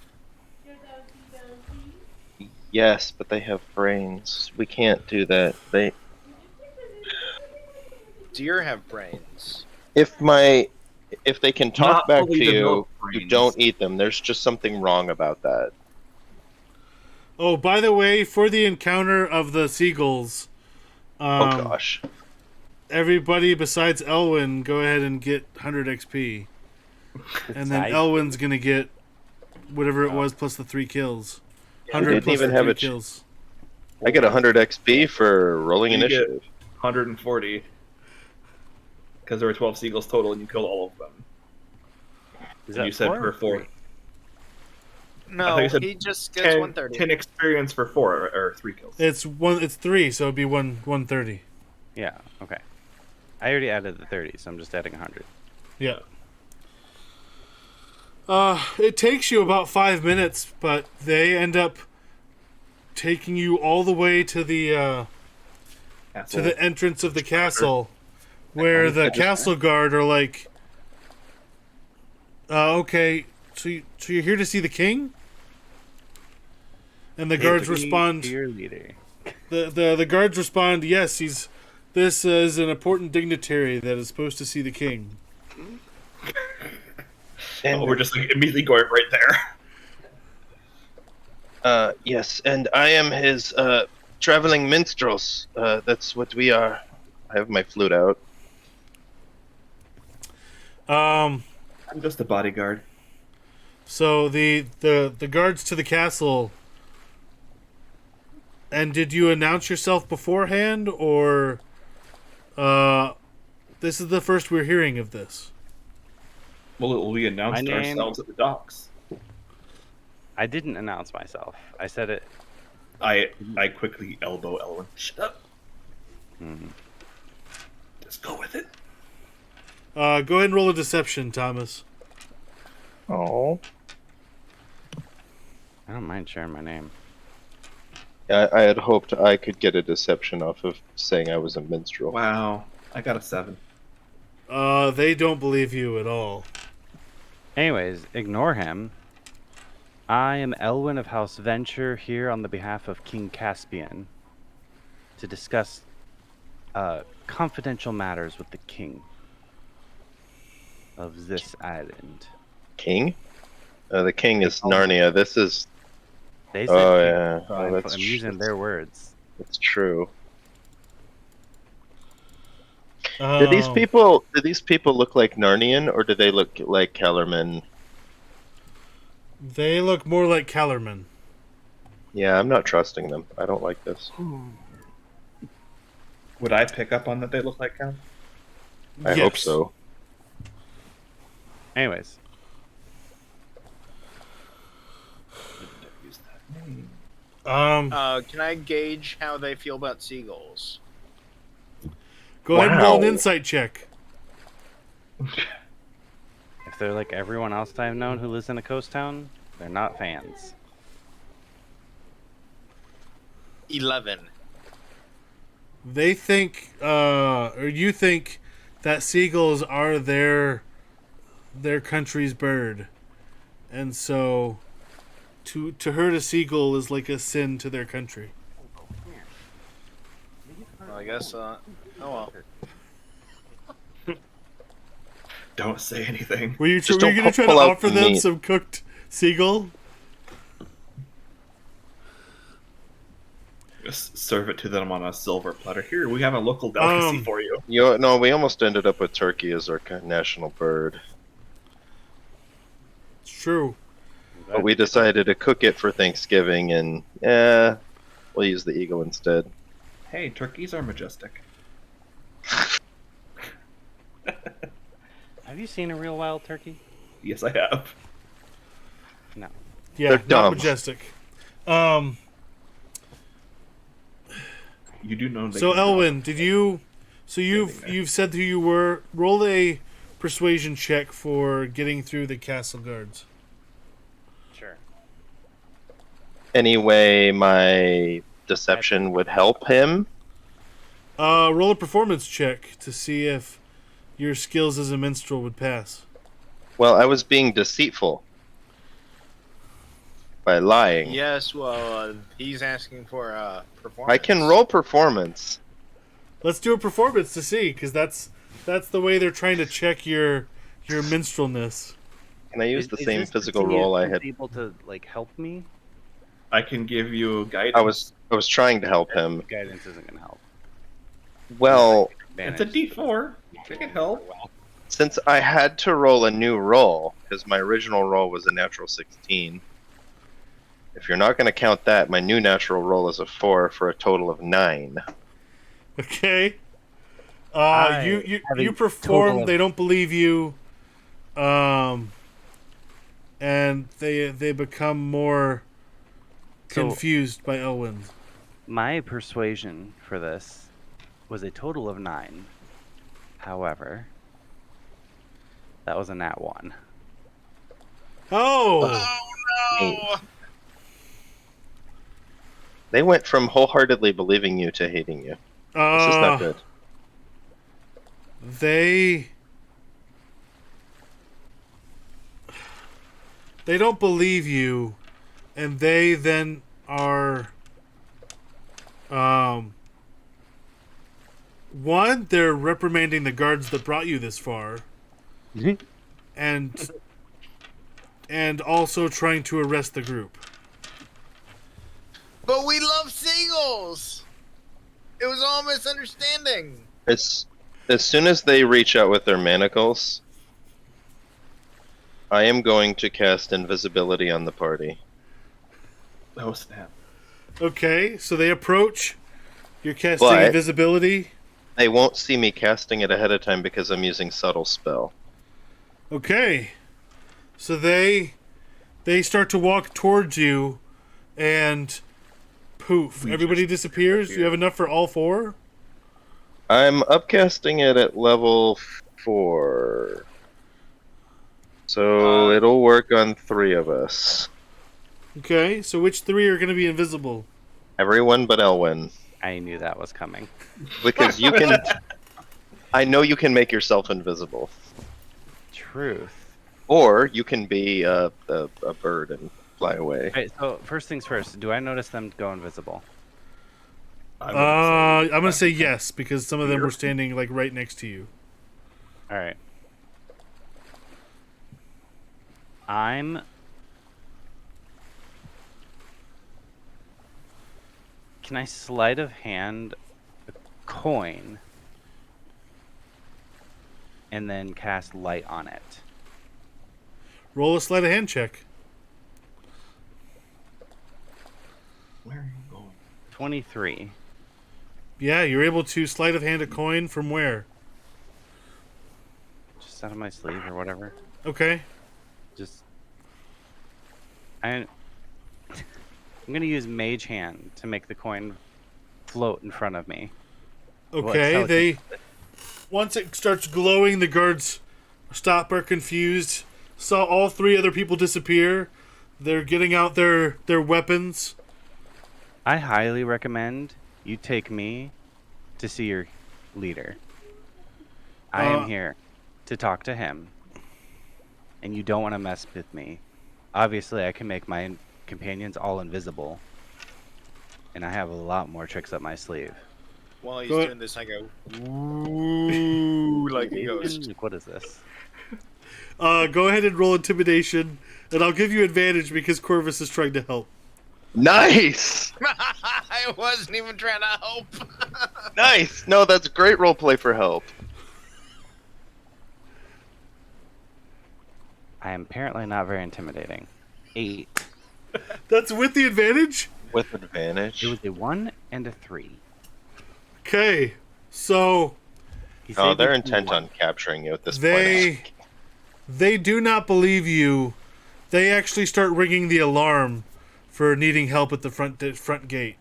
[SPEAKER 4] Yes, but they have brains. We can't do that.
[SPEAKER 6] Deer have brains.
[SPEAKER 4] If they can talk
[SPEAKER 5] Not
[SPEAKER 4] back
[SPEAKER 5] fully
[SPEAKER 4] to you,
[SPEAKER 5] developed
[SPEAKER 4] you
[SPEAKER 5] brains.
[SPEAKER 4] don't eat them. There's just something wrong about that.
[SPEAKER 1] Oh, by the way, for the encounter of the seagulls,
[SPEAKER 4] Oh gosh.
[SPEAKER 1] everybody besides Elwyn, go ahead and get 100 XP. And then
[SPEAKER 2] Besides-
[SPEAKER 1] Elwyn's gonna get whatever it was plus the 3 kills.
[SPEAKER 4] We
[SPEAKER 1] 100
[SPEAKER 4] didn't
[SPEAKER 1] plus
[SPEAKER 4] even
[SPEAKER 1] the
[SPEAKER 4] have
[SPEAKER 1] 3
[SPEAKER 4] a ch-
[SPEAKER 1] kills.
[SPEAKER 4] I get 100 XP for rolling
[SPEAKER 5] You get-
[SPEAKER 4] initiative.
[SPEAKER 5] 140. Because there were 12 seagulls total, and you killed all of them.
[SPEAKER 2] Is
[SPEAKER 5] And
[SPEAKER 2] that
[SPEAKER 5] you said
[SPEAKER 2] 4
[SPEAKER 5] per
[SPEAKER 2] or
[SPEAKER 5] 4.
[SPEAKER 2] 3?
[SPEAKER 5] I
[SPEAKER 6] No,
[SPEAKER 5] thought you said
[SPEAKER 6] he just gets
[SPEAKER 5] 10,
[SPEAKER 6] 130.
[SPEAKER 5] 10 experience for 4, or 3 kills.
[SPEAKER 1] It's 3, so it'd be 130.
[SPEAKER 2] Yeah, okay. I already added the 30, so I'm just adding 100.
[SPEAKER 1] Yeah. It takes you about 5 minutes, but they end up taking you all the way to the entrance of the castle, where the castle guard are like, okay, so you're here to see the king? And the guards respond.
[SPEAKER 2] Your leader.
[SPEAKER 1] The guards respond, yes, this is an important dignitary that is supposed to see the king.
[SPEAKER 5] And we're just like immediately going right there.
[SPEAKER 4] Yes, and I am his traveling minstrels. That's what we are. I have my flute out.
[SPEAKER 5] I'm just a bodyguard.
[SPEAKER 1] So the guards to the castle. And did you announce yourself beforehand, or this is the first we're hearing of this?
[SPEAKER 5] Well, we announced
[SPEAKER 2] My name-
[SPEAKER 5] ourselves at the docks.
[SPEAKER 2] I didn't announce myself. I said it.
[SPEAKER 5] I quickly elbow Elwin. Shut up. Just go with it.
[SPEAKER 1] Go ahead and roll a deception, Thomas.
[SPEAKER 7] Oh.
[SPEAKER 2] I don't mind sharing my name.
[SPEAKER 4] I had hoped I could get a deception off of saying I was a minstrel.
[SPEAKER 5] Wow, I got a 7.
[SPEAKER 1] They don't believe you at all.
[SPEAKER 2] Anyways, ignore him. I am Elwin of House Venture here on the behalf of King Caspian to discuss confidential matters with the king of this island.
[SPEAKER 4] King? The king is Narnia. This is...
[SPEAKER 2] They said
[SPEAKER 4] Oh,
[SPEAKER 2] king,
[SPEAKER 4] yeah.
[SPEAKER 2] so
[SPEAKER 4] Oh,
[SPEAKER 2] I'm
[SPEAKER 4] that's
[SPEAKER 2] using their words.
[SPEAKER 4] It's true. Do these people look like Narnian, or do they look like Kellerman?
[SPEAKER 1] They look more like Kellerman.
[SPEAKER 4] Yeah, I'm not trusting them. I don't like this.
[SPEAKER 5] Would I pick up on that they look like him?
[SPEAKER 4] I hope so.
[SPEAKER 2] Anyways,
[SPEAKER 6] Can I gauge how they feel about seagulls?
[SPEAKER 1] Go ahead and roll an
[SPEAKER 4] Wow.
[SPEAKER 1] insight check.
[SPEAKER 2] if they're like everyone else I've known who lives in a coast town, they're not fans.
[SPEAKER 6] 11.
[SPEAKER 1] They think, or you think, that seagulls are their country's bird, and so to hurt a seagull is like a sin to their country.
[SPEAKER 6] Well, I guess. Oh well.
[SPEAKER 5] Don't say anything.
[SPEAKER 1] Were you
[SPEAKER 4] Just
[SPEAKER 1] going to
[SPEAKER 4] don't
[SPEAKER 1] try to
[SPEAKER 4] pull out
[SPEAKER 1] offer
[SPEAKER 4] the
[SPEAKER 1] them
[SPEAKER 4] meat.
[SPEAKER 1] some cooked seagull?
[SPEAKER 5] Just serve it to them on a silver platter. Here, we have a local delicacy for you.
[SPEAKER 4] No, we almost ended up with turkey as our national bird,
[SPEAKER 1] It's true.
[SPEAKER 4] but we decided to cook it for Thanksgiving, and we'll use the eagle instead.
[SPEAKER 5] Hey, turkeys are majestic.
[SPEAKER 2] Have you seen a real wild turkey?
[SPEAKER 5] Yes, I have.
[SPEAKER 2] No.
[SPEAKER 1] Yeah,
[SPEAKER 4] They're
[SPEAKER 1] not
[SPEAKER 4] dumb.
[SPEAKER 1] majestic.
[SPEAKER 5] You do know. They
[SPEAKER 1] So
[SPEAKER 5] can
[SPEAKER 1] Elwin, did you? So you've said who you were. Roll a persuasion check for getting through the castle guards.
[SPEAKER 2] Sure.
[SPEAKER 4] Anyway, my deception would help him.
[SPEAKER 1] Roll a performance check to see if your skills as a minstrel would pass.
[SPEAKER 4] Well, I was being deceitful by lying.
[SPEAKER 6] Yes. Well, he's asking for performance.
[SPEAKER 4] I can roll performance.
[SPEAKER 1] Let's do a performance to see, because that's the way they're trying to check your minstrelness.
[SPEAKER 4] Can I use the
[SPEAKER 2] Is
[SPEAKER 4] same
[SPEAKER 2] this to
[SPEAKER 4] physical
[SPEAKER 2] see
[SPEAKER 4] roll
[SPEAKER 2] if
[SPEAKER 4] I
[SPEAKER 2] he's
[SPEAKER 4] had?
[SPEAKER 2] able to like help me?
[SPEAKER 5] I can give you guidance.
[SPEAKER 4] I was trying to help him.
[SPEAKER 2] Guidance isn't gonna help.
[SPEAKER 4] Well,
[SPEAKER 5] It's a D4. It can help.
[SPEAKER 4] since I had to roll a new roll, because my original roll was a natural 16. If you're not going to count that, my new natural roll is a 4 for a total of 9.
[SPEAKER 1] Okay.
[SPEAKER 2] I
[SPEAKER 1] You
[SPEAKER 2] have a
[SPEAKER 1] you
[SPEAKER 2] total
[SPEAKER 1] perform.
[SPEAKER 2] of-
[SPEAKER 1] They don't believe you. And they become more
[SPEAKER 2] So-
[SPEAKER 1] confused by Elwin.
[SPEAKER 2] My persuasion for this was a total of 9. However, that was a nat 1.
[SPEAKER 1] Oh.
[SPEAKER 6] Oh no!
[SPEAKER 4] They went from wholeheartedly believing you to hating you. This is not good.
[SPEAKER 1] They don't believe you, and they then are one, they're reprimanding the guards that brought you this far, and also trying to arrest the group.
[SPEAKER 6] But we love seagulls. It was all a misunderstanding.
[SPEAKER 4] As soon as they reach out with their manacles, I am going to cast invisibility on the party.
[SPEAKER 5] Oh snap!
[SPEAKER 1] Okay, so they approach. You're casting
[SPEAKER 4] But-
[SPEAKER 1] invisibility.
[SPEAKER 4] They won't see me casting it ahead of time because I'm using subtle spell.
[SPEAKER 1] Okay, so they start to walk towards you, and poof,
[SPEAKER 5] We
[SPEAKER 1] everybody
[SPEAKER 5] just
[SPEAKER 1] disappears.
[SPEAKER 5] disappear.
[SPEAKER 1] You have enough for all four?
[SPEAKER 4] I'm upcasting it at level 4. So it'll work on 3 of us.
[SPEAKER 1] Okay, so which three are going to be invisible?
[SPEAKER 4] Everyone but Elwyn.
[SPEAKER 2] I knew that was coming.
[SPEAKER 4] Because you can... I know you can make yourself invisible.
[SPEAKER 2] Truth.
[SPEAKER 4] Or you can be a bird and fly away.
[SPEAKER 2] Right, so first things first, do I notice them go invisible?
[SPEAKER 1] I'm going to say yes, because some of them were standing like right next to you.
[SPEAKER 2] Alright. Can I sleight of hand a coin and then cast light on it?
[SPEAKER 1] Roll a sleight of hand check.
[SPEAKER 5] Where are you going?
[SPEAKER 2] 23.
[SPEAKER 1] Yeah, you're able to sleight of hand a coin from where?
[SPEAKER 2] Just out of my sleeve or whatever.
[SPEAKER 1] Okay.
[SPEAKER 2] Just I'm gonna use Mage Hand to make the coin float in front of me.
[SPEAKER 1] Okay,
[SPEAKER 2] What's
[SPEAKER 1] they... Once it starts glowing, the guards stop, are confused. Saw all three other people disappear. They're getting out their weapons.
[SPEAKER 2] I highly recommend you take me to see your leader. I am here to talk to him, and you don't want to mess with me. Obviously, I can make my companions all invisible, and I have a lot more tricks up my sleeve.
[SPEAKER 6] While he's
[SPEAKER 1] Go ahead.
[SPEAKER 6] doing this, I go, ooh, like a ghost.
[SPEAKER 2] What is this?
[SPEAKER 1] Go ahead and roll intimidation, and I'll give you advantage because Corvus is trying to help.
[SPEAKER 4] Nice!
[SPEAKER 6] I wasn't even trying to help.
[SPEAKER 4] Nice! No, that's great roleplay for help.
[SPEAKER 2] I am apparently not very intimidating. 8.
[SPEAKER 1] That's with the advantage?
[SPEAKER 4] With advantage.
[SPEAKER 2] It was a 1 and a 3.
[SPEAKER 1] Okay, so
[SPEAKER 2] He
[SPEAKER 4] Oh,
[SPEAKER 2] saved
[SPEAKER 4] they're
[SPEAKER 2] me from
[SPEAKER 4] intent
[SPEAKER 2] 1.
[SPEAKER 4] on capturing you at this
[SPEAKER 1] they
[SPEAKER 4] point.
[SPEAKER 1] they do not believe you. They actually start ringing the alarm for needing help at the front gate.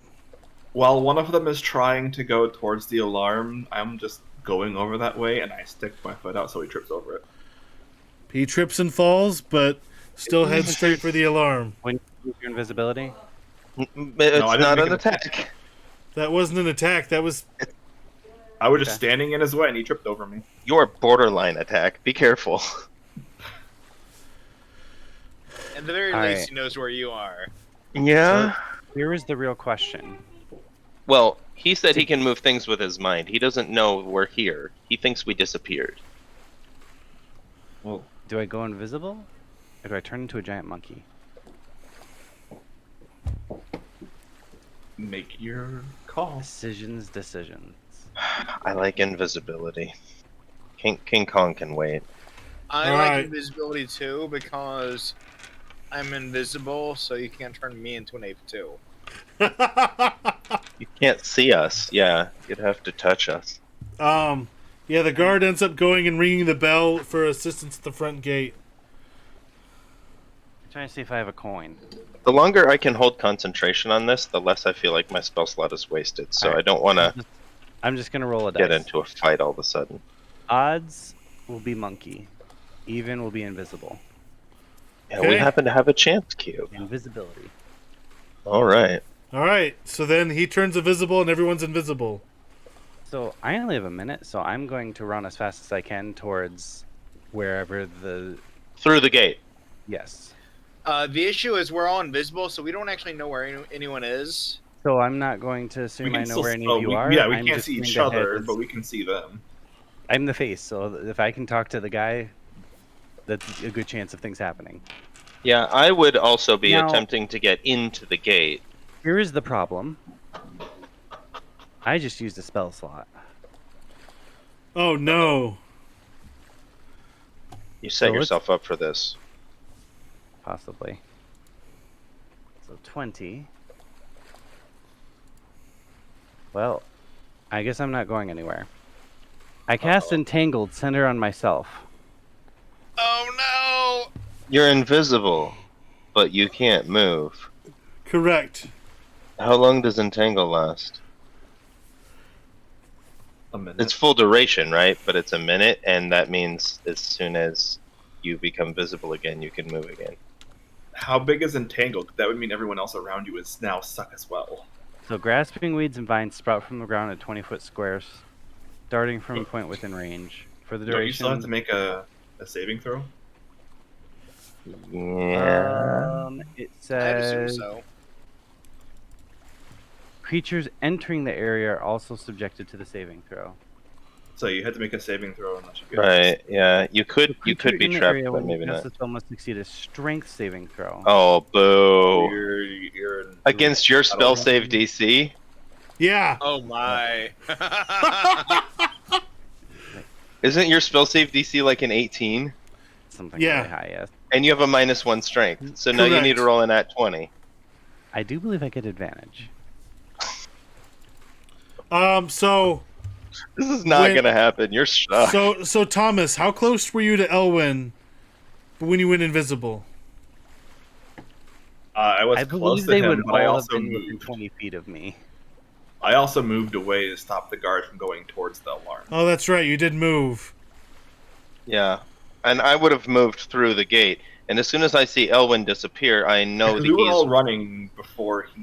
[SPEAKER 5] While one of them is trying to go towards the alarm, I'm just going over that way, and I stick my foot out so he trips over it.
[SPEAKER 1] He trips and falls, but still heads straight for the alarm.
[SPEAKER 2] When you use your invisibility,
[SPEAKER 4] It's
[SPEAKER 5] I didn't
[SPEAKER 4] not
[SPEAKER 5] make
[SPEAKER 4] an
[SPEAKER 5] an
[SPEAKER 4] attack.
[SPEAKER 1] That wasn't an attack. That was...
[SPEAKER 5] I was just standing in his way, and he tripped over me.
[SPEAKER 4] Your borderline attack. Be careful.
[SPEAKER 6] At the very
[SPEAKER 2] All
[SPEAKER 6] least,
[SPEAKER 2] right.
[SPEAKER 6] he knows where you are.
[SPEAKER 4] Yeah.
[SPEAKER 2] here is the real question.
[SPEAKER 4] Well, he said he can move things with his mind. He doesn't know we're here. He thinks we disappeared.
[SPEAKER 5] Well,
[SPEAKER 2] Do I go invisible, or do I turn into a giant monkey?
[SPEAKER 5] make your call.
[SPEAKER 2] Decisions.
[SPEAKER 4] I like invisibility. King Kong can wait.
[SPEAKER 6] I
[SPEAKER 1] All
[SPEAKER 6] like
[SPEAKER 1] right.
[SPEAKER 6] invisibility too because I'm invisible, so you can't turn me into an ape too.
[SPEAKER 4] You can't see us. Yeah, you'd have to touch us.
[SPEAKER 1] Yeah, the guard ends up going and ringing the bell for assistance at the front gate.
[SPEAKER 2] I'm trying to see if I have a coin.
[SPEAKER 4] The longer I can hold concentration on this, the less I feel like my spell slot is wasted. So
[SPEAKER 2] Alright.
[SPEAKER 4] I don't want to
[SPEAKER 2] I'm just gonna roll a
[SPEAKER 4] get
[SPEAKER 2] dice.
[SPEAKER 4] into a fight all of a sudden.
[SPEAKER 2] Odds will be monkey. Even will be invisible.
[SPEAKER 4] Yeah, we
[SPEAKER 1] Okay.
[SPEAKER 4] happen to have a chance cube.
[SPEAKER 2] Invisibility.
[SPEAKER 4] All right.
[SPEAKER 1] All right. So then he turns invisible, and everyone's invisible.
[SPEAKER 2] So I only have a minute, so I'm going to run as fast as I can towards wherever the...
[SPEAKER 4] Through the gate.
[SPEAKER 2] Yes.
[SPEAKER 6] The issue is we're all invisible, so we don't actually know where anyone is.
[SPEAKER 2] So I'm not going to assume I know where any of you are.
[SPEAKER 5] Yeah, we
[SPEAKER 2] I'm
[SPEAKER 5] can't
[SPEAKER 2] just
[SPEAKER 5] see
[SPEAKER 2] going
[SPEAKER 5] each
[SPEAKER 2] to head
[SPEAKER 5] other,
[SPEAKER 2] as-
[SPEAKER 5] but we can see them.
[SPEAKER 2] I'm the face, so if I can talk to the guy, that's a good chance of things happening.
[SPEAKER 4] Yeah, I would also be
[SPEAKER 2] Now-
[SPEAKER 4] attempting to get into the gate.
[SPEAKER 2] Here is the problem. I just used a spell slot.
[SPEAKER 1] Oh no.
[SPEAKER 4] You set
[SPEAKER 2] So let's-
[SPEAKER 4] yourself up for this.
[SPEAKER 2] Possibly. So 20. Well, I guess I'm not going anywhere. I cast Entangled center on myself.
[SPEAKER 6] Oh
[SPEAKER 4] You're invisible, but you can't move.
[SPEAKER 1] Correct.
[SPEAKER 4] How long does Entangle last?
[SPEAKER 5] A minute.
[SPEAKER 4] It's full duration, right? But it's a minute, and that means as soon as you become visible again, you can move again.
[SPEAKER 5] How big is entangled? That would mean everyone else around you is now stuck as well.
[SPEAKER 2] So grasping weeds and vines sprout from the ground at 20-foot squares, starting from a point within range. For the
[SPEAKER 5] Don't you still have to
[SPEAKER 2] duration,
[SPEAKER 5] make a saving throw?
[SPEAKER 4] Yeah.
[SPEAKER 2] it
[SPEAKER 6] no! I'd assume
[SPEAKER 2] says
[SPEAKER 6] so.
[SPEAKER 2] creatures entering the area are also subjected to the saving throw.
[SPEAKER 5] So you had to make a saving throw unless you
[SPEAKER 4] Right. Yeah. You could
[SPEAKER 2] Creature
[SPEAKER 4] be
[SPEAKER 2] in the
[SPEAKER 4] trapped,
[SPEAKER 2] area
[SPEAKER 4] but
[SPEAKER 2] when you
[SPEAKER 4] maybe
[SPEAKER 2] cast
[SPEAKER 4] not.
[SPEAKER 2] the spell must succeed a strength saving throw.
[SPEAKER 4] Oh, boo!
[SPEAKER 5] You're
[SPEAKER 4] Against your spell
[SPEAKER 5] don't-
[SPEAKER 4] save DC.
[SPEAKER 1] Yeah.
[SPEAKER 6] Oh my!
[SPEAKER 4] Isn't your spell save DC like an 18?
[SPEAKER 2] Something
[SPEAKER 1] Yeah.
[SPEAKER 2] really high, yes.
[SPEAKER 4] And you have a -1 strength, so now you need to
[SPEAKER 1] Correct.
[SPEAKER 4] roll an at 20.
[SPEAKER 2] I do believe I get advantage.
[SPEAKER 1] So
[SPEAKER 4] This is not
[SPEAKER 1] When-
[SPEAKER 4] gonna happen. You're stuck.
[SPEAKER 1] so Thomas, how close were you to Elwyn when you went invisible?
[SPEAKER 5] I was
[SPEAKER 2] I
[SPEAKER 5] close
[SPEAKER 2] believe
[SPEAKER 5] to
[SPEAKER 2] they
[SPEAKER 5] him,
[SPEAKER 2] would
[SPEAKER 5] but I
[SPEAKER 2] all have
[SPEAKER 5] also
[SPEAKER 2] been within
[SPEAKER 5] moved.
[SPEAKER 2] 20 feet of me.
[SPEAKER 5] I also moved away to stop the guard from going towards the alarm.
[SPEAKER 1] Oh, that's right. You did move.
[SPEAKER 4] Yeah. And I would have moved through the gate. And as soon as I see Elwyn disappear, I know
[SPEAKER 5] Because
[SPEAKER 4] that
[SPEAKER 5] we were all
[SPEAKER 4] he's.
[SPEAKER 5] running before he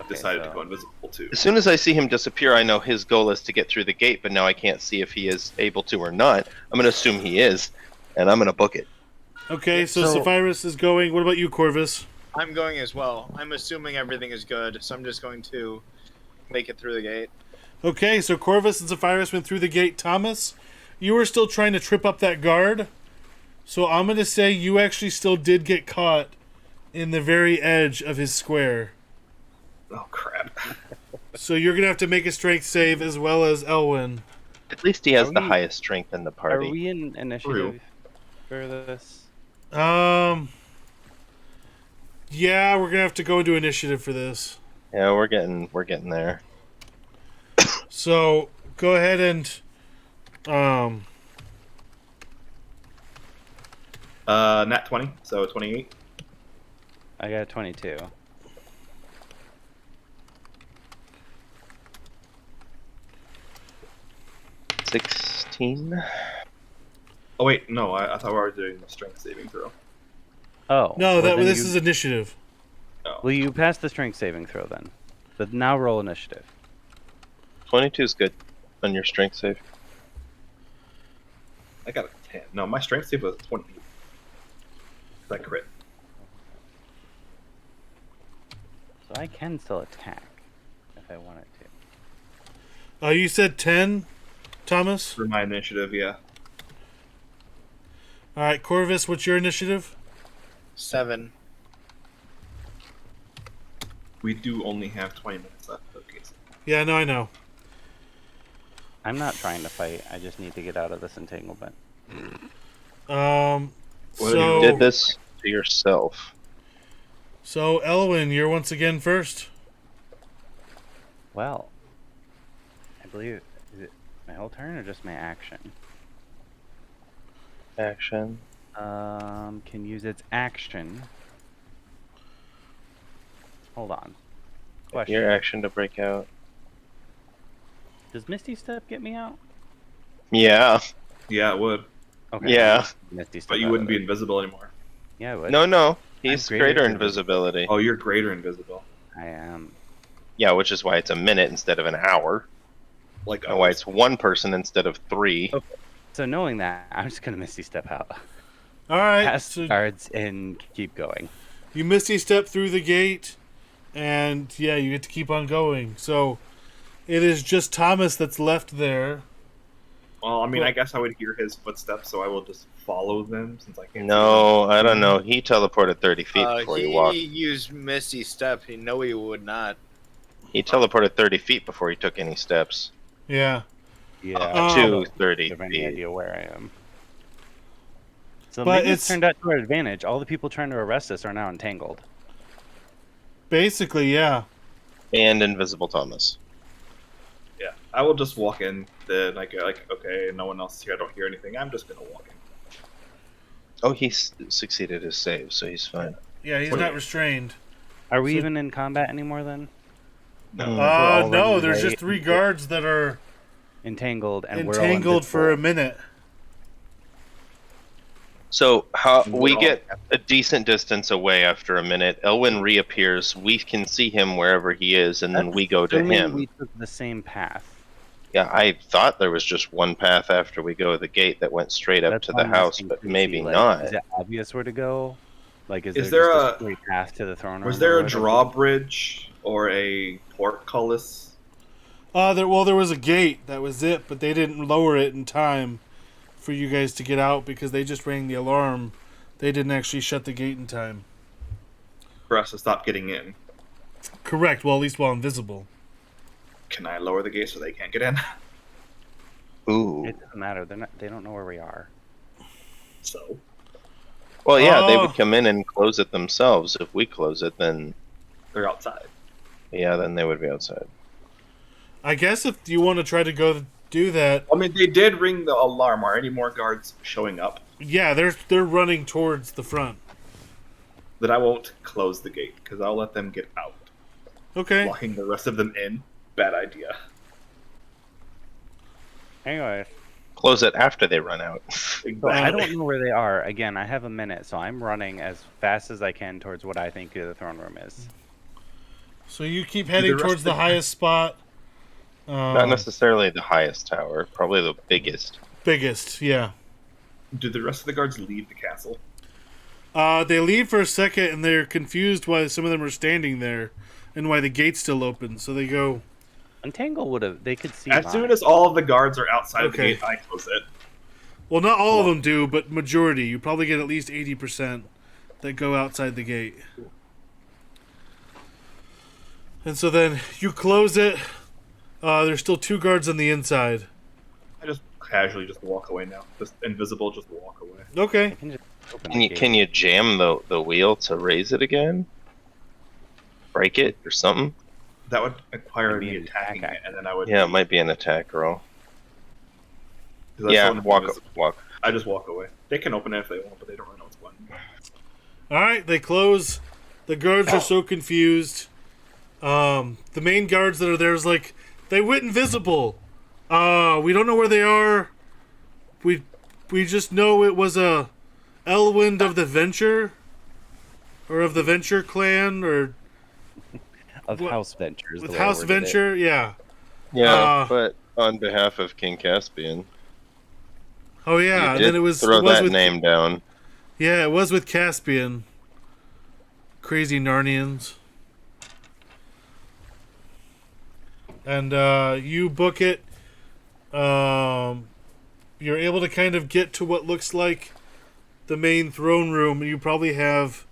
[SPEAKER 5] decided to
[SPEAKER 2] so-
[SPEAKER 5] go invisible too.
[SPEAKER 4] As soon as I see him disappear, I know his goal is to get through the gate, but now I can't see if he is able to or not. I'm going to assume he is, and I'm going to book it.
[SPEAKER 1] Okay, so
[SPEAKER 2] So-
[SPEAKER 1] Sapphirus is going. What about you, Corvus?
[SPEAKER 6] I'm going as well. I'm assuming everything is good, so I'm just going to make it through the gate.
[SPEAKER 1] Okay, so Corvus and Sapphirus went through the gate. Thomas, you were still trying to trip up that guard. So I'm going to say you actually still did get caught in the very edge of his square.
[SPEAKER 5] Oh crap!
[SPEAKER 1] So you're going to have to make a strength save as well as Elwyn.
[SPEAKER 4] At least he has
[SPEAKER 2] Are
[SPEAKER 4] the
[SPEAKER 2] we-
[SPEAKER 4] highest strength in the
[SPEAKER 2] Are
[SPEAKER 4] party.
[SPEAKER 2] we in initiative for this?
[SPEAKER 1] Yeah, we're going to have to go into initiative for this.
[SPEAKER 4] Yeah, we're getting there.
[SPEAKER 1] So go ahead and
[SPEAKER 5] Nat 20, so 28.
[SPEAKER 2] I got 22.
[SPEAKER 4] – 16.
[SPEAKER 5] Oh wait, no, I thought we were doing the strength saving throw.
[SPEAKER 2] Oh.
[SPEAKER 1] no,
[SPEAKER 2] well, then
[SPEAKER 1] this
[SPEAKER 2] you-
[SPEAKER 1] is initiative.
[SPEAKER 5] Oh.
[SPEAKER 2] Well, you passed the strength saving throw then. But now roll initiative.
[SPEAKER 4] 22 is good on your strength save.
[SPEAKER 5] I got a 10. No, my strength save was 28. That crit.
[SPEAKER 2] So I can still attack if I wanted to.
[SPEAKER 1] You said 10, Thomas?
[SPEAKER 5] For my initiative, yeah.
[SPEAKER 1] All right, Corvus, what's your initiative?
[SPEAKER 6] 7.
[SPEAKER 5] We do only have 20 minutes left. Okay.
[SPEAKER 1] Yeah, no, I know.
[SPEAKER 2] I'm not trying to fight. I just need to get out of this entanglement.
[SPEAKER 5] Well,
[SPEAKER 1] So
[SPEAKER 4] You did this to yourself.
[SPEAKER 1] So Elwyn, you're once again first.
[SPEAKER 2] Well, I believe is it my whole turn or just my action?
[SPEAKER 4] Action.
[SPEAKER 2] Can use its action. Hold on. Question.
[SPEAKER 4] Your action to break out.
[SPEAKER 2] Does Misty Step get me out?
[SPEAKER 4] Yeah.
[SPEAKER 5] Yeah, it would.
[SPEAKER 2] Okay.
[SPEAKER 4] Yeah.
[SPEAKER 2] Misty Step.
[SPEAKER 5] But you
[SPEAKER 2] out
[SPEAKER 5] wouldn't
[SPEAKER 2] of
[SPEAKER 5] be
[SPEAKER 2] it.
[SPEAKER 5] invisible anymore.
[SPEAKER 2] Yeah, I would.
[SPEAKER 4] No, he's
[SPEAKER 2] greater
[SPEAKER 4] greater
[SPEAKER 2] than-
[SPEAKER 4] invisibility.
[SPEAKER 5] Oh, you're greater invisible.
[SPEAKER 2] I am.
[SPEAKER 4] Yeah, which is why it's a minute instead of an hour.
[SPEAKER 5] Like,
[SPEAKER 4] And why it's one person instead of 3.
[SPEAKER 2] Okay. So knowing that, I'm just gonna Misty Step out,
[SPEAKER 1] All right.
[SPEAKER 2] past
[SPEAKER 1] So
[SPEAKER 2] guards, and keep going.
[SPEAKER 1] you Misty step through the gate, and yeah, you get to keep on going. So it is just Thomas that's left there.
[SPEAKER 5] well, I mean, I guess I would hear his footsteps, so I will just follow them since I can't.
[SPEAKER 4] No, I don't know. He teleported 30 feet before he walked.
[SPEAKER 6] He used Misty Step. No, he would not.
[SPEAKER 4] He teleported 30 feet before he took any steps.
[SPEAKER 1] Yeah.
[SPEAKER 2] Yeah.
[SPEAKER 4] To
[SPEAKER 2] I
[SPEAKER 4] 30
[SPEAKER 2] don't have any
[SPEAKER 4] feet.
[SPEAKER 2] idea where I am. So
[SPEAKER 1] But
[SPEAKER 2] maybe it's
[SPEAKER 1] it's-
[SPEAKER 2] turned out to our advantage. All the people trying to arrest us are now entangled.
[SPEAKER 1] Basically, yeah.
[SPEAKER 4] And Invisible Thomas.
[SPEAKER 5] Yeah, I will just walk in. Then like okay, no one else is here. I don't hear anything. I'm just gonna walk in.
[SPEAKER 4] Oh, he succeeded his save, so he's fine.
[SPEAKER 1] Yeah, he's not restrained.
[SPEAKER 2] Are we
[SPEAKER 1] So-
[SPEAKER 2] even in combat anymore then?
[SPEAKER 4] No.
[SPEAKER 2] We're already
[SPEAKER 1] No, there's
[SPEAKER 2] right
[SPEAKER 1] just 3 guards that are
[SPEAKER 2] entangled, and we're all
[SPEAKER 1] entangled for a
[SPEAKER 2] invisible.
[SPEAKER 1] minute.
[SPEAKER 4] So how
[SPEAKER 5] We're
[SPEAKER 4] we
[SPEAKER 5] all-
[SPEAKER 4] get a decent distance away after a minute. Elwyn reappears. We can see him wherever he is, and then we go to
[SPEAKER 2] Assuming
[SPEAKER 4] him.
[SPEAKER 2] we took the same path.
[SPEAKER 4] Yeah, I thought there was just one path after we go to the gate that went straight up
[SPEAKER 2] That's
[SPEAKER 4] to
[SPEAKER 2] why
[SPEAKER 4] the
[SPEAKER 2] I'm
[SPEAKER 4] house,
[SPEAKER 2] asking
[SPEAKER 4] but
[SPEAKER 2] Casey,
[SPEAKER 4] maybe
[SPEAKER 2] like,
[SPEAKER 4] not.
[SPEAKER 2] Is it obvious where to go? Like, is
[SPEAKER 5] Is
[SPEAKER 2] there
[SPEAKER 5] there
[SPEAKER 2] just
[SPEAKER 5] a-
[SPEAKER 2] a straight path to the throne room?
[SPEAKER 5] Was there
[SPEAKER 2] or
[SPEAKER 5] a
[SPEAKER 2] whatever?
[SPEAKER 5] drawbridge or a portcullis?
[SPEAKER 1] There was a gate. That was it, but they didn't lower it in time for you guys to get out because they just rang the alarm. They didn't actually shut the gate in time.
[SPEAKER 5] For us to stop getting in.
[SPEAKER 1] Correct. Well, at least while invisible.
[SPEAKER 5] Can I lower the gate so they can't get in?
[SPEAKER 4] Ooh.
[SPEAKER 2] It doesn't matter. They don't know where we are.
[SPEAKER 5] So
[SPEAKER 4] Well, yeah, they
[SPEAKER 1] Oh.
[SPEAKER 4] would come in and close it themselves. If we close it, then
[SPEAKER 5] they're outside.
[SPEAKER 4] yeah, then they would be outside.
[SPEAKER 1] I guess if you want to try to go do that,
[SPEAKER 5] I mean, they did ring the alarm. Are any more guards showing up?
[SPEAKER 1] yeah, they're running towards the front.
[SPEAKER 5] Then I won't close the gate because I'll let them get out.
[SPEAKER 1] Okay.
[SPEAKER 5] Locking the rest of them in, bad idea.
[SPEAKER 2] Anyways,
[SPEAKER 4] Close it after they run out.
[SPEAKER 2] so I don't know where they are. Again, I have a minute, so I'm running as fast as I can towards what I think the throne room is.
[SPEAKER 1] So you keep heading
[SPEAKER 5] rest
[SPEAKER 1] towards the
[SPEAKER 5] of-
[SPEAKER 1] highest spot.
[SPEAKER 4] Not necessarily the highest tower, probably the biggest.
[SPEAKER 1] Biggest, yeah.
[SPEAKER 5] Do the rest of the guards leave the castle?
[SPEAKER 1] They leave for a second and they're confused why some of them are standing there and why the gate's still open. So they go,
[SPEAKER 2] Untangle would have. They could see.
[SPEAKER 5] As
[SPEAKER 2] mine.
[SPEAKER 5] soon as all of the guards are outside of the
[SPEAKER 1] Okay.
[SPEAKER 5] gate, I close it.
[SPEAKER 1] well, not all of them do, but majority. You probably get at least 80% that go outside the gate. And so then you close it. There's still 2 guards on the inside.
[SPEAKER 5] I just casually just walk away now. Just invisible, just walk away.
[SPEAKER 1] Okay.
[SPEAKER 2] I can just open
[SPEAKER 4] Can
[SPEAKER 2] the
[SPEAKER 4] you
[SPEAKER 2] gate.
[SPEAKER 4] can you jam the wheel to raise it again? Break it or something?
[SPEAKER 5] That would require
[SPEAKER 2] Maybe
[SPEAKER 5] me
[SPEAKER 2] an
[SPEAKER 5] attacking
[SPEAKER 2] attack
[SPEAKER 5] it, and then I would.
[SPEAKER 4] Yeah, it might be an attack roll.
[SPEAKER 5] 'cause that's
[SPEAKER 4] Yeah,
[SPEAKER 5] one of the
[SPEAKER 4] walk
[SPEAKER 5] things-
[SPEAKER 4] walk.
[SPEAKER 5] I just walk away. They can open it if they want, but they don't really know what's going on.
[SPEAKER 1] All right, they close. The guards are so confused. The main guards that are there is like, they went invisible. We don't know where they are. We just know it was a Elwind of the Venture, or of the Venture clan, or
[SPEAKER 2] of
[SPEAKER 1] what-
[SPEAKER 2] House Ventures.
[SPEAKER 1] with
[SPEAKER 2] the way I
[SPEAKER 1] House
[SPEAKER 2] worded it.
[SPEAKER 1] Venture. Yeah.
[SPEAKER 4] Yeah, but on behalf of King Caspian,
[SPEAKER 1] Oh yeah,
[SPEAKER 4] you
[SPEAKER 1] and
[SPEAKER 4] did
[SPEAKER 1] then it was
[SPEAKER 4] throw that
[SPEAKER 1] with
[SPEAKER 4] name down.
[SPEAKER 1] Yeah, it was with Caspian. Crazy Narnians. And you book it. You're able to kind of get to what looks like the main throne room. You probably have,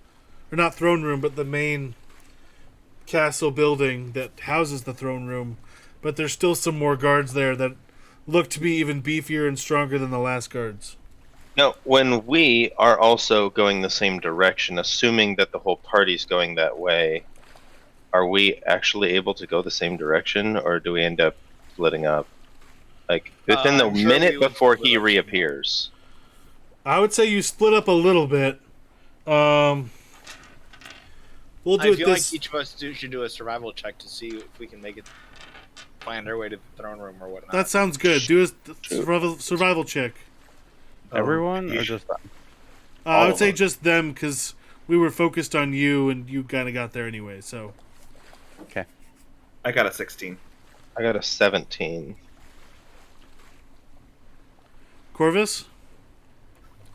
[SPEAKER 1] or not throne room, but the main castle building that houses the throne room. But there's still some more guards there that look to be even beefier and stronger than the last guards.
[SPEAKER 4] Now, when we are also going the same direction, assuming that the whole party's going that way, are we actually able to go the same direction, or do we end up splitting up? Like, within the
[SPEAKER 6] I'm sure
[SPEAKER 4] minute
[SPEAKER 6] we would
[SPEAKER 4] before
[SPEAKER 6] split
[SPEAKER 4] he
[SPEAKER 6] up.
[SPEAKER 4] reappears.
[SPEAKER 1] I would say you split up a little bit. We'll do
[SPEAKER 6] I
[SPEAKER 1] it
[SPEAKER 6] feel
[SPEAKER 1] this.
[SPEAKER 6] like each of us should do a survival check to see if we can make it, find our way to the throne room or whatnot.
[SPEAKER 1] That sounds good. Do a survival check.
[SPEAKER 2] Everyone,
[SPEAKER 5] you
[SPEAKER 2] or
[SPEAKER 5] should-
[SPEAKER 2] just them?
[SPEAKER 1] I
[SPEAKER 5] All
[SPEAKER 1] would
[SPEAKER 5] of
[SPEAKER 1] say
[SPEAKER 5] them.
[SPEAKER 1] just them because we were focused on you and you kind of got there anyway. So
[SPEAKER 5] I got a 16.
[SPEAKER 4] I got a 17.
[SPEAKER 1] Corvus?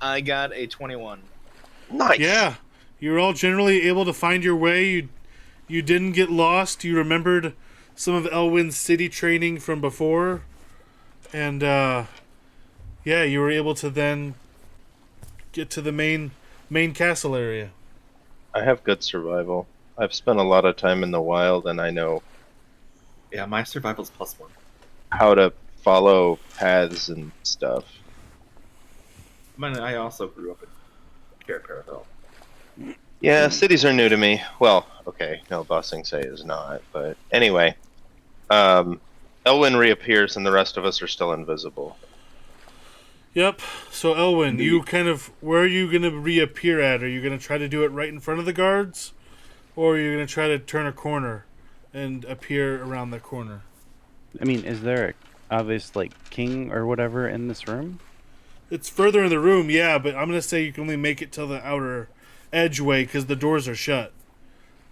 [SPEAKER 6] I got a 21.
[SPEAKER 4] Nice.
[SPEAKER 1] Yeah. You're all generally able to find your way. You didn't get lost. You remembered some of Elwyn's city training from before. And, yeah, you were able to then get to the main castle area.
[SPEAKER 4] I have good survival. I've spent a lot of time in the wild, and I know
[SPEAKER 5] Yeah, my survival's +1.
[SPEAKER 4] how to follow paths and stuff.
[SPEAKER 5] I also grew up in Parallel.
[SPEAKER 4] Yeah, cities are new to me. Well, okay, no, Bossing Say is not, but anyway. Elwyn reappears and the rest of us are still invisible.
[SPEAKER 1] Yep. So, Elwyn, where are you going to reappear at? Are you going to try to do it right in front of the guards? Or are you going to try to turn a corner and appear around the corner?
[SPEAKER 2] I mean, is there a obvious, king or whatever in this room?
[SPEAKER 1] It's further in the room, yeah, but I'm going to say you can only make it till the outer edgeway because the doors are shut.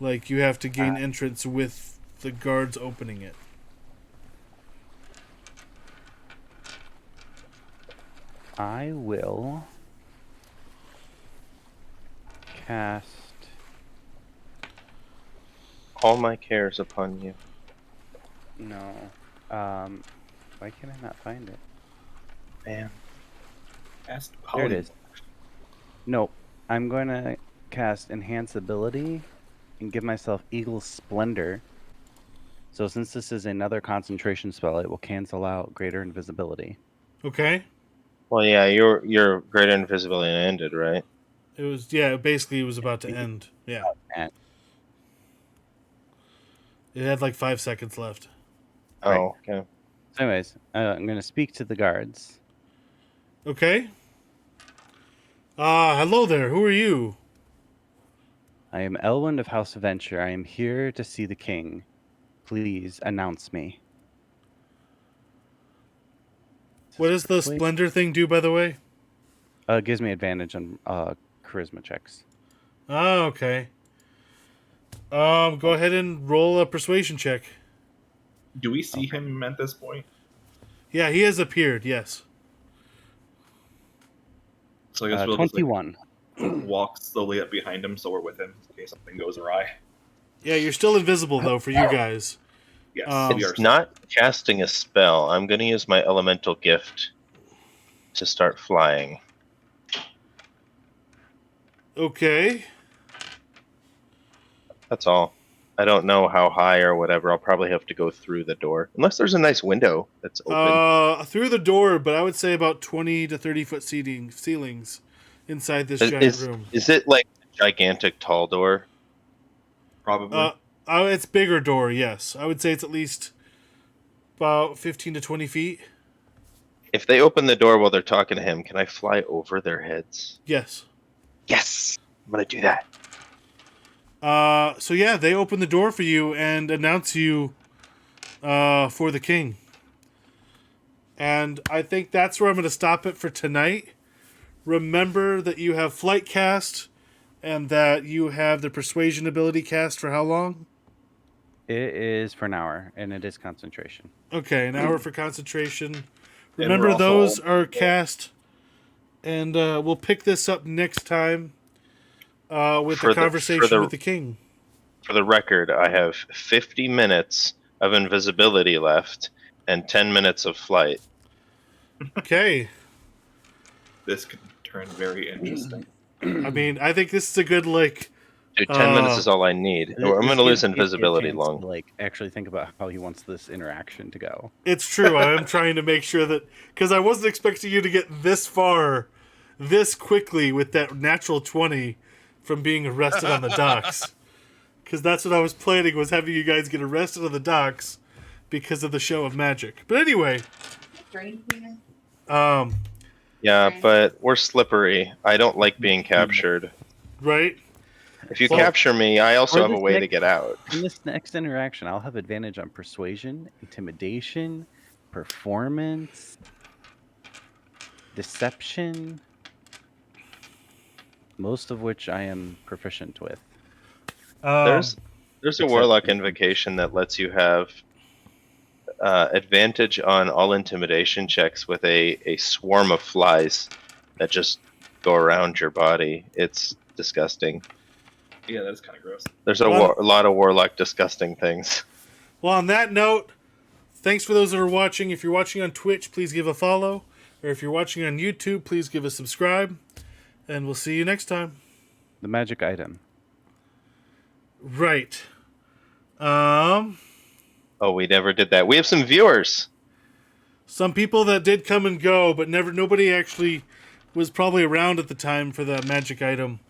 [SPEAKER 1] You have to gain entrance with the guards opening it.
[SPEAKER 2] I will cast...
[SPEAKER 4] All my cares upon you.
[SPEAKER 2] No. Why can I not find it?
[SPEAKER 4] Man.
[SPEAKER 2] There it is. Nope. I'm going to cast Enhance Ability and give myself Eagle's Splendor. So since this is another concentration spell, it will cancel out Greater Invisibility.
[SPEAKER 1] Okay.
[SPEAKER 4] Well, yeah, your greater invisibility ended, right?
[SPEAKER 1] It was, yeah, basically it was about to end. Yeah.
[SPEAKER 2] And
[SPEAKER 1] It had 5 seconds left.
[SPEAKER 4] Oh, okay.
[SPEAKER 2] so anyways, I'm going to speak to the guards.
[SPEAKER 1] Okay. Hello there. Who are you?
[SPEAKER 2] I am Elwyn of House of Venture. I am here to see the king. Please announce me.
[SPEAKER 1] What does the splendor thing do, by the way?
[SPEAKER 2] It gives me advantage on charisma checks.
[SPEAKER 1] Oh, okay. Go ahead and roll a persuasion check.
[SPEAKER 5] Do we see him at this point?
[SPEAKER 1] Yeah, he has appeared, yes.
[SPEAKER 5] So I guess we'll
[SPEAKER 2] 21.
[SPEAKER 5] just walk slowly up behind him so we're with him in case something goes awry.
[SPEAKER 1] Yeah, you're still invisible, though, for you guys.
[SPEAKER 5] Yes, we are.
[SPEAKER 4] It's not casting a spell. I'm going to use my elemental gift to start flying.
[SPEAKER 1] Okay.
[SPEAKER 4] That's all. I don't know how high or whatever. I'll probably have to go through the door. Unless there's a nice window that's open.
[SPEAKER 1] Through the door, but I would say about 20 to 30 foot ceilings inside this giant room.
[SPEAKER 4] Is it like a gigantic tall door?
[SPEAKER 5] Probably.
[SPEAKER 1] It's bigger door, yes. I would say it's at least about 15 to 20 feet.
[SPEAKER 4] If they open the door while they're talking to him, can I fly over their heads?
[SPEAKER 1] Yes.
[SPEAKER 4] Yes! I'm going to do that.
[SPEAKER 1] So yeah, they open the door for you and announce you for the king. And I think that's where I'm going to stop it for tonight. Remember that you have flight cast and that you have the persuasion ability cast for how long?
[SPEAKER 2] It is for an hour, and it is concentration.
[SPEAKER 1] Okay, an hour for concentration.
[SPEAKER 5] we're
[SPEAKER 1] Remember,
[SPEAKER 5] also
[SPEAKER 1] those
[SPEAKER 5] all-
[SPEAKER 1] are cast. And we'll pick this up next time with the conversation with the king.
[SPEAKER 4] For the record, I have 50 minutes of invisibility left and 10 minutes of flight.
[SPEAKER 1] Okay.
[SPEAKER 5] This could turn very interesting.
[SPEAKER 1] I mean, I think this is a good,
[SPEAKER 4] Dude, 10 minutes is all I need. Or I'm going to lose invisibility long.
[SPEAKER 2] Actually think about how he wants this interaction to go.
[SPEAKER 1] It's true. I am trying to make sure that... Because I wasn't expecting you to get this far, this quickly, with that natural 20 from being arrested on the docks. Because that's what I was planning, was having you guys get arrested on the docks because of the show of magic. But anyway...
[SPEAKER 4] Yeah, but we're slippery. I don't like being captured.
[SPEAKER 1] Right?
[SPEAKER 4] If you capture me, I also
[SPEAKER 2] Or
[SPEAKER 4] have a
[SPEAKER 2] this
[SPEAKER 4] way to
[SPEAKER 2] next-
[SPEAKER 4] get out.
[SPEAKER 2] In this next interaction, I'll have advantage on persuasion, intimidation, performance, deception, most of which I am proficient with.
[SPEAKER 4] There's There's a
[SPEAKER 2] Except-
[SPEAKER 4] warlock invocation that lets you have advantage on all intimidation checks with a swarm of flies that just go around your body. It's disgusting.
[SPEAKER 5] Yeah, that's kind of gross.
[SPEAKER 4] There's a lot of warlock disgusting things.
[SPEAKER 1] Well, on that note, thanks for those that are watching. If you're watching on Twitch, please give a follow. Or if you're watching on YouTube, please give a subscribe. And we'll see you next time.
[SPEAKER 2] The magic item.
[SPEAKER 1] Right.
[SPEAKER 4] Oh, we never did that. We have some viewers.
[SPEAKER 1] Some people that did come and go, but nobody actually was probably around at the time for the magic item.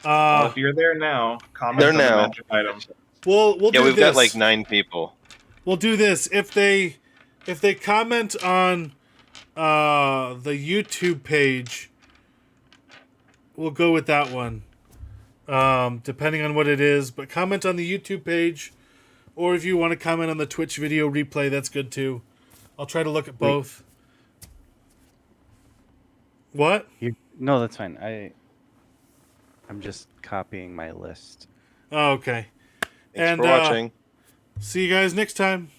[SPEAKER 5] Well, if you're there now, comment
[SPEAKER 4] There
[SPEAKER 5] on
[SPEAKER 4] now.
[SPEAKER 5] the magic item.
[SPEAKER 1] We'll
[SPEAKER 4] Yeah,
[SPEAKER 1] do
[SPEAKER 4] we've
[SPEAKER 1] this.
[SPEAKER 4] got like 9 people.
[SPEAKER 1] We'll do this if they comment on the YouTube page. We'll go with that one, depending on what it is. But comment on the YouTube page, or if you want to comment on the Twitch video replay, that's good too. I'll try to look at both. What?
[SPEAKER 2] No, that's fine. I'm just copying my list.
[SPEAKER 1] Oh, okay.
[SPEAKER 4] Thanks
[SPEAKER 1] And
[SPEAKER 4] for watching.
[SPEAKER 1] see you guys next time.